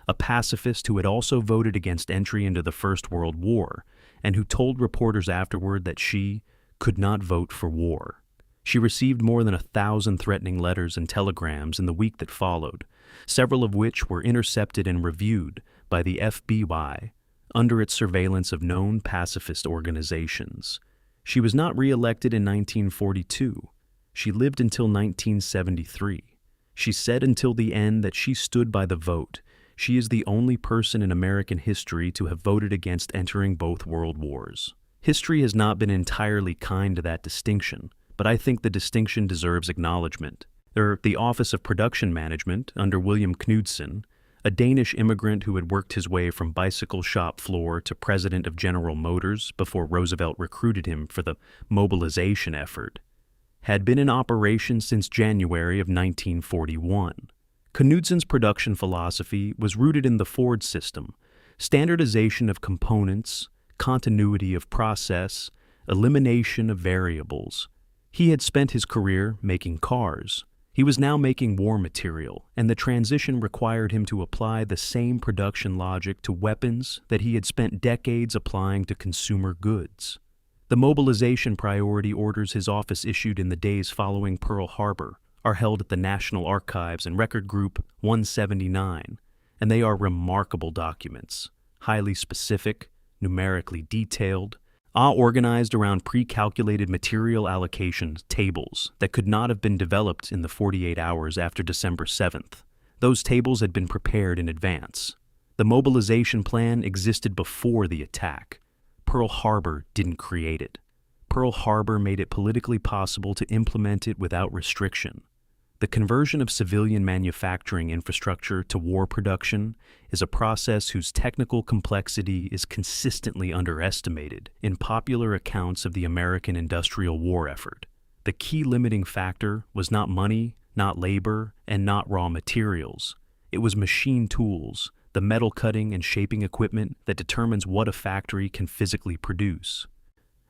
a pacifist who had also voted against entry into the First World War, and who told reporters afterward that she could not vote for war. She received more than 1,000 threatening letters and telegrams in the week that followed, several of which were intercepted and reviewed by the FBI under its surveillance of known pacifist organizations. She was not re-elected in 1942. She lived until 1973. She said until the end that she stood by the vote. She is the only person in American history to have voted against entering both world wars. History has not been entirely kind to that distinction, but I think the distinction deserves acknowledgement. The Office of Production Management, under William Knudsen, a Danish immigrant who had worked his way from bicycle shop floor to president of General Motors before Roosevelt recruited him for the Mobilization effort, had been in operation since January of 1941. Knudsen's production philosophy was rooted in the Ford system: standardization of components, continuity of process, elimination of variables. He had spent his career making cars. He was now making war material, and the transition required him to apply the same production logic to weapons that he had spent decades applying to consumer goods. The mobilization priority orders his office issued in the days following Pearl Harbor are held at the National Archives in Record Group 179, and they are remarkable documents, highly specific, numerically detailed, organized around pre-calculated material allocation tables that could not have been developed in the 48 hours after December 7th. Those tables had been prepared in advance. The mobilization plan existed before the attack. Pearl Harbor didn't create it. Pearl Harbor made it politically possible to implement it without restriction. The conversion of civilian manufacturing infrastructure to war production is a process whose technical complexity is consistently underestimated in popular accounts of the American industrial war effort. The key limiting factor was not money, not labor, and not raw materials. It was machine tools, the metal cutting and shaping equipment that determines what a factory can physically produce.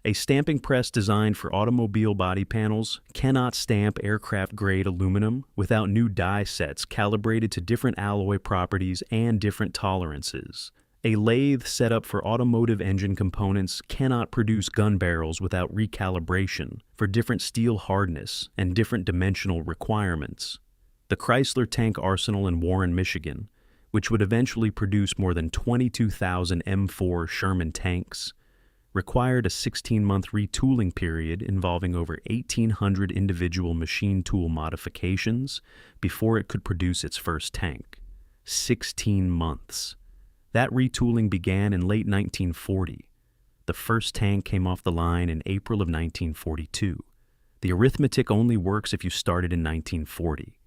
A stamping press designed for automobile body panels cannot stamp aircraft-grade aluminum without new die sets calibrated to different alloy properties and different tolerances. A lathe set up for automotive engine components cannot produce gun barrels without recalibration for different steel hardness and different dimensional requirements. The Chrysler Tank Arsenal in Warren, Michigan, which would eventually produce more than 22,000 M4 Sherman tanks, required a 16-month retooling period involving over 1,800 individual machine tool modifications before it could produce its first tank. 16 months. That retooling began in late 1940. The first tank came off the line in April of 1942. The arithmetic only works if you started in 1940.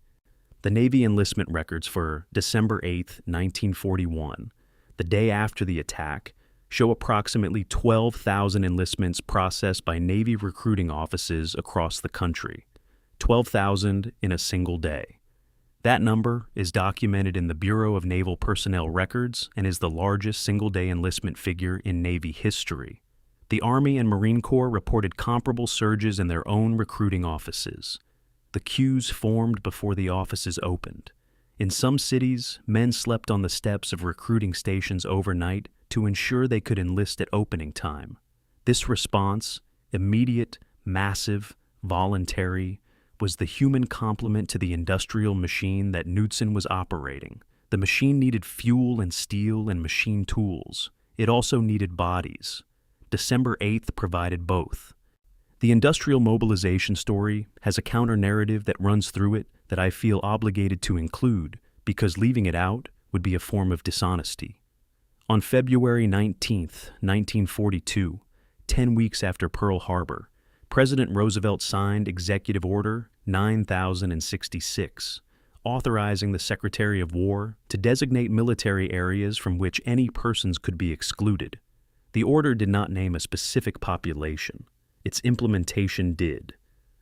The Navy enlistment records for December 8, 1941, the day after the attack, show approximately 12,000 enlistments processed by Navy recruiting offices across the country. 12,000 in a single day. That number is documented in the Bureau of Naval Personnel Records and is the largest single-day enlistment figure in Navy history. The Army and Marine Corps reported comparable surges in their own recruiting offices. The queues formed before the offices opened. In some cities, men slept on the steps of recruiting stations overnight to ensure they could enlist at opening time. This response, immediate, massive, voluntary, was the human complement to the industrial machine that Knudsen was operating. The machine needed fuel and steel and machine tools. It also needed bodies. December 8th provided both. The industrial mobilization story has a counter-narrative that runs through it that I feel obligated to include because leaving it out would be a form of dishonesty. On February 19, 1942, 10 weeks after Pearl Harbor, President Roosevelt signed Executive Order 9066, authorizing the Secretary of War to designate military areas from which any persons could be excluded. The order did not name a specific population. Its implementation did.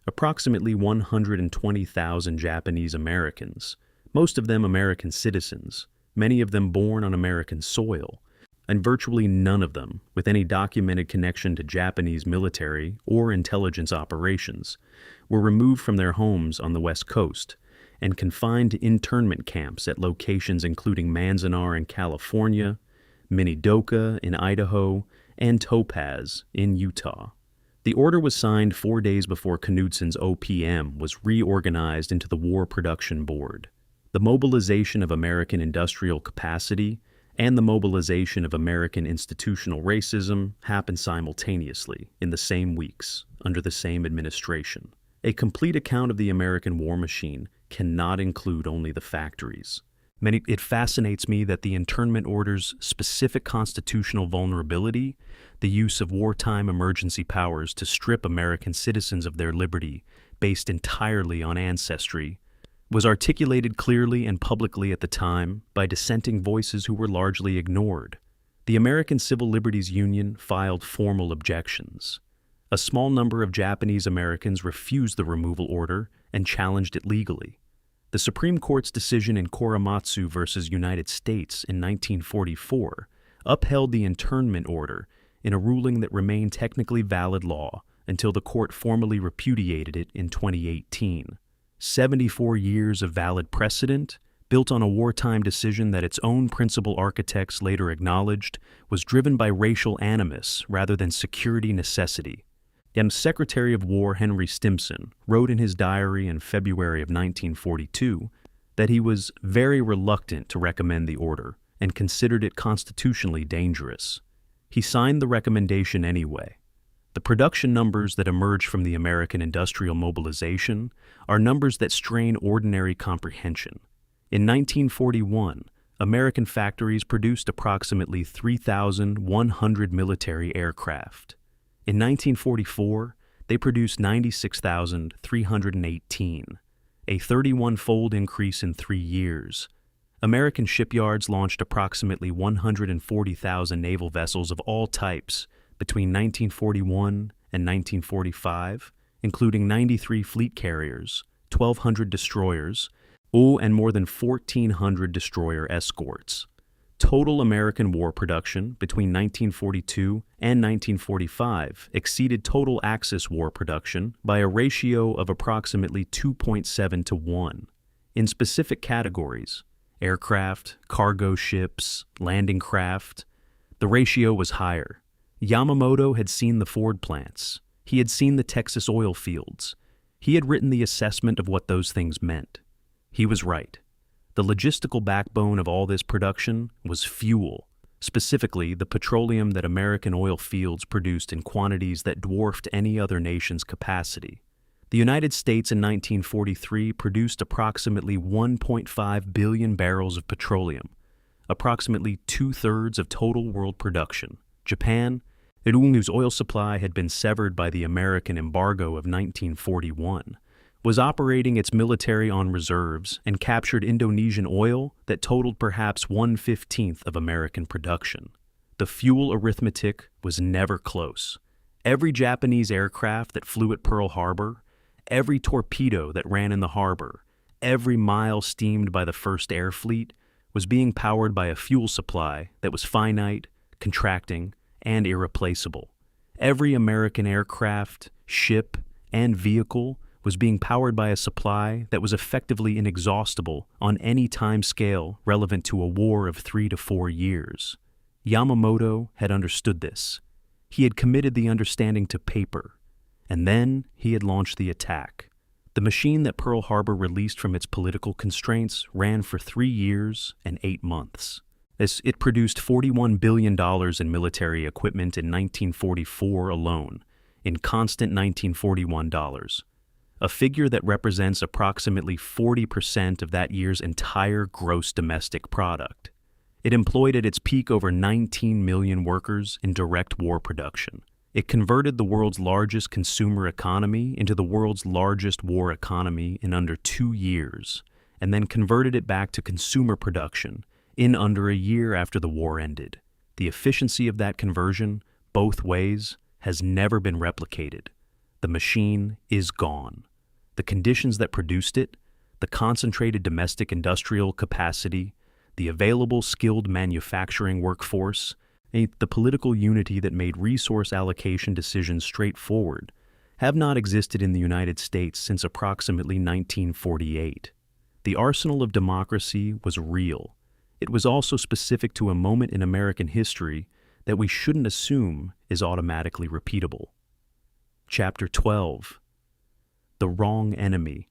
Approximately 120,000 Japanese Americans, most of them American citizens, many of them born on American soil, and virtually none of them with any documented connection to Japanese military or intelligence operations, were removed from their homes on the West Coast and confined to internment camps at locations including Manzanar in California, Minidoka in Idaho, and Topaz in Utah. The order was signed 4 days before Knudsen's OPM was reorganized into the War Production Board. The mobilization of American industrial capacity and the mobilization of American institutional racism happened simultaneously in the same weeks, under the same administration. A complete account of the American war machine cannot include only the factories. It fascinates me that the internment order's specific constitutional vulnerability, the use of wartime emergency powers to strip American citizens of their liberty based entirely on ancestry, was articulated clearly and publicly at the time by dissenting voices who were largely ignored. The American Civil Liberties Union filed formal objections. A small number of Japanese Americans refused the removal order and challenged it legally. The Supreme Court's decision in Korematsu versus United States in 1944 upheld the internment order in a ruling that remained technically valid law until the court formally repudiated it in 2018. 74 years of valid precedent, built on a wartime decision that its own principal architects later acknowledged was driven by racial animus rather than security necessity. Secretary of War Henry Stimson wrote in his diary in February of 1942 that he was very reluctant to recommend the order and considered it constitutionally dangerous. He signed the recommendation anyway. The production numbers that emerge from the American industrial mobilization are numbers that strain ordinary comprehension. In 1941, American factories produced approximately 3,100 military aircraft. In 1944, they produced 96,318, a 31-fold increase in 3 years. American shipyards launched approximately 140,000 naval vessels of all types between 1941 and 1945, including 93 fleet carriers, 1,200 destroyers, and more than 1,400 destroyer escorts. Total American war production between 1942 and 1945 exceeded total Axis war production by a ratio of approximately 2.7 to 1. In specific categories, aircraft, cargo ships, landing craft, the ratio was higher. Yamamoto had seen the Ford plants. He had seen the Texas oil fields. He had written the assessment of what those things meant. He was right. The logistical backbone of all this production was fuel, specifically the petroleum that American oil fields produced in quantities that dwarfed any other nation's capacity. The United States in 1943 produced approximately 1.5 billion barrels of petroleum, approximately 2/3 of total world production. Japan, whose oil supply had been severed by the American embargo of 1941, was operating its military on reserves and captured Indonesian oil that totaled perhaps 1/15 of American production. The fuel arithmetic was never close. Every Japanese aircraft that flew at Pearl Harbor, every torpedo that ran in the harbor, every mile steamed by the First Air Fleet was being powered by a fuel supply that was finite, contracting, and irreplaceable. Every American aircraft, ship, and vehicle was being powered by a supply that was effectively inexhaustible on any time scale relevant to a war of 3 to 4 years. Yamamoto had understood this. He had committed the understanding to paper, and then he had launched the attack. The machine that Pearl Harbor released from its political constraints ran for 3 years and 8 months. It produced $41 billion in military equipment in 1944 alone, in constant 1941 dollars, a figure that represents approximately 40% of that year's entire gross domestic product. It employed at its peak over 19 million workers in direct war production. It converted the world's largest consumer economy into the world's largest war economy in under 2 years, and then converted it back to consumer production in under a year after the war ended. The efficiency of that conversion, both ways, has never been replicated. The machine is gone. The conditions that produced it, the concentrated domestic industrial capacity, the available skilled manufacturing workforce, and the political unity that made resource allocation decisions straightforward, have not existed in the United States since approximately 1948. The arsenal of democracy was real. It was also specific to a moment in American history that we shouldn't assume is automatically repeatable. Chapter 12. The Wrong Enemy.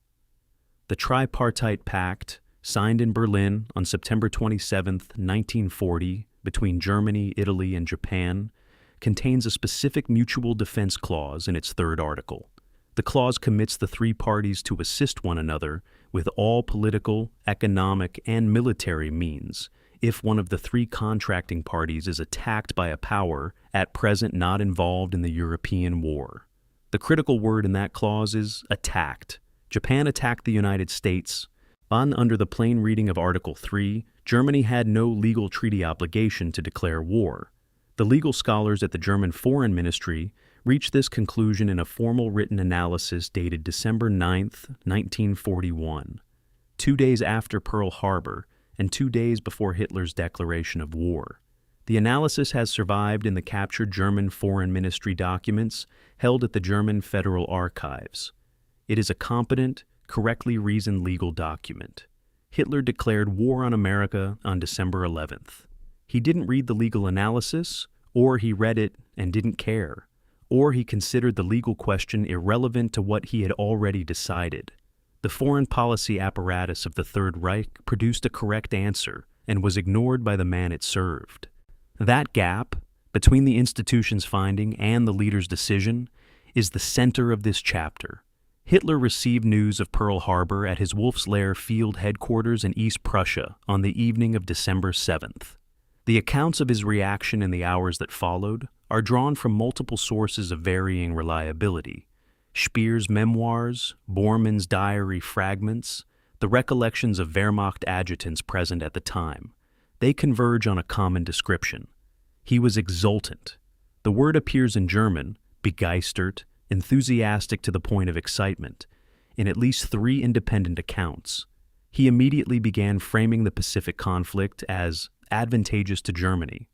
The Tripartite Pact, signed in Berlin on September 27, 1940, between Germany, Italy, and Japan, contains a specific mutual defense clause in its third article. The clause commits the three parties to assist one another with all political, economic, and military means if one of the three contracting parties is attacked by a power at present not involved in the European war. The critical word in that clause is attacked. Japan attacked the United States. Under the plain reading of Article 3, Germany had no legal treaty obligation to declare war. The legal scholars at the German Foreign Ministry reached this conclusion in a formal written analysis dated December 9, 1941, 2 days after Pearl Harbor and 2 days before Hitler's declaration of war. The analysis has survived in the captured German Foreign Ministry documents held at the German Federal Archives. It is a competent, correctly reasoned legal document. Hitler declared war on America on December 11th. He didn't read the legal analysis, or he read it and didn't care, or he considered the legal question irrelevant to what he had already decided. The foreign policy apparatus of the Third Reich produced a correct answer and was ignored by the man it served. That gap, between the institution's finding and the leader's decision, is the center of this chapter. Hitler received news of Pearl Harbor at his Wolf's Lair field headquarters in East Prussia on the evening of December 7th. The accounts of his reaction in the hours that followed are drawn from multiple sources of varying reliability: Speer's memoirs, Bormann's diary fragments, the recollections of Wehrmacht adjutants present at the time. They converge on a common description. He was exultant. The word appears in German, begeistert, enthusiastic to the point of excitement, in at least 3 independent accounts. He immediately began framing the Pacific conflict as advantageous to Germany.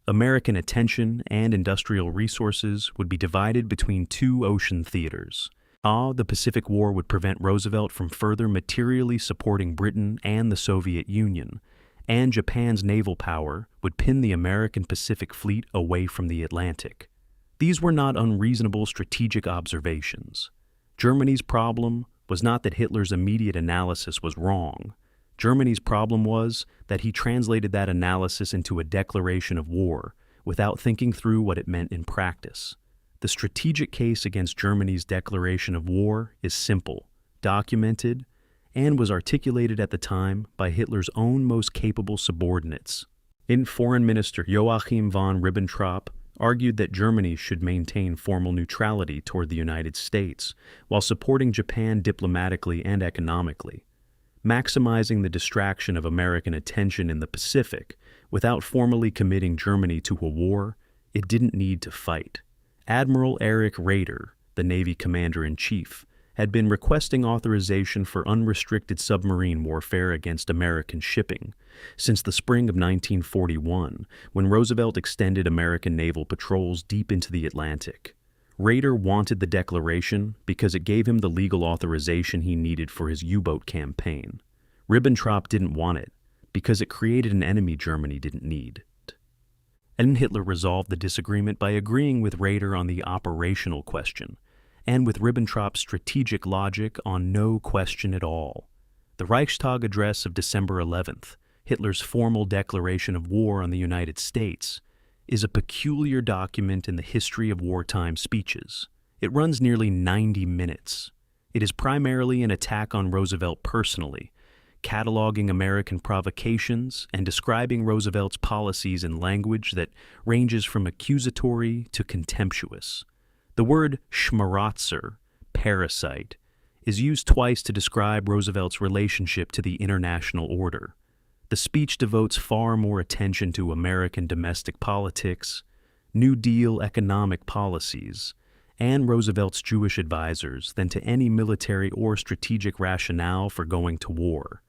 American attention and industrial resources would be divided between 2 ocean theaters. The Pacific War would prevent Roosevelt from further materially supporting Britain and the Soviet Union, and Japan's naval power would pin the American Pacific Fleet away from the Atlantic. These were not unreasonable strategic observations. Germany's problem was not that Hitler's immediate analysis was wrong. Germany's problem was that he translated that analysis into a declaration of war without thinking through what it meant in practice. The strategic case against Germany's declaration of war is simple, documented, and was articulated at the time by Hitler's own most capable subordinates. Foreign Minister Joachim von Ribbentrop argued that Germany should maintain formal neutrality toward the United States while supporting Japan diplomatically and economically, maximizing the distraction of American attention in the Pacific without formally committing Germany to a war it didn't need to fight. Admiral Erich Raeder, the Navy Commander-in-Chief, had been requesting authorization for unrestricted submarine warfare against American shipping since the spring of 1941, when Roosevelt extended American naval patrols deep into the Atlantic. Raeder wanted the declaration because it gave him the legal authorization he needed for his U-boat campaign. Ribbentrop didn't want it because it created an enemy Germany didn't need. And Hitler resolved the disagreement by agreeing with Raeder on the operational question and with Ribbentrop's strategic logic on no question at all. The Reichstag address of December 11th, Hitler's formal declaration of war on the United States, is a peculiar document in the history of wartime speeches. It runs nearly 90 minutes. It is primarily an attack on Roosevelt personally, cataloging American provocations and describing Roosevelt's policies in language that ranges from accusatory to contemptuous. The word schmarotzer, parasite, is used twice to describe Roosevelt's relationship to the international order. The speech devotes far more attention to American domestic politics, New Deal economic policies, and Roosevelt's Jewish advisors than to any military or strategic rationale for going to war.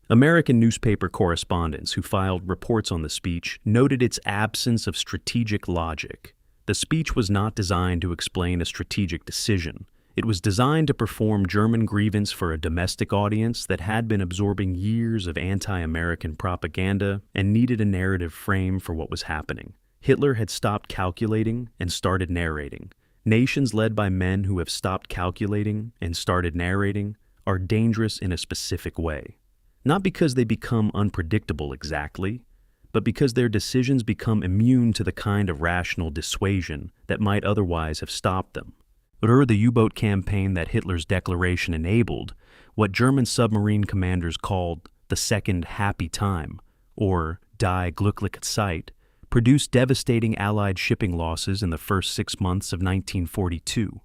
American newspaper correspondents who filed reports on the speech noted its absence of strategic logic. The speech was not designed to explain a strategic decision. It was designed to perform German grievance for a domestic audience that had been absorbing years of anti-American propaganda and needed a narrative frame for what was happening. Hitler had stopped calculating and started narrating. Nations led by men who have stopped calculating and started narrating are dangerous in a specific way. Not because they become unpredictable exactly, but because their decisions become immune to the kind of rational dissuasion that might otherwise have stopped them. The U-boat campaign that Hitler's declaration enabled, what German submarine commanders called the Second Happy Time, or Die glückliche Zeit, produced devastating Allied shipping losses in the first 6 months of 1942.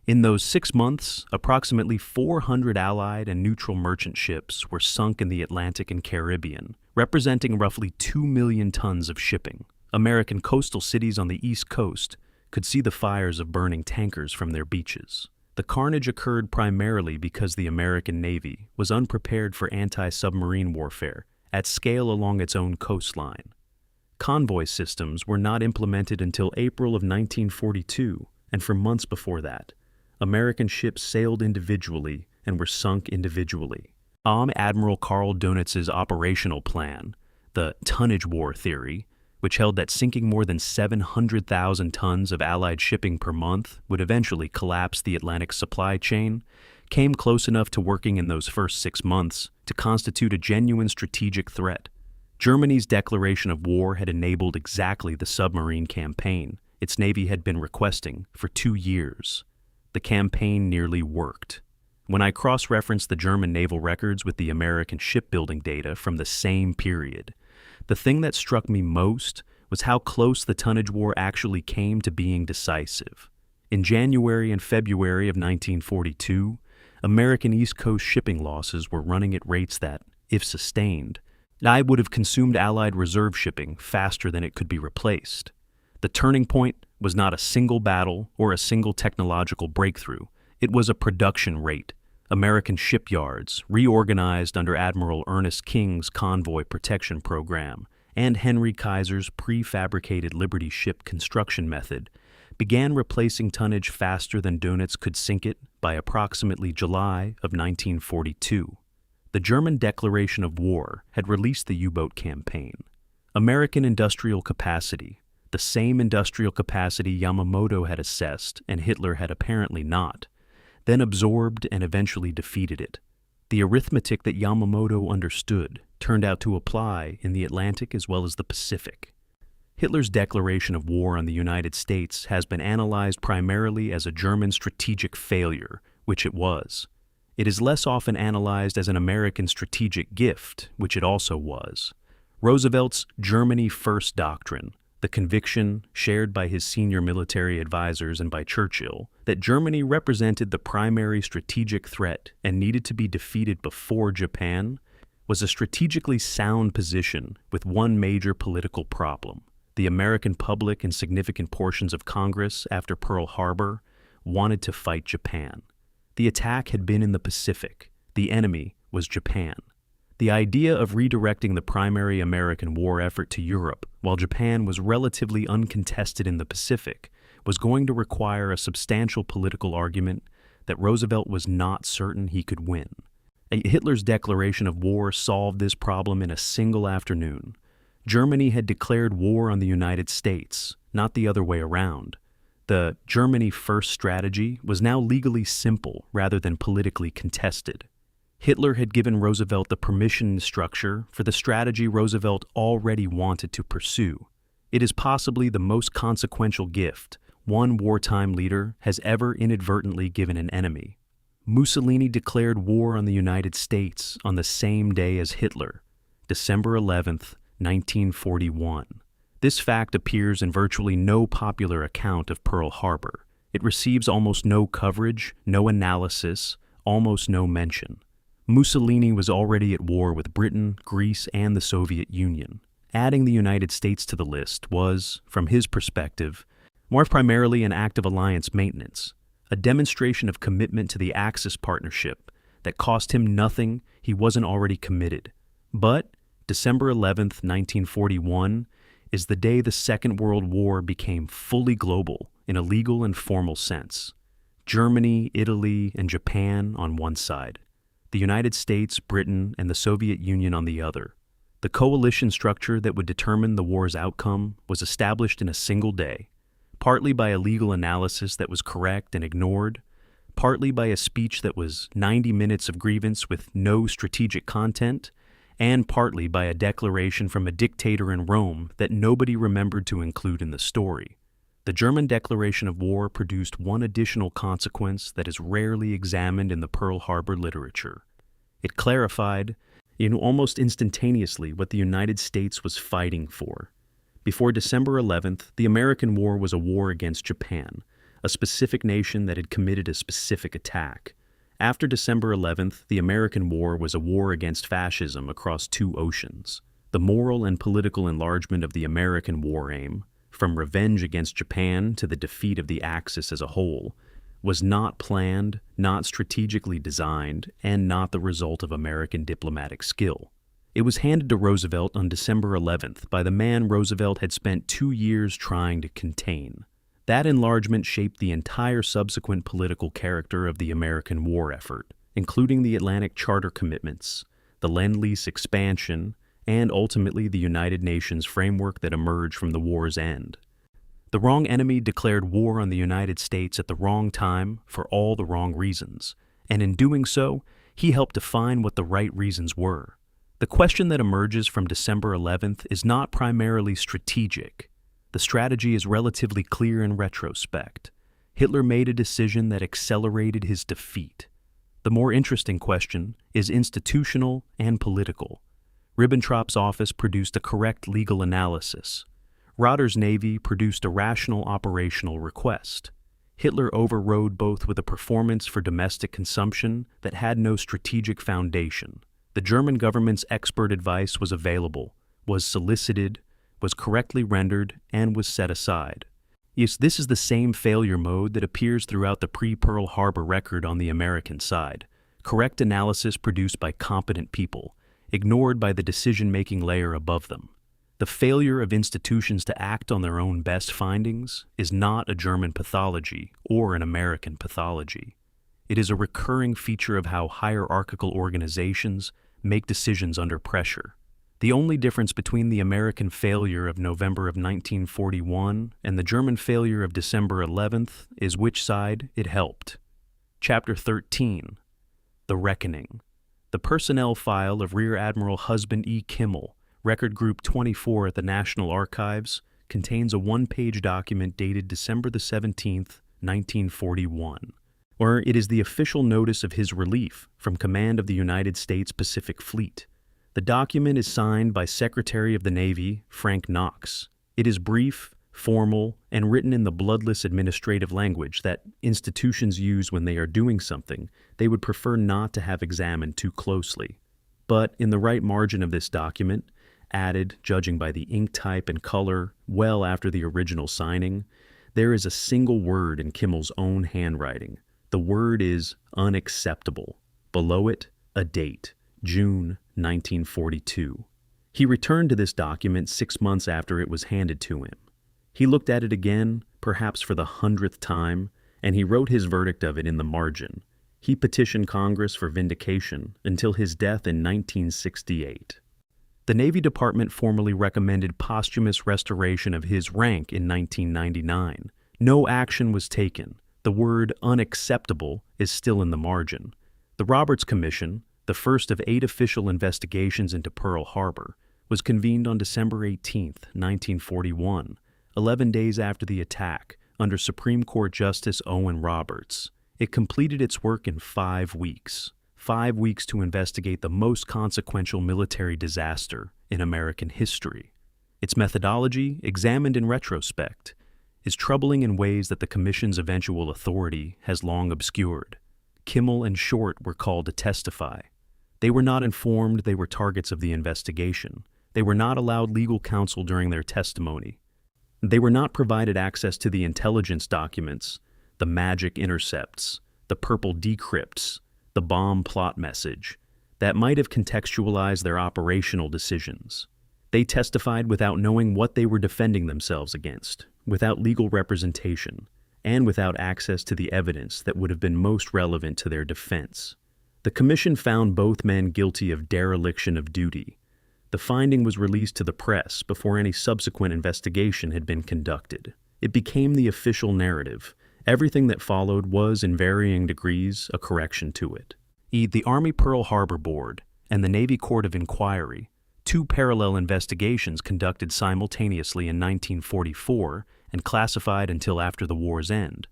In those 6 months, approximately 400 Allied and neutral merchant ships were sunk in the Atlantic and Caribbean, representing roughly 2 million tons of shipping. American coastal cities on the East Coast could see the fires of burning tankers from their beaches. The carnage occurred primarily because the American Navy was unprepared for anti-submarine warfare at scale along its own coastline. Convoy systems were not implemented until April of 1942, and for months before that, American ships sailed individually and were sunk individually. Admiral Karl Donitz's operational plan, the tonnage war theory, which held that sinking more than 700,000 tons of Allied shipping per month would eventually collapse the Atlantic supply chain, came close enough to working in those first 6 months to constitute a genuine strategic threat. Germany's declaration of war had enabled exactly the submarine campaign its Navy had been requesting for 2 years. The campaign nearly worked. When I cross-referenced the German naval records with the American shipbuilding data from the same period, the thing that struck me most was how close the tonnage war actually came to being decisive. In January and February of 1942, American East Coast shipping losses were running at rates that, if sustained, would have consumed Allied reserve shipping faster than it could be replaced. The turning point was not a single battle or a single technological breakthrough. It was a production rate. American shipyards, reorganized under Admiral Ernest King's convoy protection program and Henry Kaiser's prefabricated Liberty ship construction method, began replacing tonnage faster than Dönitz could sink it by approximately July of 1942. The German declaration of war had released the U-boat campaign. American industrial capacity, the same industrial capacity Yamamoto had assessed and Hitler had apparently not, then absorbed and eventually defeated it. The arithmetic that Yamamoto understood turned out to apply in the Atlantic as well as the Pacific. Hitler's declaration of war on the United States has been analyzed primarily as a German strategic failure, which it was. It is less often analyzed as an American strategic gift, which it also was. Roosevelt's Germany First doctrine, the conviction, shared by his senior military advisors and by Churchill, that Germany represented the primary strategic threat and needed to be defeated before Japan, was a strategically sound position with one major political problem. The American public and significant portions of Congress after Pearl Harbor wanted to fight Japan. The attack had been in the Pacific. The enemy was Japan. The idea of redirecting the primary American war effort to Europe, while Japan was relatively uncontested in the Pacific, was going to require a substantial political argument that Roosevelt was not certain he could win. Hitler's declaration of war solved this problem in a single afternoon. Germany had declared war on the United States, not the other way around. The Germany First strategy was now legally simple rather than politically contested. Hitler had given Roosevelt the permission and structure for the strategy Roosevelt already wanted to pursue. It is possibly the most consequential gift one wartime leader has ever inadvertently given an enemy. Mussolini declared war on the United States on the same day as Hitler, December 11th, 1941. This fact appears in virtually no popular account of Pearl Harbor. It receives almost no coverage, no analysis, almost no mention. Mussolini was already at war with Britain, Greece, and the Soviet Union. Adding the United States to the list was, from his perspective, more primarily an act of alliance maintenance, a demonstration of commitment to the Axis partnership that cost him nothing he wasn't already committed. But December 11th, 1941, is the day the Second World War became fully global in a legal and formal sense. Germany, Italy, and Japan on one side. The United States, Britain, and the Soviet Union on the other. The coalition structure that would determine the war's outcome was established in a single day, partly by a legal analysis that was correct and ignored, partly by a speech that was 90 minutes of grievance with no strategic content, and partly by a declaration from a dictator in Rome that nobody remembered to include in the story. The German declaration of war produced one additional consequence that is rarely examined in the Pearl Harbor literature. It clarified, almost instantaneously, what the United States was fighting for. Before December 11th, the American war was a war against Japan, a specific nation that had committed a specific attack. After December 11th, the American war was a war against fascism across two oceans. The moral and political enlargement of the American war aim, from revenge against Japan to the defeat of the Axis as a whole, was not planned, not strategically designed, and not the result of American diplomatic skill. It was handed to Roosevelt on December 11th by the man Roosevelt had spent 2 years trying to contain. That enlargement shaped the entire subsequent political character of the American war effort, including the Atlantic Charter commitments, the Lend-Lease expansion, and ultimately the United Nations framework that emerged from the war's end. The wrong enemy declared war on the United States at the wrong time for all the wrong reasons, and in doing so, he helped define what the right reasons were. The question that emerges from December 11th is not primarily strategic. The strategy is relatively clear in retrospect. Hitler made a decision that accelerated his defeat. The more interesting question is institutional and political. Ribbentrop's office produced a correct legal analysis. Rotter's Navy produced a rational operational request. Hitler overrode both with a performance for domestic consumption that had no strategic foundation. The German government's expert advice was available, was solicited, was correctly rendered, and was set aside. Yes, this is the same failure mode that appears throughout the pre-Pearl Harbor record on the American side. Correct analysis produced by competent people, ignored by the decision-making layer above them. The failure of institutions to act on their own best findings is not a German pathology or an American pathology. It is a recurring feature of how hierarchical organizations make decisions under pressure. The only difference between the American failure of November of 1941 and the German failure of December 11th is which side it helped. Chapter 13. The Reckoning. The personnel file of Rear Admiral Husband E. Kimmel, Record Group 24 at the National Archives, contains a one-page document dated December the 17th, 1941. Or it is the official notice of his relief from command of the United States Pacific Fleet. The document is signed by Secretary of the Navy Frank Knox. It is brief, formal, and written in the bloodless administrative language that institutions use when they are doing something they would prefer not to have examined too closely. But in the right margin of this document, added, judging by the ink type and color, well after the original signing, there is a single word in Kimmel's own handwriting. The word is unacceptable. Below it, a date, June 1942. He returned to this document 6 months after it was handed to him. He looked at it again, perhaps for the 100th time, and he wrote his verdict of it in the margin. He petitioned Congress for vindication until his death in 1968. The Navy Department formally recommended posthumous restoration of his rank in 1999, No action was taken. The word unacceptable is still in the margin. The Roberts Commission, the first of 8 official investigations into Pearl Harbor, was convened on December 18, 1941, 11 days after the attack, under Supreme Court Justice Owen Roberts. It completed its work in 5 weeks. 5 weeks to investigate the most consequential military disaster in American history. Its methodology, examined in retrospect, is troubling in ways that the Commission's eventual authority has long obscured. Kimmel and Short were called to testify. They were not informed they were targets of the investigation. They were not allowed legal counsel during their testimony. They were not provided access to the intelligence documents, the magic intercepts, the purple decrypts, the bomb plot message, that might have contextualized their operational decisions. They testified without knowing what they were defending themselves against, without legal representation, and without access to the evidence that would have been most relevant to their defense. The Commission found both men guilty of dereliction of duty. The finding was released to the press before any subsequent investigation had been conducted. It became the official narrative. Everything that followed was, in varying degrees, a correction to it. The Army Pearl Harbor Board and the Navy Court of Inquiry, 2 parallel investigations conducted simultaneously in 1944 and classified until after the war's end,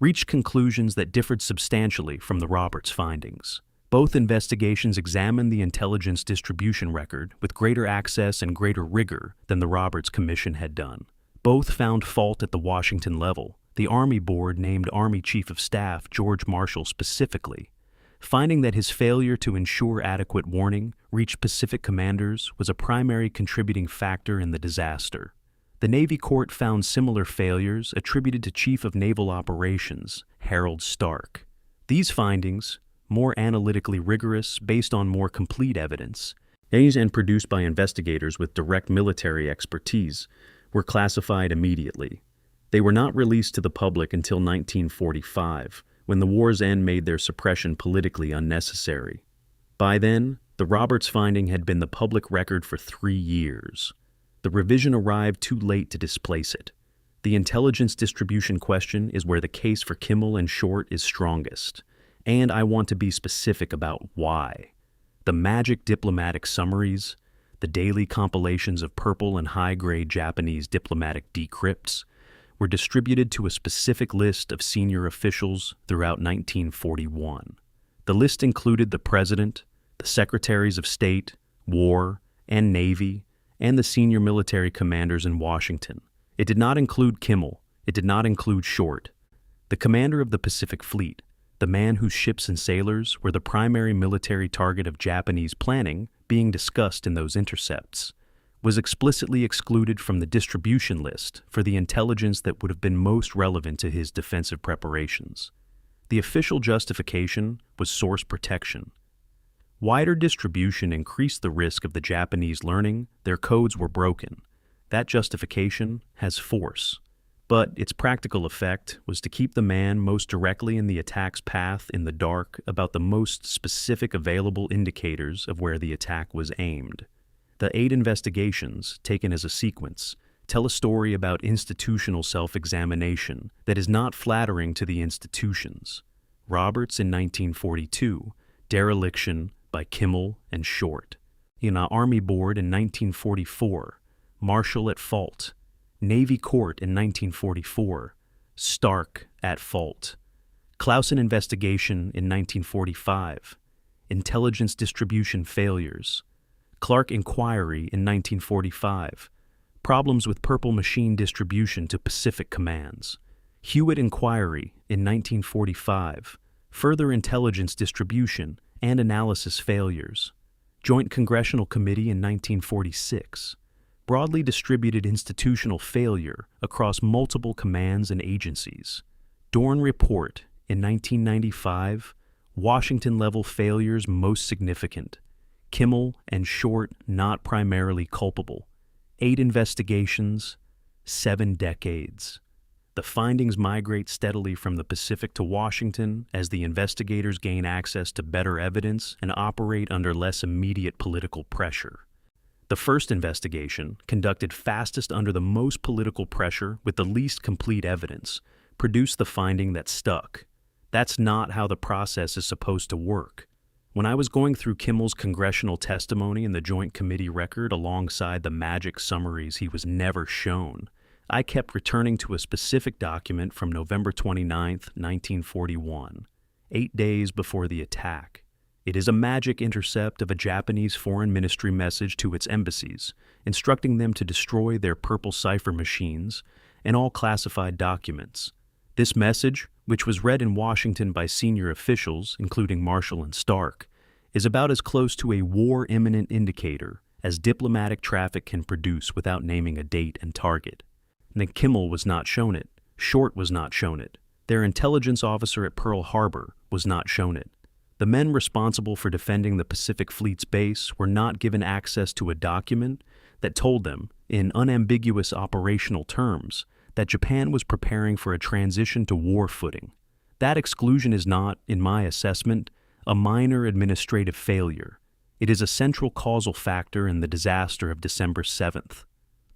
reached conclusions that differed substantially from the Roberts findings. Both investigations examined the intelligence distribution record with greater access and greater rigor than the Roberts Commission had done. Both found fault at the Washington level. The Army Board named Army Chief of Staff George Marshall specifically, finding that his failure to ensure adequate warning reached Pacific commanders was a primary contributing factor in the disaster. The Navy Court found similar failures attributed to Chief of Naval Operations Harold Stark. These findings, more analytically rigorous, based on more complete evidence, and produced by investigators with direct military expertise, were classified immediately. They were not released to the public until 1945, when the war's end made their suppression politically unnecessary. By then, the Roberts finding had been the public record for 3 years. The revision arrived too late to displace it. The intelligence distribution question is where the case for Kimmel and Short is strongest, and I want to be specific about why. The magic diplomatic summaries, the daily compilations of purple and high-grade Japanese diplomatic decrypts, were distributed to a specific list of senior officials throughout 1941. The list included the President, the Secretaries of State, War, and Navy, and the senior military commanders in Washington. It did not include Kimmel. It did not include Short. The commander of the Pacific Fleet, the man whose ships and sailors were the primary military target of Japanese planning being discussed in those intercepts, was explicitly excluded from the distribution list for the intelligence that would have been most relevant to his defensive preparations. The official justification was source protection. Wider distribution increased the risk of the Japanese learning their codes were broken. That justification has force, but its practical effect was to keep the man most directly in the attack's path in the dark about the most specific available indicators of where the attack was aimed. The 8 investigations, taken as a sequence, tell a story about institutional self-examination that is not flattering to the institutions. Roberts in 1942, dereliction by Kimmel and Short. In an Army Board in 1944, Marshall at fault. Navy Court in 1944, Stark at fault. Clausen investigation in 1945, intelligence distribution failures. Clark Inquiry in 1945, problems with purple machine distribution to Pacific commands. Hewitt Inquiry in 1945, further intelligence distribution and analysis failures. Joint Congressional Committee in 1946, broadly distributed institutional failure across multiple commands and agencies. Dorn Report in 1995, Washington-level failures most significant. Kimmel and Short not primarily culpable. 8 investigations, 7 decades. The findings migrate steadily from the Pacific to Washington as the investigators gain access to better evidence and operate under less immediate political pressure. The first investigation, conducted fastest under the most political pressure with the least complete evidence, produced the finding that stuck. That's not how the process is supposed to work. When I was going through Kimmel's congressional testimony in the Joint Committee record alongside the magic summaries he was never shown, I kept returning to a specific document from November 29, 1941, 8 days before the attack. It is a magic intercept of a Japanese foreign ministry message to its embassies, instructing them to destroy their purple cipher machines and all classified documents. This message, which was read in Washington by senior officials, including Marshall and Stark, is about as close to a war-imminent indicator as diplomatic traffic can produce without naming a date and target. And then Kimmel was not shown it. Short was not shown it. Their intelligence officer at Pearl Harbor was not shown it. The men responsible for defending the Pacific Fleet's base were not given access to a document that told them, in unambiguous operational terms, that Japan was preparing for a transition to war footing. That exclusion is not, in my assessment, a minor administrative failure. It is a central causal factor in the disaster of December 7th.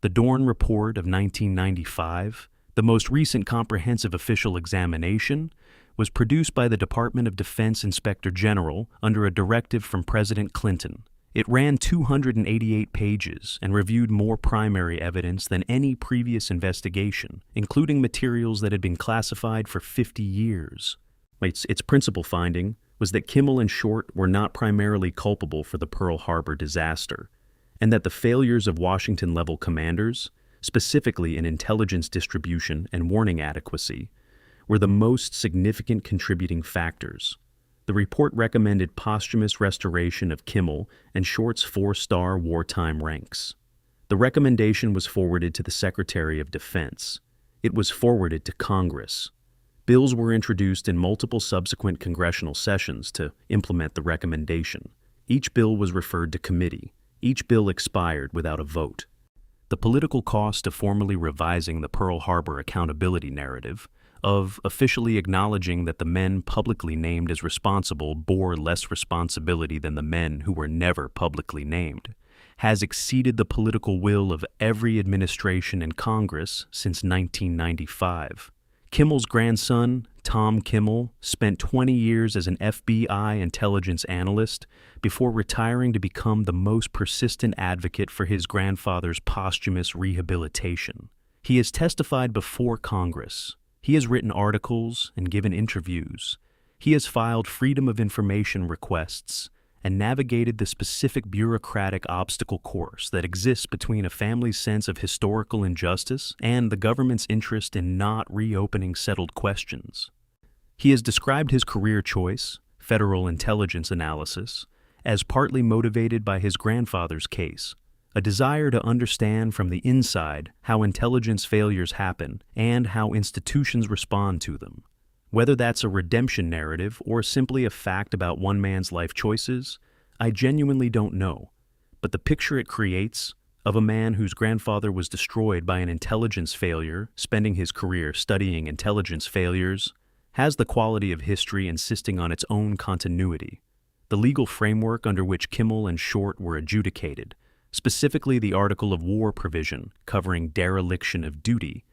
The Dorn Report of 1995, the most recent comprehensive official examination, was produced by the Department of Defense Inspector General under a directive from President Clinton. It ran 288 pages and reviewed more primary evidence than any previous investigation, including materials that had been classified for 50 years. Its principal finding was that Kimmel and Short were not primarily culpable for the Pearl Harbor disaster, and that the failures of Washington-level commanders, specifically in intelligence distribution and warning adequacy, were the most significant contributing factors. The report recommended posthumous restoration of Kimmel and Short's 4-star wartime ranks. The recommendation was forwarded to the Secretary of Defense. It was forwarded to Congress. Bills were introduced in multiple subsequent congressional sessions to implement the recommendation. Each bill was referred to committee. Each bill expired without a vote. The political cost of formally revising the Pearl Harbor accountability narrative, of officially acknowledging that the men publicly named as responsible bore less responsibility than the men who were never publicly named, has exceeded the political will of every administration in Congress since 1995. Kimmel's grandson, Tom Kimmel, spent 20 years as an FBI intelligence analyst before retiring to become the most persistent advocate for his grandfather's posthumous rehabilitation. He has testified before Congress. He has written articles and given interviews. He has filed Freedom of Information requests and navigated the specific bureaucratic obstacle course that exists between a family's sense of historical injustice and the government's interest in not reopening settled questions. He has described his career choice, federal intelligence analysis, as partly motivated by his grandfather's case, a desire to understand from the inside how intelligence failures happen and how institutions respond to them. Whether that's a redemption narrative or simply a fact about one man's life choices, I genuinely don't know. But the picture it creates of a man whose grandfather was destroyed by an intelligence failure, spending his career studying intelligence failures, has the quality of history insisting on its own continuity. The legal framework under which Kimmel and Short were adjudicated, specifically the Article of War provision covering dereliction of duty,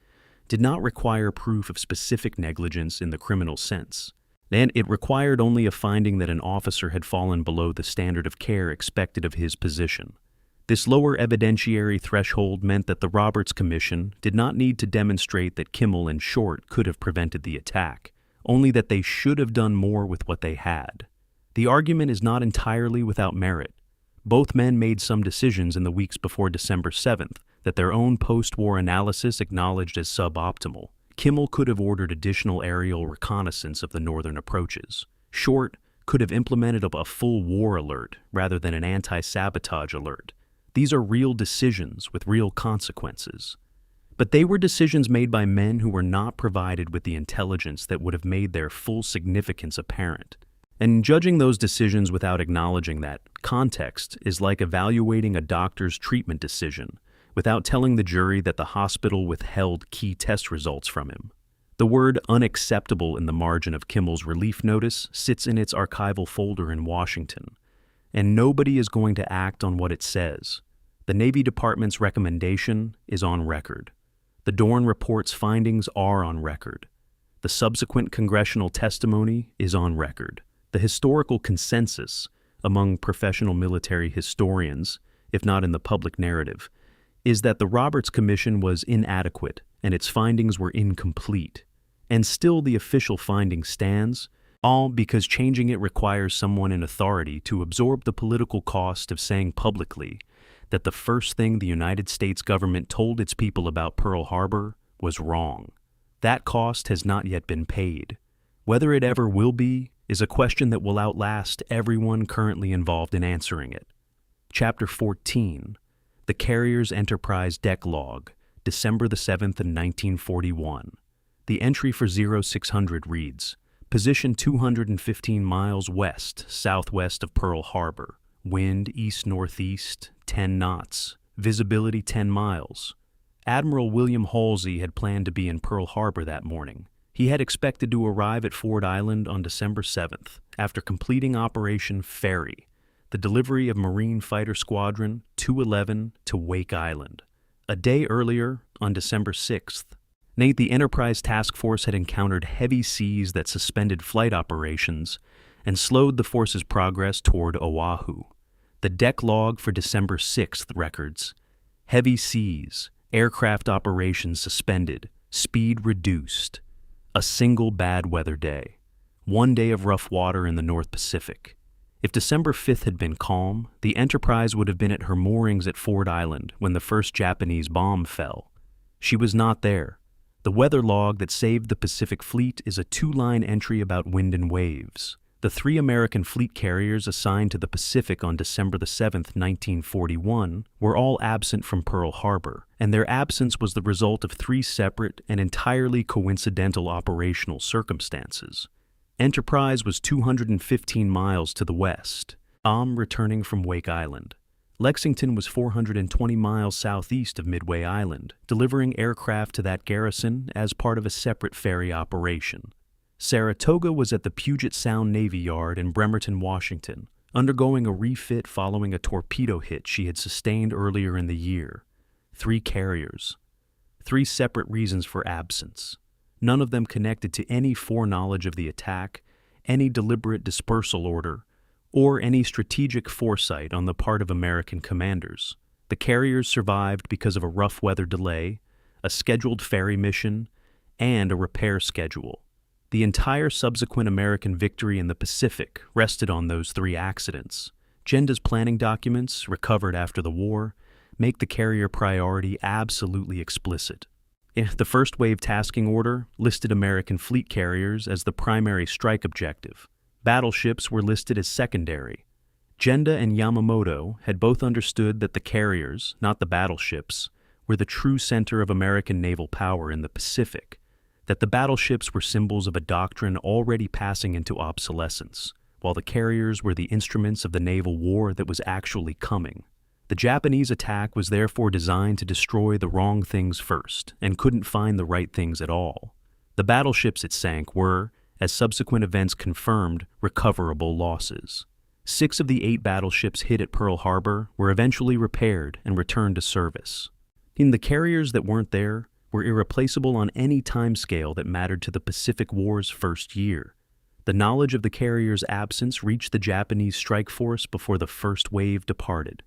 did not require proof of specific negligence in the criminal sense, and it required only a finding that an officer had fallen below the standard of care expected of his position. This lower evidentiary threshold meant that the Roberts Commission did not need to demonstrate that Kimmel and Short could have prevented the attack, only that they should have done more with what they had. The argument is not entirely without merit. Both men made some decisions in the weeks before December 7th that their own post-war analysis acknowledged as suboptimal. Kimmel could have ordered additional aerial reconnaissance of the northern approaches. Short could have implemented a full war alert rather than an anti-sabotage alert. These are real decisions with real consequences. But they were decisions made by men who were not provided with the intelligence that would have made their full significance apparent. And judging those decisions without acknowledging that context is like evaluating a doctor's treatment decision without telling the jury that the hospital withheld key test results from him. The word unacceptable in the margin of Kimmel's relief notice sits in its archival folder in Washington, and nobody is going to act on what it says. The Navy Department's recommendation is on record. The Dorn Report's findings are on record. The subsequent congressional testimony is on record. The historical consensus among professional military historians, if not in the public narrative, is that the Roberts Commission was inadequate and its findings were incomplete. And still the official finding stands, all because changing it requires someone in authority to absorb the political cost of saying publicly that the first thing the United States government told its people about Pearl Harbor was wrong. That cost has not yet been paid. Whether it ever will be is a question that will outlast everyone currently involved in answering it. Chapter 14, The Carrier's Enterprise Deck Log, December the 7th, 1941. The entry for 0600 reads, Position 215 miles west-southwest of Pearl Harbor. Wind east-northeast, 10 knots. Visibility 10 miles. Admiral William Halsey had planned to be in Pearl Harbor that morning. He had expected to arrive at Ford Island on December 7th, after completing Operation Ferry, the delivery of Marine Fighter Squadron 211 to Wake Island. A day earlier, on December 6th, the Enterprise Task Force had encountered heavy seas that suspended flight operations and slowed the force's progress toward Oahu. The deck log for December 6th records, heavy seas, aircraft operations suspended, speed reduced. A single bad weather day. One day of rough water in the North Pacific. If December 5th had been calm, the Enterprise would have been at her moorings at Ford Island when the first Japanese bomb fell. She was not there. The weather log that saved the Pacific Fleet is a 2-line entry about wind and waves. The 3 American fleet carriers assigned to the Pacific on December the 7th, 1941, were all absent from Pearl Harbor, and their absence was the result of 3 separate and entirely coincidental operational circumstances. Enterprise was 215 miles to the west, returning from Wake Island. Lexington was 420 miles southeast of Midway Island, delivering aircraft to that garrison as part of a separate ferry operation. Saratoga was at the Puget Sound Navy Yard in Bremerton, Washington, undergoing a refit following a torpedo hit she had sustained earlier in the year. 3 carriers. 3 separate reasons for absence. None of them connected to any foreknowledge of the attack, any deliberate dispersal order, or any strategic foresight on the part of American commanders. The carriers survived because of a rough weather delay, a scheduled ferry mission, and a repair schedule. The entire subsequent American victory in the Pacific rested on those 3 accidents. Genda's planning documents, recovered after the war, make the carrier priority absolutely explicit. The first wave tasking order listed American fleet carriers as the primary strike objective. Battleships were listed as secondary. Genda and Yamamoto had both understood that the carriers, not the battleships, were the true center of American naval power in the Pacific, that the battleships were symbols of a doctrine already passing into obsolescence, while the carriers were the instruments of the naval war that was actually coming. The Japanese attack was therefore designed to destroy the wrong things first, and couldn't find the right things at all. The battleships it sank were, as subsequent events confirmed, recoverable losses. 6 of the 8 battleships hit at Pearl Harbor were eventually repaired and returned to service. In the carriers that weren't there were irreplaceable on any timescale that mattered to the Pacific War's first year. The knowledge of the carrier's absence reached the Japanese strike force before the first wave departed.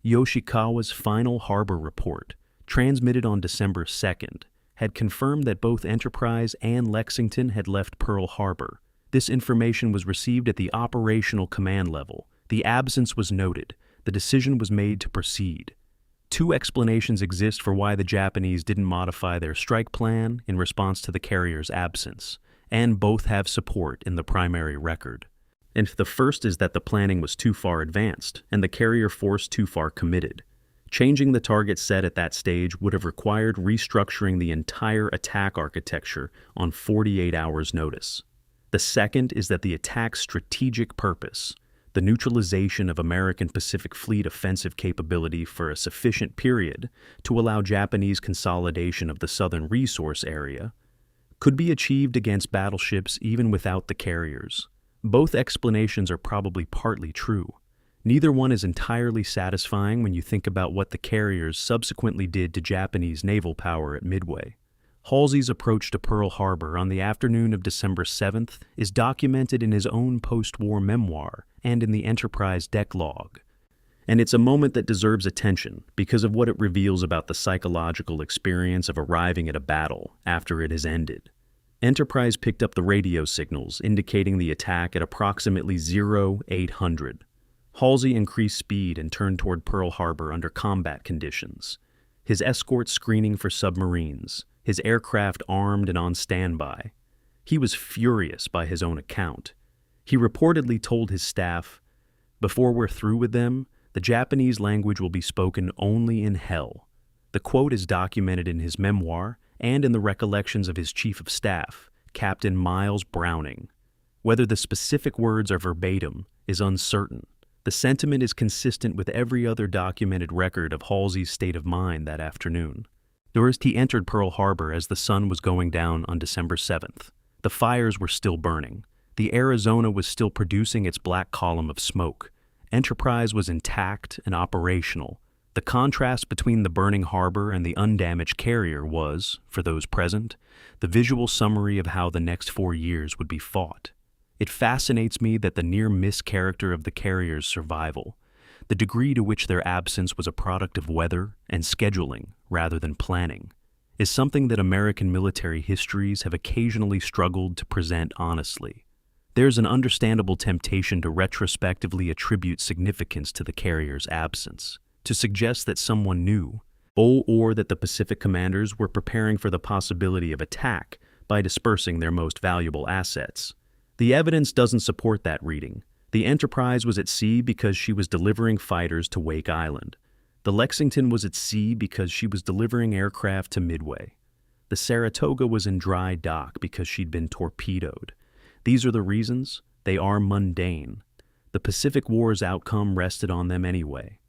Yoshikawa's final harbor report, transmitted on December 2nd, had confirmed that both Enterprise and Lexington had left Pearl Harbor. This information was received at the operational command level. The absence was noted. The decision was made to proceed. 2 explanations exist for why the Japanese didn't modify their strike plan in response to the carrier's absence, and both have support in the primary record. And the first is that the planning was too far advanced, and the carrier force too far committed. Changing the target set at that stage would have required restructuring the entire attack architecture on 48 hours' notice. The second is that the attack's strategic purpose, the neutralization of American Pacific Fleet offensive capability for a sufficient period to allow Japanese consolidation of the southern resource area, could be achieved against battleships even without the carriers. Both explanations are probably partly true. Neither one is entirely satisfying when you think about what the carriers subsequently did to Japanese naval power at Midway. Halsey's approach to Pearl Harbor on the afternoon of December 7th is documented in his own post-war memoir and in the Enterprise deck log. And it's a moment that deserves attention because of what it reveals about the psychological experience of arriving at a battle after it has ended. Enterprise picked up the radio signals indicating the attack at approximately 0800. Halsey increased speed and turned toward Pearl Harbor under combat conditions. His escort screening for submarines, his aircraft armed and on standby. He was furious by his own account. He reportedly told his staff, "Before we're through with them, the Japanese language will be spoken only in hell." The quote is documented in his memoir and in the recollections of his chief of staff, Captain Miles Browning. Whether the specific words are verbatim is uncertain. The sentiment is consistent with every other documented record of Halsey's state of mind that afternoon. He entered Pearl Harbor as the sun was going down on December 7th. The fires were still burning. The Arizona was still producing its black column of smoke. Enterprise was intact and operational. The contrast between the burning harbor and the undamaged carrier was, for those present, the visual summary of how the next 4 years would be fought. It fascinates me that the near-miss character of the carrier's survival, the degree to which their absence was a product of weather and scheduling rather than planning, is something that American military histories have occasionally struggled to present honestly. There's an understandable temptation to retrospectively attribute significance to the carrier's absence, to suggest that someone knew, or that the Pacific commanders were preparing for the possibility of attack by dispersing their most valuable assets. The evidence doesn't support that reading. The Enterprise was at sea because she was delivering fighters to Wake Island. The Lexington was at sea because she was delivering aircraft to Midway. The Saratoga was in dry dock because she'd been torpedoed. These are the reasons. They are mundane. The Pacific War's outcome rested on them anyway.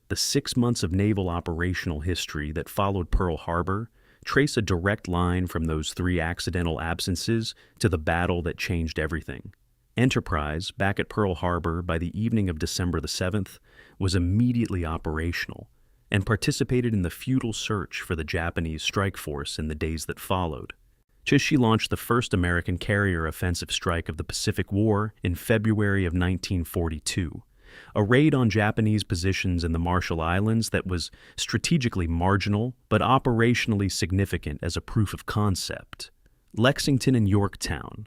The 6 months of naval operational history that followed Pearl Harbor trace a direct line from those 3 accidental absences to the battle that changed everything. Enterprise, back at Pearl Harbor by the evening of December the 7th, was immediately operational and participated in the futile search for the Japanese strike force in the days that followed. She launched the first American carrier offensive strike of the Pacific War in February of 1942, a raid on Japanese positions in the Marshall Islands that was strategically marginal but operationally significant as a proof of concept. Lexington and Yorktown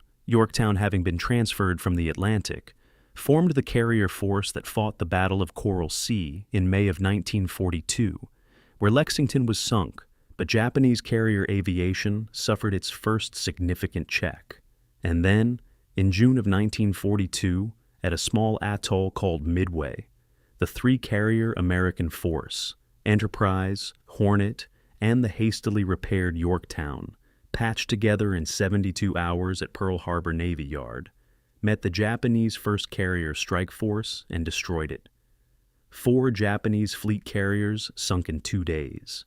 having been transferred from the Atlantic, formed the carrier force that fought the Battle of Coral Sea in May of 1942, where Lexington was sunk, but Japanese carrier aviation suffered its first significant check. And then, in June of 1942, at a small atoll called Midway, the 3-carrier American force, Enterprise, Hornet, and the hastily repaired Yorktown, patched together in 72 hours at Pearl Harbor Navy Yard, met the Japanese first carrier strike force and destroyed it. 4 Japanese fleet carriers sunk in 2 days.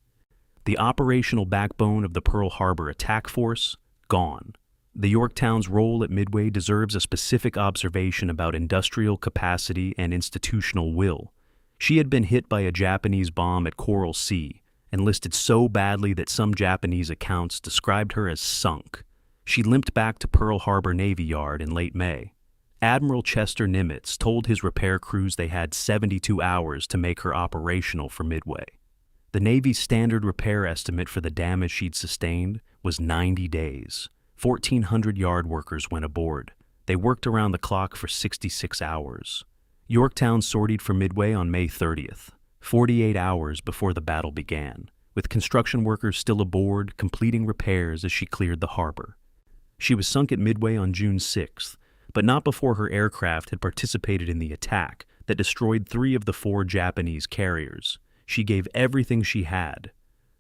The operational backbone of the Pearl Harbor attack force, gone. The Yorktown's role at Midway deserves a specific observation about industrial capacity and institutional will. She had been hit by a Japanese bomb at Coral Sea, and listed so badly that some Japanese accounts described her as sunk. She limped back to Pearl Harbor Navy Yard in late May. Admiral Chester Nimitz told his repair crews they had 72 hours to make her operational for Midway. The Navy's standard repair estimate for the damage she'd sustained was 90 days. 1,400 yard workers went aboard. They worked around the clock for 66 hours. Yorktown sortied for Midway on May 30th. 48 hours before the battle began, with construction workers still aboard completing repairs as she cleared the harbor. She was sunk at Midway on June 6th, but not before her aircraft had participated in the attack that destroyed 3 of the 4 Japanese carriers. She gave everything she had.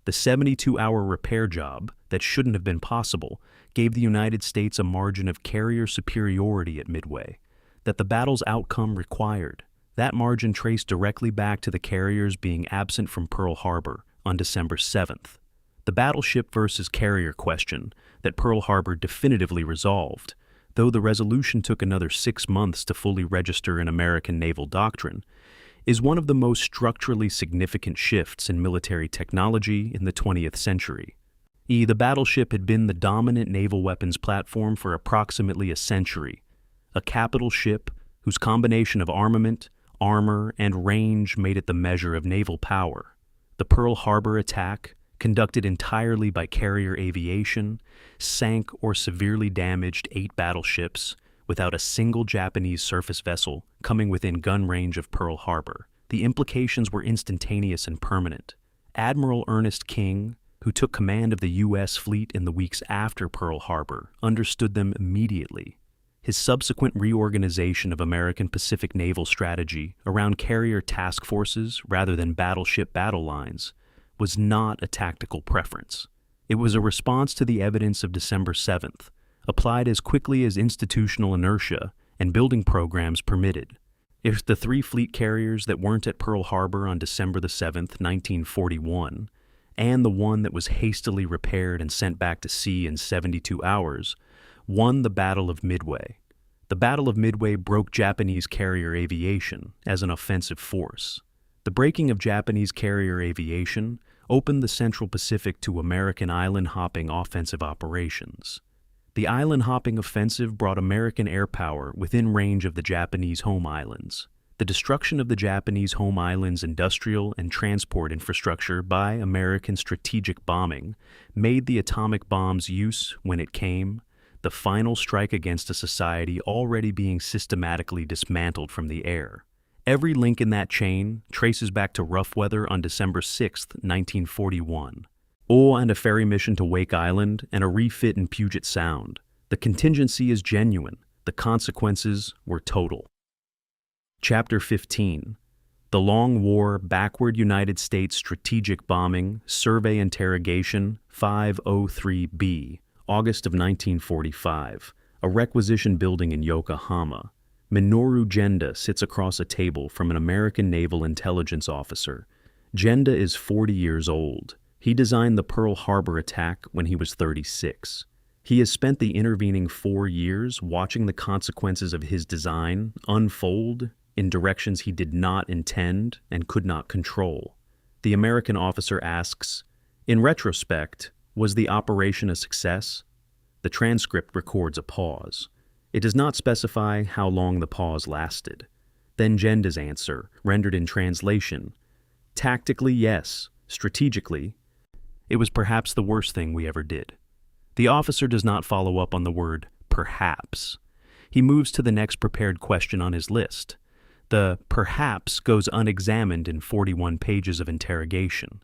The 72-hour repair job, that shouldn't have been possible, gave the United States a margin of carrier superiority at Midway that the battle's outcome required. That margin traced directly back to the carriers being absent from Pearl Harbor on December 7th. The battleship versus carrier question that Pearl Harbor definitively resolved, though the resolution took another 6 months to fully register in American naval doctrine, is one of the most structurally significant shifts in military technology in the 20th century. The battleship had been the dominant naval weapons platform for approximately a century, a capital ship whose combination of armament, armor, and range made it the measure of naval power. The Pearl Harbor attack, conducted entirely by carrier aviation, sank or severely damaged 8 battleships without a single Japanese surface vessel coming within gun range of Pearl Harbor. The implications were instantaneous and permanent. Admiral Ernest King, who took command of the U.S. fleet in the weeks after Pearl Harbor, understood them immediately. His subsequent reorganization of American Pacific naval strategy around carrier task forces rather than battleship battle lines was not a tactical preference. It was a response to the evidence of December 7th, applied as quickly as institutional inertia and building programs permitted. If the 3 fleet carriers that weren't at Pearl Harbor on December 7th, 1941, and the one that was hastily repaired and sent back to sea in 72 hours, won the Battle of Midway. The Battle of Midway broke Japanese carrier aviation as an offensive force. The breaking of Japanese carrier aviation opened the Central Pacific to American island-hopping offensive operations. The island-hopping offensive brought American air power within range of the Japanese home islands. The destruction of the Japanese home islands' industrial and transport infrastructure by American strategic bombing made the atomic bomb's use, when it came, the final strike against a society already being systematically dismantled from the air. Every link in that chain traces back to rough weather on December 6, 1941. And a ferry mission to Wake Island and a refit in Puget Sound. The contingency is genuine. The consequences were total. Chapter 15. The Long War Backward United States Strategic Bombing Survey Interrogation 503B, August of 1945. A requisition building in Yokohama. Minoru Genda sits across a table from an American naval intelligence officer. Genda is 40 years old. He designed the Pearl Harbor attack when he was 36. He has spent the intervening 4 years watching the consequences of his design unfold in directions he did not intend and could not control. The American officer asks, "In retrospect, was the operation a success?" The transcript records a pause. It does not specify how long the pause lasted. Then Genda's answer, rendered in translation, "Tactically, yes. Strategically, it was perhaps the worst thing we ever did." The officer does not follow up on the word perhaps. He moves to the next prepared question on his list. The perhaps goes unexamined in 41 pages of interrogation.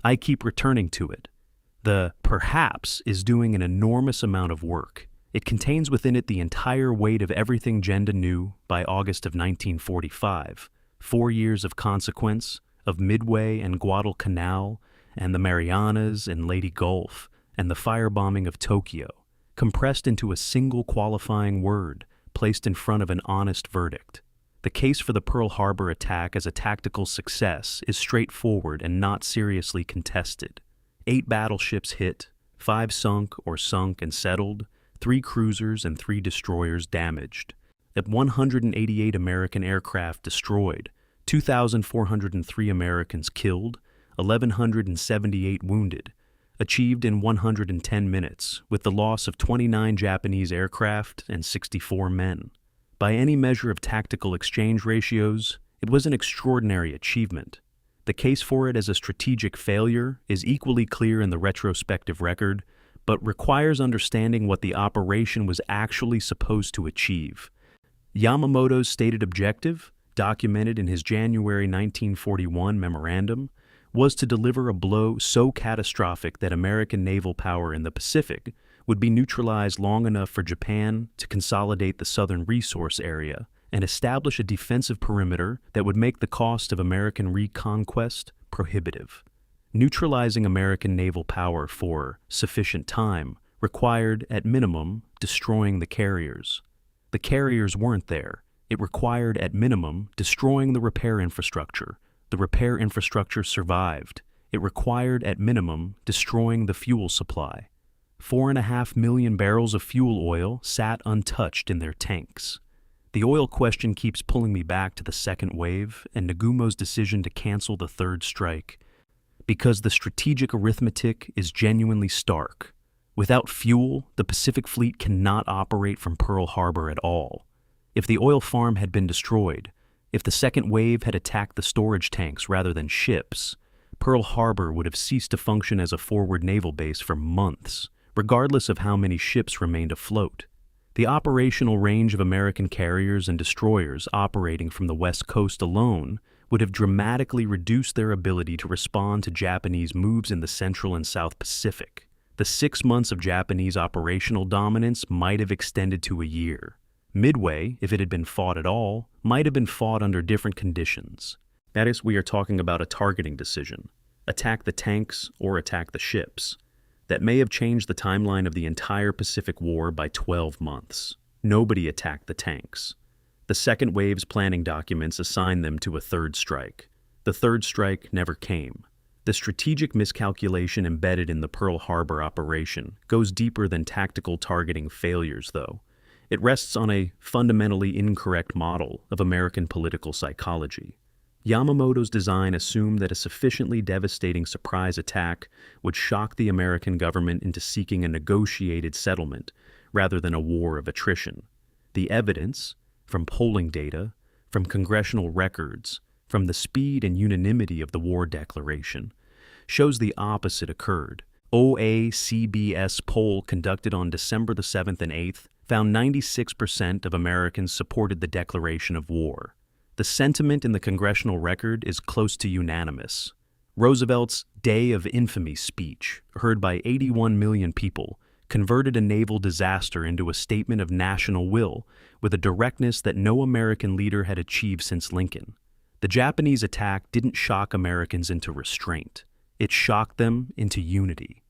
I keep returning to it. The perhaps is doing an enormous amount of work. It contains within it the entire weight of everything Genda knew by August of 1945, 4 years of consequence, of Midway and Guadalcanal, and the Marianas and Leyte Gulf, and the firebombing of Tokyo, compressed into a single qualifying word placed in front of an honest verdict. The case for the Pearl Harbor attack as a tactical success is straightforward and not seriously contested. 8 battleships hit, 5 sunk or sunk and settled, 3 cruisers and 3 destroyers damaged. At 188 American aircraft destroyed, 2,403 Americans killed, 1,178 wounded, achieved in 110 minutes, with the loss of 29 Japanese aircraft and 64 men. By any measure of tactical exchange ratios, it was an extraordinary achievement. The case for it as a strategic failure is equally clear in the retrospective record, but requires understanding what the operation was actually supposed to achieve. Yamamoto's stated objective, documented in his January 1941 memorandum, was to deliver a blow so catastrophic that American naval power in the Pacific would be neutralized long enough for Japan to consolidate the southern resource area and establish a defensive perimeter that would make the cost of American reconquest prohibitive. Neutralizing American naval power for sufficient time required, at minimum, destroying the carriers. The carriers weren't there. It required, at minimum, destroying the repair infrastructure. The repair infrastructure survived. It required, at minimum, destroying the fuel supply. 4.5 million barrels of fuel oil sat untouched in their tanks. The oil question keeps pulling me back to the second wave and Nagumo's decision to cancel the third strike, because the strategic arithmetic is genuinely stark. Without fuel, the Pacific Fleet cannot operate from Pearl Harbor at all. If the oil farm had been destroyed, if the second wave had attacked the storage tanks rather than ships, Pearl Harbor would have ceased to function as a forward naval base for months, regardless of how many ships remained afloat. The operational range of American carriers and destroyers operating from the West Coast alone would have dramatically reduced their ability to respond to Japanese moves in the Central and South Pacific. The 6 months of Japanese operational dominance might have extended to a year. Midway, if it had been fought at all, might have been fought under different conditions. That is, we are talking about a targeting decision. Attack the tanks or attack the ships. That may have changed the timeline of the entire Pacific War by 12 months. Nobody attacked the tanks. The second wave's planning documents assigned them to a third strike. The third strike never came. The strategic miscalculation embedded in the Pearl Harbor operation goes deeper than tactical targeting failures, though. It rests on a fundamentally incorrect model of American political psychology. Yamamoto's design assumed that a sufficiently devastating surprise attack would shock the American government into seeking a negotiated settlement rather than a war of attrition. The evidence, from polling data, from congressional records, from the speed and unanimity of the war declaration, shows the opposite occurred. OACBS poll conducted on December the 7th and 8th found 96% of Americans supported the declaration of war. The sentiment in the congressional record is close to unanimous. Roosevelt's Day of Infamy speech, heard by 81 million people, converted a naval disaster into a statement of national will with a directness that no American leader had achieved since Lincoln. The Japanese attack didn't shock Americans into restraint. It shocked them into unity.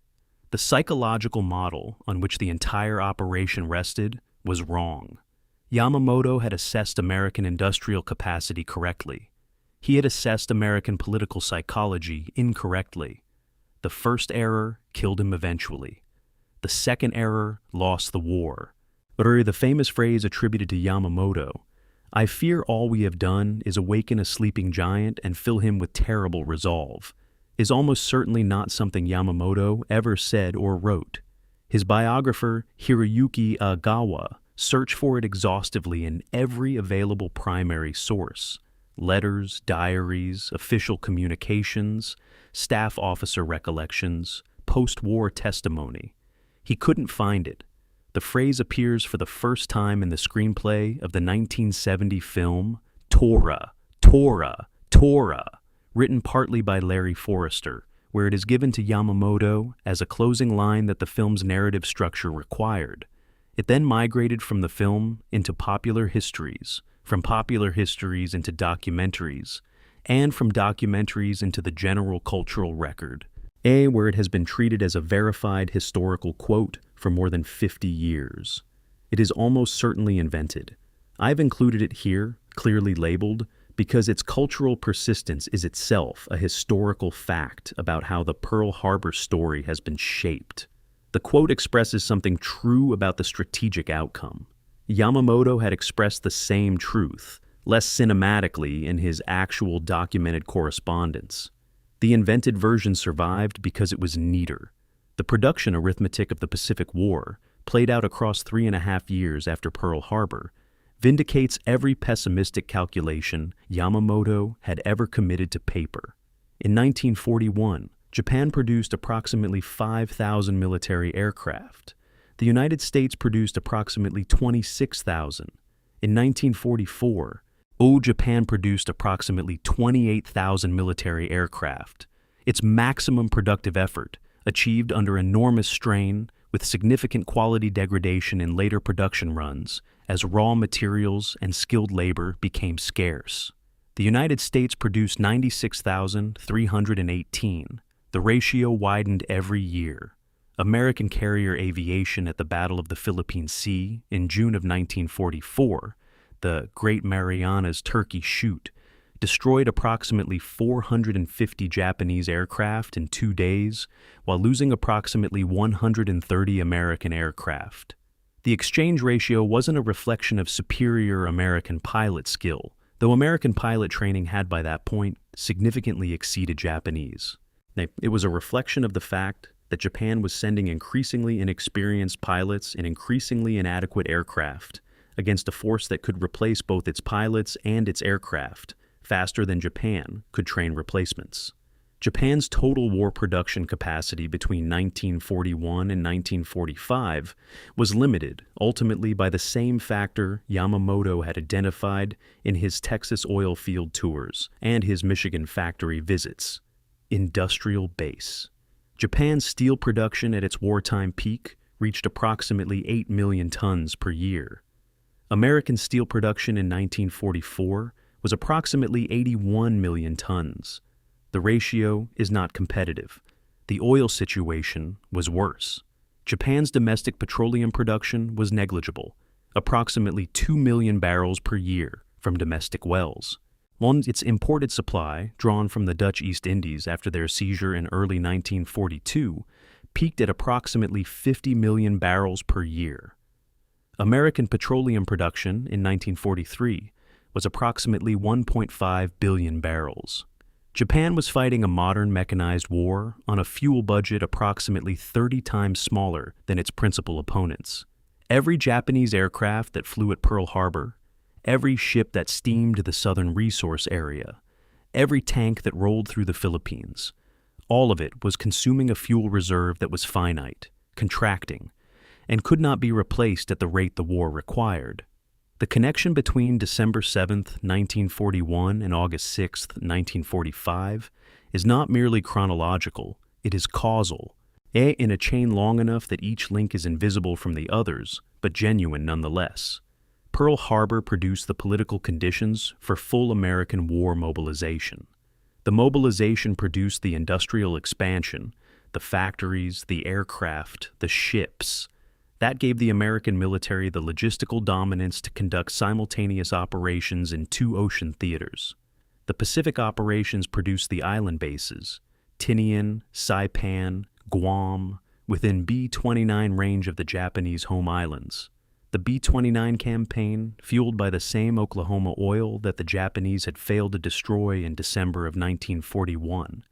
The psychological model on which the entire operation rested was wrong. Yamamoto had assessed American industrial capacity correctly. He had assessed American political psychology incorrectly. The first error killed him eventually. The second error lost the war. Or the famous phrase attributed to Yamamoto, "I fear all we have done is awaken a sleeping giant and fill him with terrible resolve," is almost certainly not something Yamamoto ever said or wrote. His biographer, Hiroyuki Agawa, searched for it exhaustively in every available primary source: letters, diaries, official communications, staff officer recollections, post-war testimony. He couldn't find it. The phrase appears for the first time in the screenplay of the 1970 film Tora, Tora, Tora, written partly by Larry Forrester, where it is given to Yamamoto as a closing line that the film's narrative structure required. It then migrated from the film into popular histories, from popular histories into documentaries, and from documentaries into the general cultural record, where it has been treated as a verified historical quote for more than 50 years. It is almost certainly invented. I've included it here, clearly labeled, because its cultural persistence is itself a historical fact about how the Pearl Harbor story has been shaped. The quote expresses something true about the strategic outcome. Yamamoto had expressed the same truth, less cinematically, in his actual documented correspondence. The invented version survived because it was neater. The production arithmetic of the Pacific War, played out across 3.5 years after Pearl Harbor, vindicates every pessimistic calculation Yamamoto had ever committed to paper. In 1941, Japan produced approximately 5,000 military aircraft. The United States produced approximately 26,000. In 1944, Japan produced approximately 28,000 military aircraft. Its maximum productive effort, achieved under enormous strain with significant quality degradation in later production runs as raw materials and skilled labor became scarce. The United States produced 96,318. The ratio widened every year. American carrier aviation at the Battle of the Philippine Sea in June of 1944, the Great Marianas Turkey Shoot, destroyed approximately 450 Japanese aircraft in 2 days, while losing approximately 130 American aircraft. The exchange ratio wasn't a reflection of superior American pilot skill, though American pilot training had by that point significantly exceeded Japanese. It was a reflection of the fact that Japan was sending increasingly inexperienced pilots in increasingly inadequate aircraft against a force that could replace both its pilots and its aircraft faster than Japan could train replacements. Japan's total war production capacity between 1941 and 1945 was limited ultimately by the same factor Yamamoto had identified in his Texas oil field tours and his Michigan factory visits: industrial base. Japan's steel production at its wartime peak reached approximately 8 million tons per year. American steel production in 1944 was approximately 81 million tons. The ratio is not competitive. The oil situation was worse. Japan's domestic petroleum production was negligible, approximately 2 million barrels per year from domestic wells, while its imported supply, drawn from the Dutch East Indies after their seizure in early 1942, peaked at approximately 50 million barrels per year. American petroleum production in 1943 was approximately 1.5 billion barrels. Japan was fighting a modern mechanized war on a fuel budget approximately 30 times smaller than its principal opponents. Every Japanese aircraft that flew at Pearl Harbor, every ship that steamed the southern resource area, every tank that rolled through the Philippines, all of it was consuming a fuel reserve that was finite, contracting, and could not be replaced at the rate the war required. The connection between December 7, 1941 and August 6, 1945 is not merely chronological, it is causal, in a chain long enough that each link is invisible from the others, but genuine nonetheless. Pearl Harbor produced the political conditions for full American war mobilization. The mobilization produced the industrial expansion, the factories, the aircraft, the ships. That gave the American military the logistical dominance to conduct simultaneous operations in 2 ocean theaters. The Pacific operations produced the island bases, Tinian, Saipan, Guam, within B-29 range of the Japanese home islands. The B-29 campaign, fueled by the same Oklahoma oil that the Japanese had failed to destroy in December of 1941,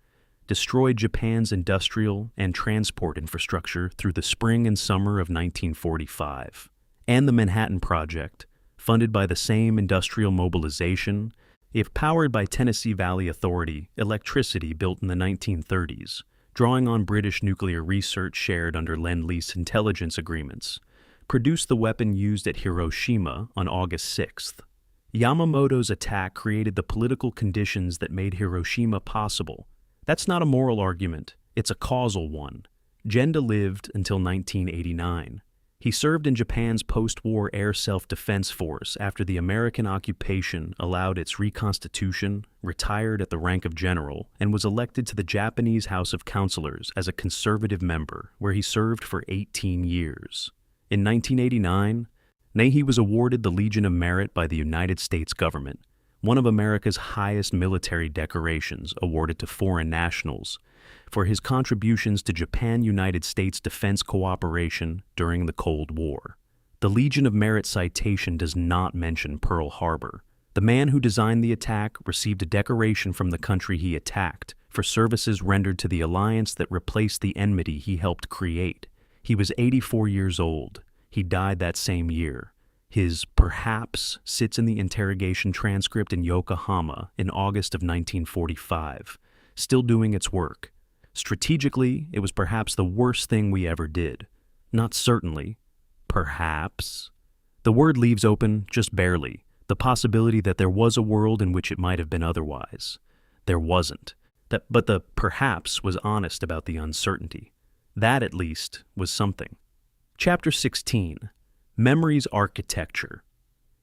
destroyed Japan's industrial and transport infrastructure through the spring and summer of 1945. And the Manhattan Project, funded by the same industrial mobilization, if powered by Tennessee Valley Authority electricity built in the 1930s, drawing on British nuclear research shared under Lend-Lease intelligence agreements, produced the weapon used at Hiroshima on August 6th. Yamamoto's attack created the political conditions that made Hiroshima possible. That's not a moral argument, it's a causal one. Genda lived until 1989. He served in Japan's post-war air self-defense force after the American occupation allowed its reconstitution, retired at the rank of general, and was elected to the Japanese House of Councilors as a conservative member, where he served for 18 years. In 1989, he was awarded the Legion of Merit by the United States government, one of America's highest military decorations awarded to foreign nationals, for his contributions to Japan-United States defense cooperation during the Cold War. The Legion of Merit citation does not mention Pearl Harbor. The man who designed the attack received a decoration from the country he attacked for services rendered to the alliance that replaced the enmity he helped create. He was 84 years old. He died that same year. His perhaps sits in the interrogation transcript in Yokohama in August of 1945, still doing its work. Strategically, it was perhaps the worst thing we ever did. Not certainly. Perhaps. The word leaves open, just barely, the possibility that there was a world in which it might have been otherwise. There wasn't. But the perhaps was honest about the uncertainty. That, at least, was something. Chapter 16. Memories Architecture.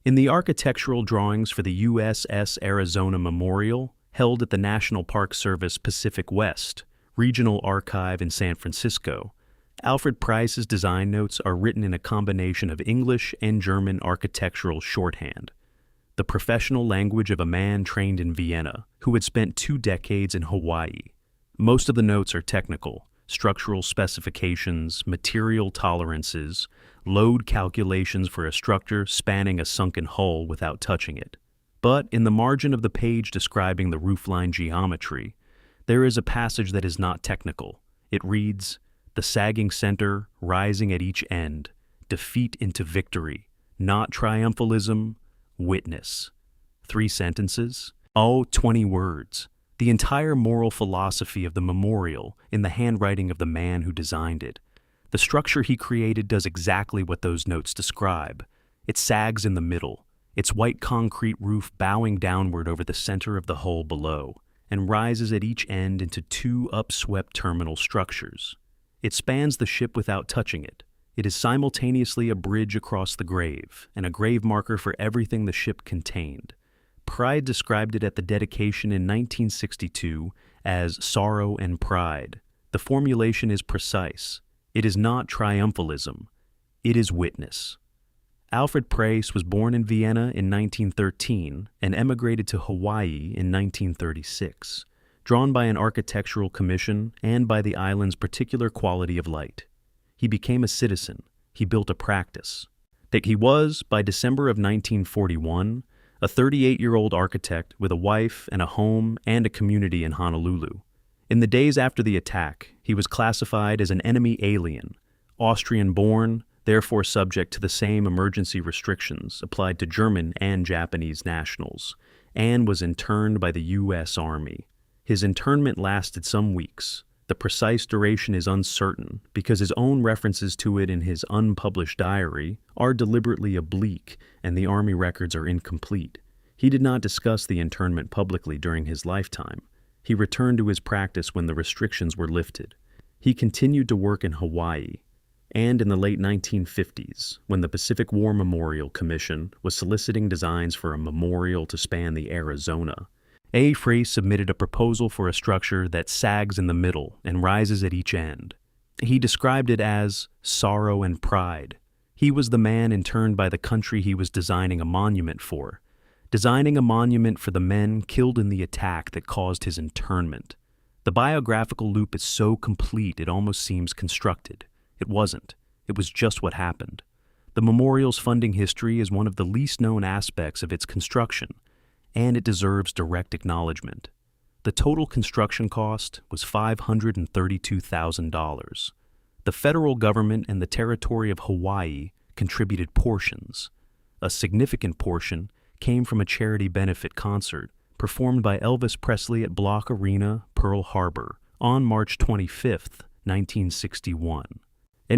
In the architectural drawings for the USS Arizona Memorial, held at the National Park Service Pacific West Regional Archive in San Francisco, Alfred Price's design notes are written in a combination of English and German architectural shorthand. the professional language of a man trained in Vienna who had spent 2 decades in Hawaii. Most of the notes are technical, structural specifications, material tolerances, load calculations for a structure spanning a sunken hull without touching it. But in the margin of the page describing the roofline geometry, there is a passage that is not technical. It reads, "The sagging center, rising at each end, defeat into victory, not triumphalism, witness." 3 sentences? Oh, 20 words. The entire moral philosophy of the memorial in the handwriting of the man who designed it. The structure he created does exactly what those notes describe. It sags in the middle, its white concrete roof bowing downward over the center of the hull below, and rises at each end into 2 upswept terminal structures. It spans the ship without touching it. It is simultaneously a bridge across the grave and a grave marker for everything the ship contained. Pride described it at the dedication in 1962 as sorrow and pride. The formulation is precise. It is not triumphalism. It is witness. Alfred Preis was born in Vienna in 1913 and emigrated to Hawaii in 1936, drawn by an architectural commission and by the island's particular quality of light. He became a citizen. He built a practice. That he was, by December of 1941, a 38-year-old architect with a wife and a home and a community in Honolulu. In the days after the attack, he was classified as an enemy alien, Austrian-born, therefore subject to the same emergency restrictions applied to German and Japanese nationals, and was interned by the U.S. Army. His internment lasted some weeks. The precise duration is uncertain because his own references to it in his unpublished diary are deliberately oblique and the Army records are incomplete. He did not discuss the internment publicly during his lifetime. He returned to his practice when the restrictions were lifted. He continued to work in Hawaii, and in the late 1950s, when the Pacific War Memorial Commission was soliciting designs for a memorial to span the Arizona, A. Frey submitted a proposal for a structure that sags in the middle and rises at each end. He described it as sorrow and pride. He was the man interned by the country he was designing a monument for, designing a monument for the men killed in the attack that caused his internment. The biographical loop is so complete it almost seems constructed. It wasn't. It was just what happened. The memorial's funding history is one of the least known aspects of its construction, and it deserves direct acknowledgement. The total construction cost was $532,000. The federal government and the territory of Hawaii contributed portions. A significant portion came from a charity benefit concert performed by Elvis Presley at Block Arena, Pearl Harbor, on March 25, 1961.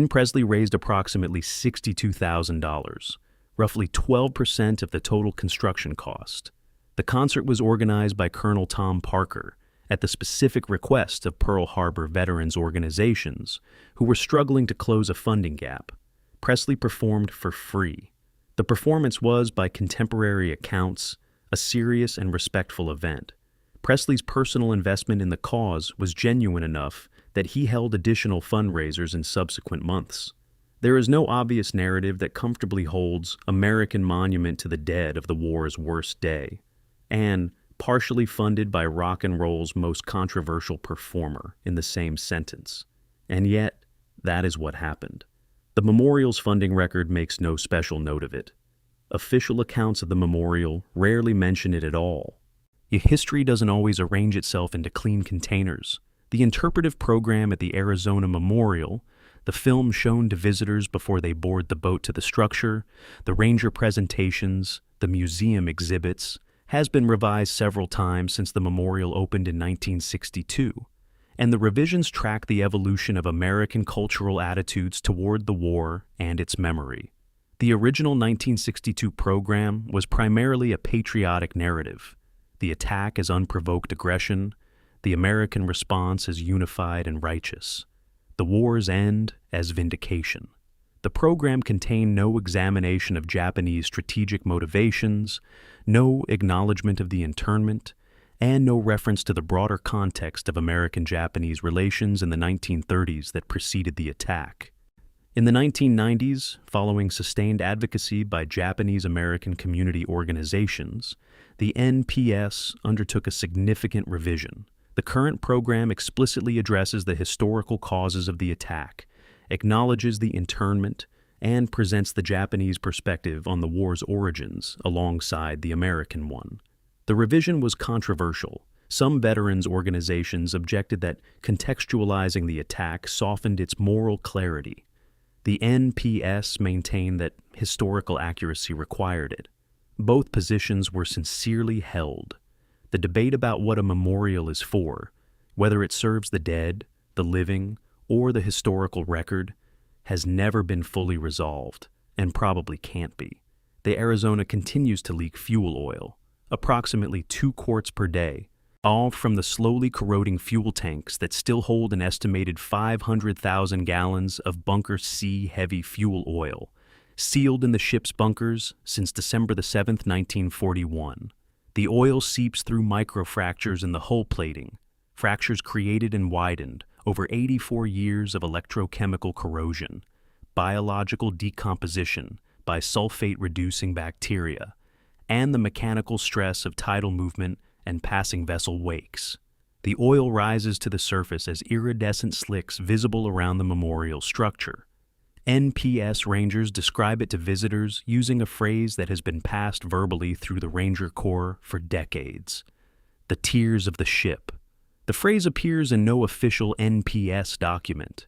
Presley raised approximately $62,000, roughly 12% of the total construction cost. The concert was organized by Colonel Tom Parker at the specific request of Pearl Harbor veterans organizations who were struggling to close a funding gap. Presley performed for free. The performance was, by contemporary accounts, a serious and respectful event. Presley's personal investment in the cause was genuine enough that he held additional fundraisers in subsequent months. There is no obvious narrative that comfortably holds American Monument to the Dead of the war's worst day, and partially funded by rock and roll's most controversial performer in the same sentence. And yet, that is what happened. The memorial's funding record makes no special note of it. Official accounts of the memorial rarely mention it at all. Yet history doesn't always arrange itself into clean containers. The interpretive program at the Arizona Memorial, the film shown to visitors before they board the boat to the structure, the ranger presentations, the museum exhibits, has been revised several times since the memorial opened in 1962, and the revisions track the evolution of American cultural attitudes toward the war and its memory. The original 1962 program was primarily a patriotic narrative, the attack as unprovoked aggression, the American response as unified and righteous, the war's end as vindication. The program contained no examination of Japanese strategic motivations, no acknowledgement of the internment, and no reference to the broader context of American-Japanese relations in the 1930s that preceded the attack. In the 1990s, following sustained advocacy by Japanese American community organizations, the NPS undertook a significant revision. The current program explicitly addresses the historical causes of the attack, acknowledges the internment, and presents the Japanese perspective on the war's origins alongside the American one. The revision was controversial. Some veterans organizations objected that contextualizing the attack softened its moral clarity. The NPS maintained that historical accuracy required it. Both positions were sincerely held. The debate about what a memorial is for, whether it serves the dead, the living, or the historical record, has never been fully resolved, and probably can't be. The Arizona continues to leak fuel oil, approximately 2 quarts per day, all from the slowly corroding fuel tanks that still hold an estimated 500,000 gallons of Bunker C heavy fuel oil, sealed in the ship's bunkers since December 7, 1941. The oil seeps through microfractures in the hull plating, fractures created and widened over 84 years of electrochemical corrosion, biological decomposition by sulfate-reducing bacteria, and the mechanical stress of tidal movement and passing vessel wakes. The oil rises to the surface as iridescent slicks visible around the memorial structure. NPS rangers describe it to visitors using a phrase that has been passed verbally through the Ranger Corps for decades: the tears of the ship. The phrase appears in no official NPS document.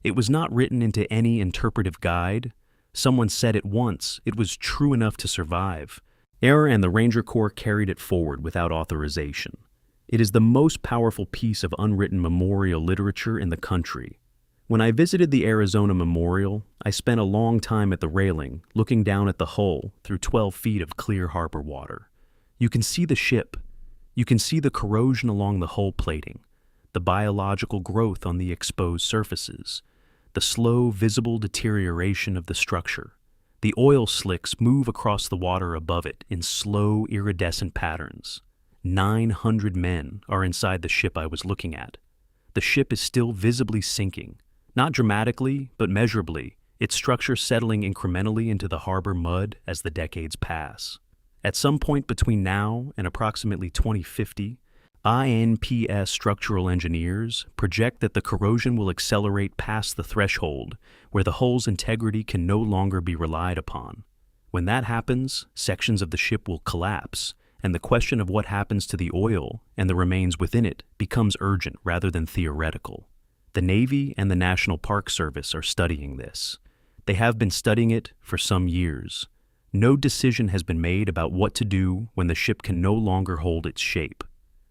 It was not written into any interpretive guide. Someone said it once, it was true enough to survive. And the Ranger Corps carried it forward without authorization. It is the most powerful piece of unwritten memorial literature in the country. When I visited the Arizona Memorial, I spent a long time at the railing, looking down at the hull through 12 feet of clear harbor water. You can see the ship. You can see the corrosion along the hull plating, the biological growth on the exposed surfaces, the slow, visible deterioration of the structure. The oil slicks move across the water above it in slow, iridescent patterns. 900 men are inside the ship I was looking at. The ship is still visibly sinking, not dramatically, but measurably, its structure settling incrementally into the harbor mud as the decades pass. At some point between now and approximately 2050, INPS structural engineers project that the corrosion will accelerate past the threshold where the hull's integrity can no longer be relied upon. When that happens, sections of the ship will collapse, and the question of what happens to the oil and the remains within it becomes urgent rather than theoretical. The Navy and the National Park Service are studying this. They have been studying it for some years. No decision has been made about what to do when the ship can no longer hold its shape.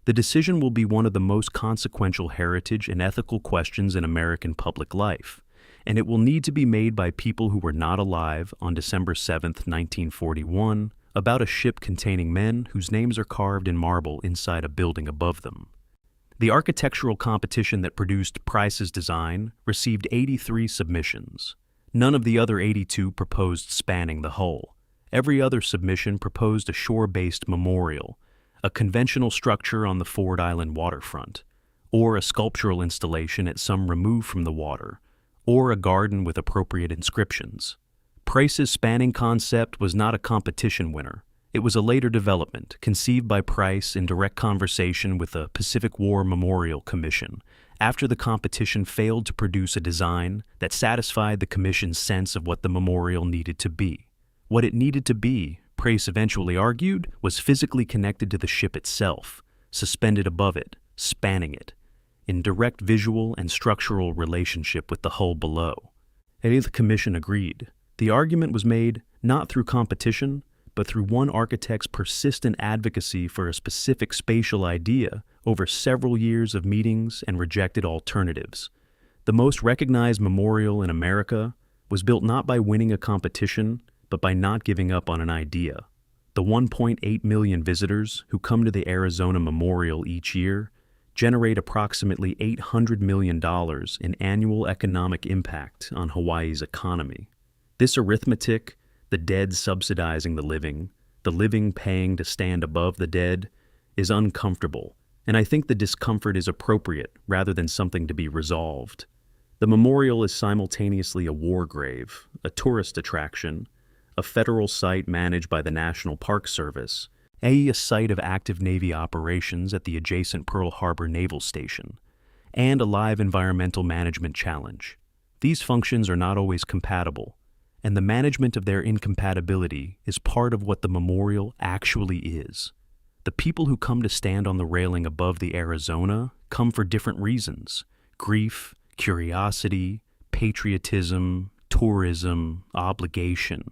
The decision will be one of the most consequential heritage and ethical questions in American public life, and it will need to be made by people who were not alive on December 7, 1941, about a ship containing men whose names are carved in marble inside a building above them. The architectural competition that produced Price's design received 83 submissions. None of the other 82 proposed spanning the hull. Every other submission proposed a shore-based memorial, a conventional structure on the Ford Island waterfront, or a sculptural installation at some remove from the water, or a garden with appropriate inscriptions. Price's spanning concept was not a competition winner. It was a later development, conceived by Price in direct conversation with the Pacific War Memorial Commission, after the competition failed to produce a design that satisfied the commission's sense of what the memorial needed to be. What it needed to be, Price eventually argued, was physically connected to the ship itself, suspended above it, spanning it, in direct visual and structural relationship with the hull below. And the commission agreed. The argument was made not through competition, but through one architect's persistent advocacy for a specific spatial idea over several years of meetings and rejected alternatives. The most recognized memorial in America was built not by winning a competition, but by not giving up on an idea. The 1.8 million visitors who come to the Arizona Memorial each year generate approximately $800 million in annual economic impact on Hawaii's economy. This arithmetic, the dead subsidizing the living paying to stand above the dead, is uncomfortable, and I think the discomfort is appropriate rather than something to be resolved. The memorial is simultaneously a war grave, a tourist attraction, a federal site managed by the National Park Service, a site of active Navy operations at the adjacent Pearl Harbor Naval Station, and a live environmental management challenge. These functions are not always compatible, and the management of their incompatibility is part of what the memorial actually is. The people who come to stand on the railing above the Arizona come for different reasons: grief, curiosity, patriotism, tourism, obligation.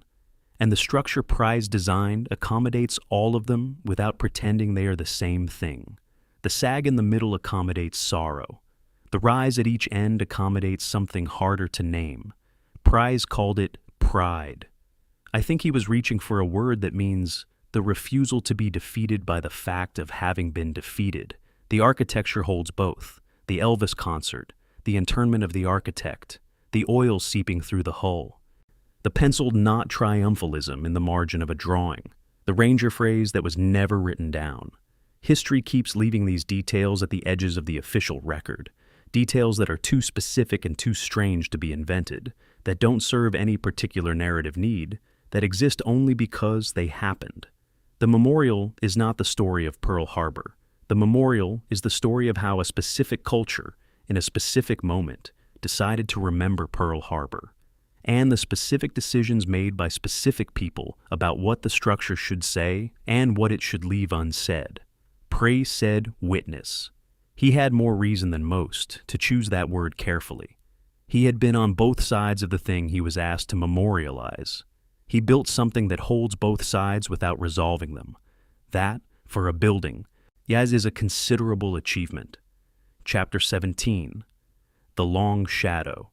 And the structure Prize designed accommodates all of them without pretending they are the same thing. The sag in the middle accommodates sorrow. The rise at each end accommodates something harder to name. Prize called it pride. I think he was reaching for a word that means the refusal to be defeated by the fact of having been defeated. The architecture holds both: the Elvis concert, the internment of the architect, the oil seeping through the hull, the penciled not triumphalism in the margin of a drawing, the ranger phrase that was never written down. History keeps leaving these details at the edges of the official record, details that are too specific and too strange to be invented, that don't serve any particular narrative need, that exist only because they happened. The memorial is not the story of Pearl Harbor. The memorial is the story of how a specific culture, in a specific moment, decided to remember Pearl Harbor, and the specific decisions made by specific people about what the structure should say and what it should leave unsaid. Prey said witness. He had more reason than most to choose that word carefully. He had been on both sides of the thing he was asked to memorialize. He built something that holds both sides without resolving them. That, for a building, is a considerable achievement. Chapter 17. The Long Shadow.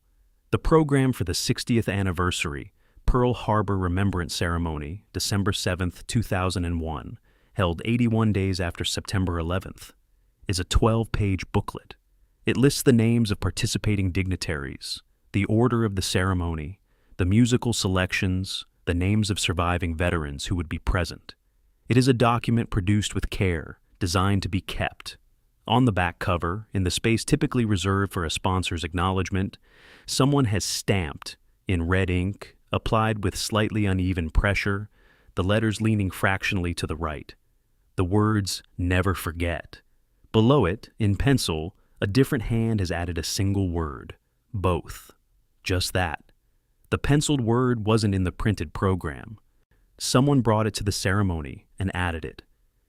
The program for the 60th anniversary Pearl Harbor Remembrance Ceremony, December 7, 2001, held 81 days after September 11th, is a 12-page booklet. It lists the names of participating dignitaries, the order of the ceremony, the musical selections, the names of surviving veterans who would be present. It is a document produced with care, designed to be kept. On the back cover, in the space typically reserved for a sponsor's acknowledgement, someone has stamped, in red ink, applied with slightly uneven pressure, the letters leaning fractionally to the right, the words "Never Forget." Below it, in pencil, a different hand has added a single word: both. Just that. The penciled word wasn't in the printed program. Someone brought it to the ceremony and added it.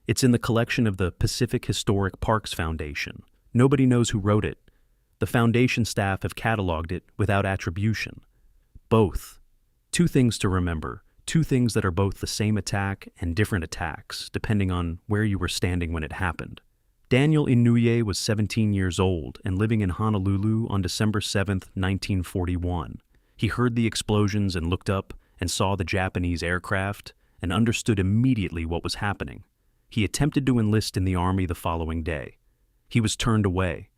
It's in the collection of the Pacific Historic Parks Foundation. Nobody knows who wrote it. The foundation staff have cataloged it without attribution. Both. Two things to remember. Two things that are both the same attack and different attacks, depending on where you were standing when it happened. Daniel Inouye was 17 years old and living in Honolulu on December 7, 1941. He heard the explosions and looked up and saw the Japanese aircraft and understood immediately what was happening. He attempted to enlist in the Army the following day. He was turned away.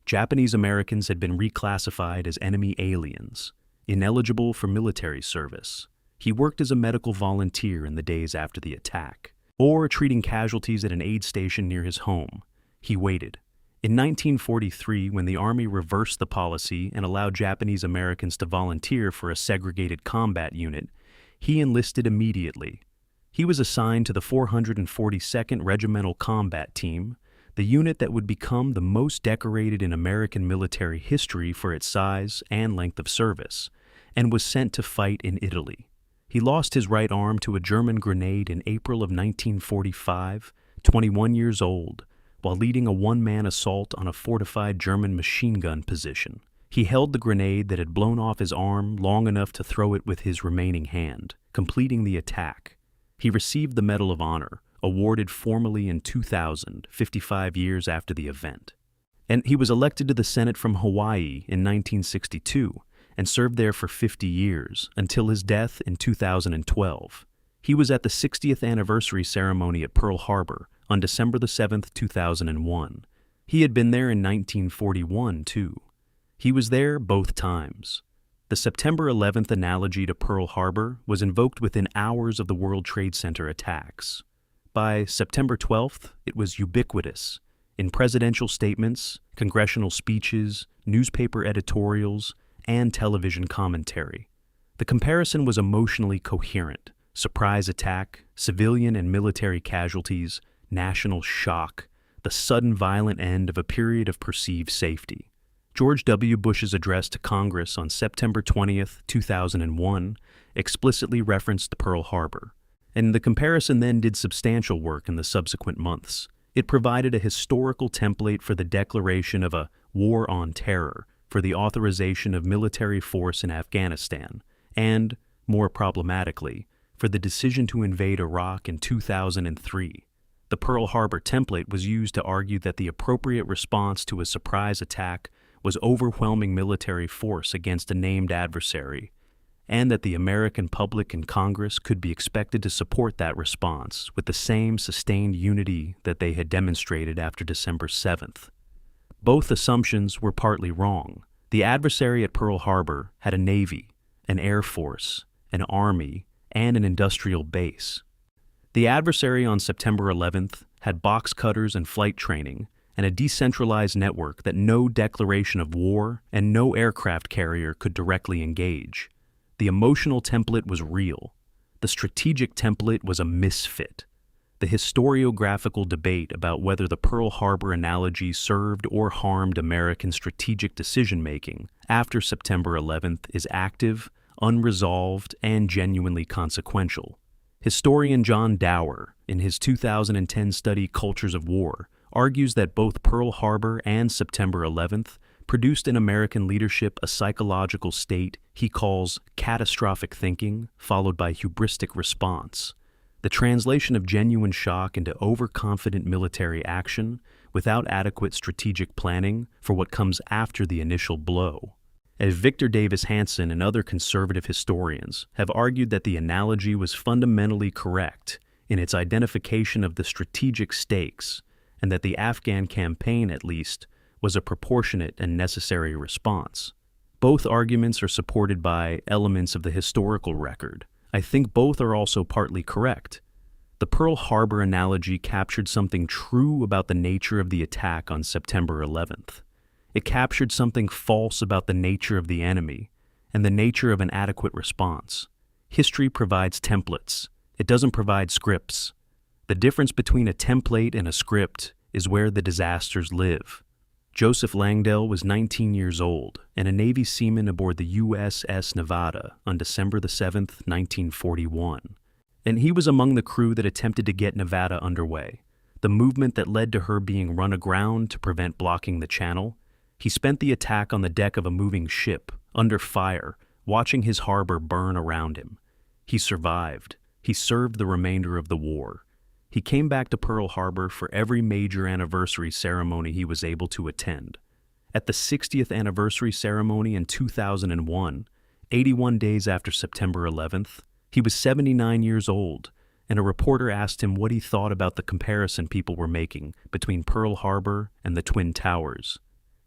Japanese Americans had been reclassified as enemy aliens, ineligible for military service. He worked as a medical volunteer in the days after the attack, or treating casualties at an aid station near his home. He waited. In 1943, when the Army reversed the policy and allowed Japanese Americans to volunteer for a segregated combat unit, he enlisted immediately. He was assigned to the 442nd Regimental Combat Team, the unit that would become the most decorated in American military history for its size and length of service, and was sent to fight in Italy. He lost his right arm to a German grenade in April of 1945, 21 years old, while leading a one-man assault on a fortified German machine gun position. He held the grenade that had blown off his arm long enough to throw it with his remaining hand, completing the attack. He received the Medal of Honor, awarded formally in 2000, 55 years after the event. And he was elected to the Senate from Hawaii in 1962 and served there for 50 years until his death in 2012. He was at the 60th anniversary ceremony at Pearl Harbor on December 7, 2001. He had been there in 1941, too. He was there both times. The September 11th analogy to Pearl Harbor was invoked within hours of the World Trade Center attacks. By September 12th, it was ubiquitous. in presidential statements, congressional speeches, newspaper editorials, and television commentary. The comparison was emotionally coherent: surprise attack, civilian and military casualties, national shock, the sudden violent end of a period of perceived safety. George W. Bush's address to Congress on September 20th, 2001, explicitly referenced Pearl Harbor, and the comparison then did substantial work in the subsequent months. It provided a historical template for the declaration of a war on terror, for the authorization of military force in Afghanistan, and, more problematically, for the decision to invade Iraq in 2003. The Pearl Harbor template was used to argue that the appropriate response to a surprise attack was overwhelming military force against a named adversary, and that the American public and Congress could be expected to support that response with the same sustained unity that they had demonstrated after December 7th. Both assumptions were partly wrong. The adversary at Pearl Harbor had a Navy, an Air Force, an Army, and an industrial base. The adversary on September 11th had box cutters and flight training, and a decentralized network that no declaration of war and no aircraft carrier could directly engage. The emotional template was real. The strategic template was a misfit. The historiographical debate about whether the Pearl Harbor analogy served or harmed American strategic decision-making after September 11th is active, unresolved, and genuinely consequential. Historian John Dower, in his 2010 study Cultures of War, argues that both Pearl Harbor and September 11th produced in American leadership a psychological state he calls catastrophic thinking, followed by hubristic response, the translation of genuine shock into overconfident military action without adequate strategic planning for what comes after the initial blow. As Victor Davis Hanson and other conservative historians have argued that the analogy was fundamentally correct in its identification of the strategic stakes, and that the Afghan campaign, at least, was a proportionate and necessary response. Both arguments are supported by elements of the historical record. I think both are also partly correct. The Pearl Harbor analogy captured something true about the nature of the attack on September 11th. It captured something false about the nature of the enemy and the nature of an adequate response. History provides templates. It doesn't provide scripts. The difference between a template and a script is where the disasters live. Joseph Langdell was 19 years old and a Navy seaman aboard the USS Nevada on December 7, 1941. And he was among the crew that attempted to get Nevada underway, the movement that led to her being run aground to prevent blocking the channel. He spent the attack on the deck of a moving ship, under fire, watching his harbor burn around him. He survived. He served the remainder of the war. He came back to Pearl Harbor for every major anniversary ceremony he was able to attend. At the 60th anniversary ceremony in 2001, 81 days after September 11th, he was 79 years old, and a reporter asked him what he thought about the comparison people were making between Pearl Harbor and the Twin Towers.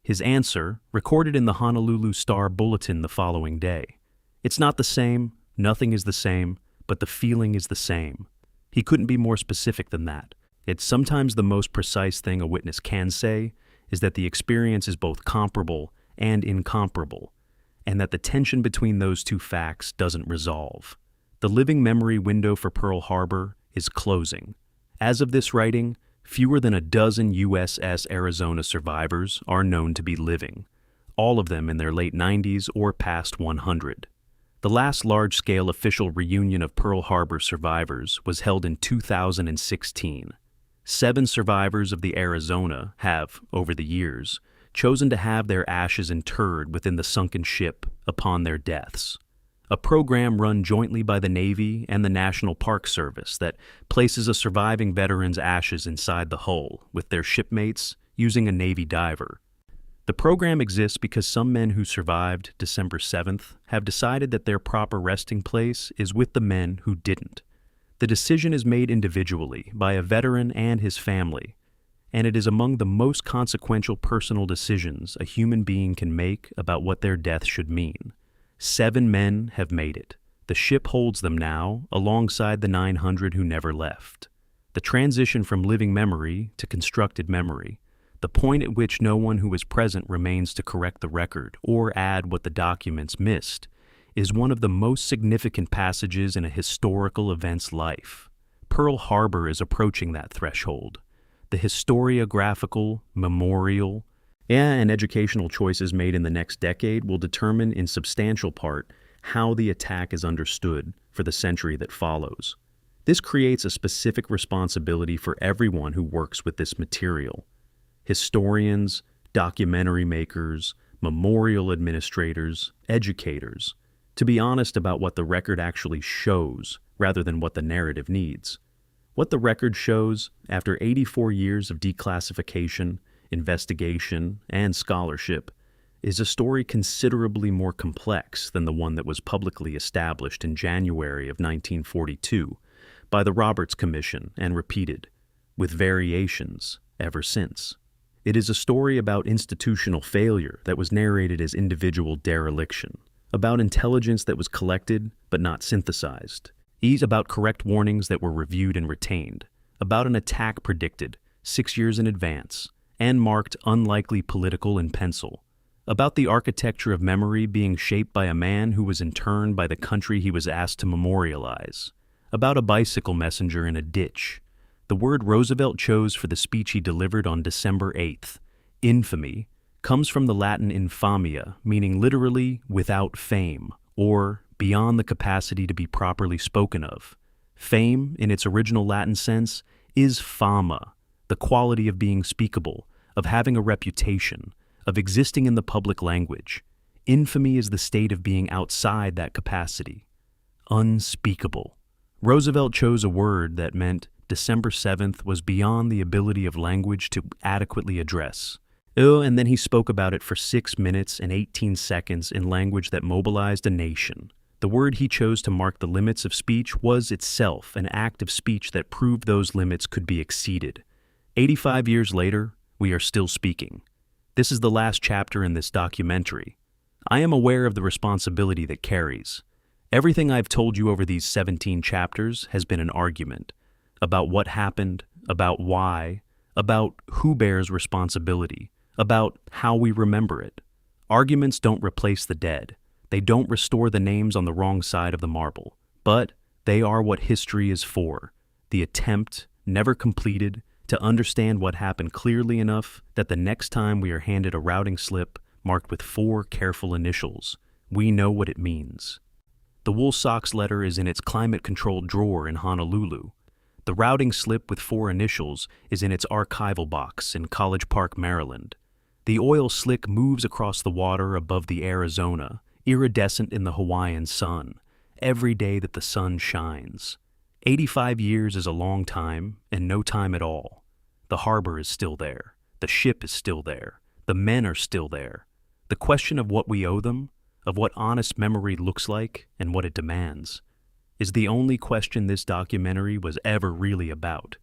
His answer, recorded in the Honolulu Star Bulletin the following day: "It's not the same, nothing is the same, but the feeling is the same." He couldn't be more specific than that. It's sometimes the most precise thing a witness can say is that the experience is both comparable and incomparable, and that the tension between those two facts doesn't resolve. The living memory window for Pearl Harbor is closing. As of this writing, fewer than a dozen USS Arizona survivors are known to be living, all of them in their late 90s or past 100. The last large-scale official reunion of Pearl Harbor survivors was held in 2016. 7 survivors of the Arizona have, over the years, chosen to have their ashes interred within the sunken ship upon their deaths. A program run jointly by the Navy and the National Park Service that places a surviving veteran's ashes inside the hull with their shipmates using a Navy diver. The program exists because some men who survived December 7th have decided that their proper resting place is with the men who didn't. The decision is made individually by a veteran and his family, and it is among the most consequential personal decisions a human being can make about what their death should mean. 7 men have made it. The ship holds them now, alongside the 900 who never left. The transition from living memory to constructed memory, the point at which no one who was present remains to correct the record or add what the documents missed, is one of the most significant passages in a historical event's life. Pearl Harbor is approaching that threshold. The historiographical, memorial, and educational choices made in the next decade will determine in substantial part how the attack is understood for the century that follows. This creates a specific responsibility for everyone who works with this material. Historians, documentary makers, memorial administrators, educators, to be honest about what the record actually shows rather than what the narrative needs. What the record shows, after 84 years of declassification, investigation, and scholarship, is a story considerably more complex than the one that was publicly established in January of 1942 by the Roberts Commission and repeated, with variations, ever since. It is a story about institutional failure that was narrated as individual dereliction, about intelligence that was collected but not synthesized, about correct warnings that were reviewed and retained, about an attack predicted 6 years in advance and marked unlikely political in pencil, about the architecture of memory being shaped by a man who was interned by the country he was asked to memorialize, about a bicycle messenger in a ditch, the word Roosevelt chose for the speech he delivered on December 8th, infamy, comes from the Latin infamia, meaning literally without fame, or beyond the capacity to be properly spoken of. Fame, in its original Latin sense, is fama, the quality of being speakable, of having a reputation, of existing in the public language. Infamy is the state of being outside that capacity. Unspeakable. Roosevelt chose a word that meant December 7th was beyond the ability of language to adequately address. And then he spoke about it for 6 minutes and 18 seconds in language that mobilized a nation. The word he chose to mark the limits of speech was itself an act of speech that proved those limits could be exceeded. 85 years later, we are still speaking. This is the last chapter in this documentary. I am aware of the responsibility that carries. Everything I've told you over these 17 chapters has been an argument about what happened, about why, about who bears responsibility, about how we remember it. Arguments don't replace the dead. They don't restore the names on the wrong side of the marble, but they are what history is for, the attempt, never completed, to understand what happened clearly enough that the next time we are handed a routing slip marked with 4 careful initials, we know what it means. The wool socks letter is in its climate-controlled drawer in Honolulu. The routing slip with 4 initials is in its archival box in College Park, Maryland. The oil slick moves across the water above the Arizona, iridescent in the Hawaiian sun, every day that the sun shines. 85 years is a long time, and no time at all. The harbor is still there. The ship is still there. The men are still there. The question of what we owe them, of what honest memory looks like and what it demands, is the only question this documentary was ever really about.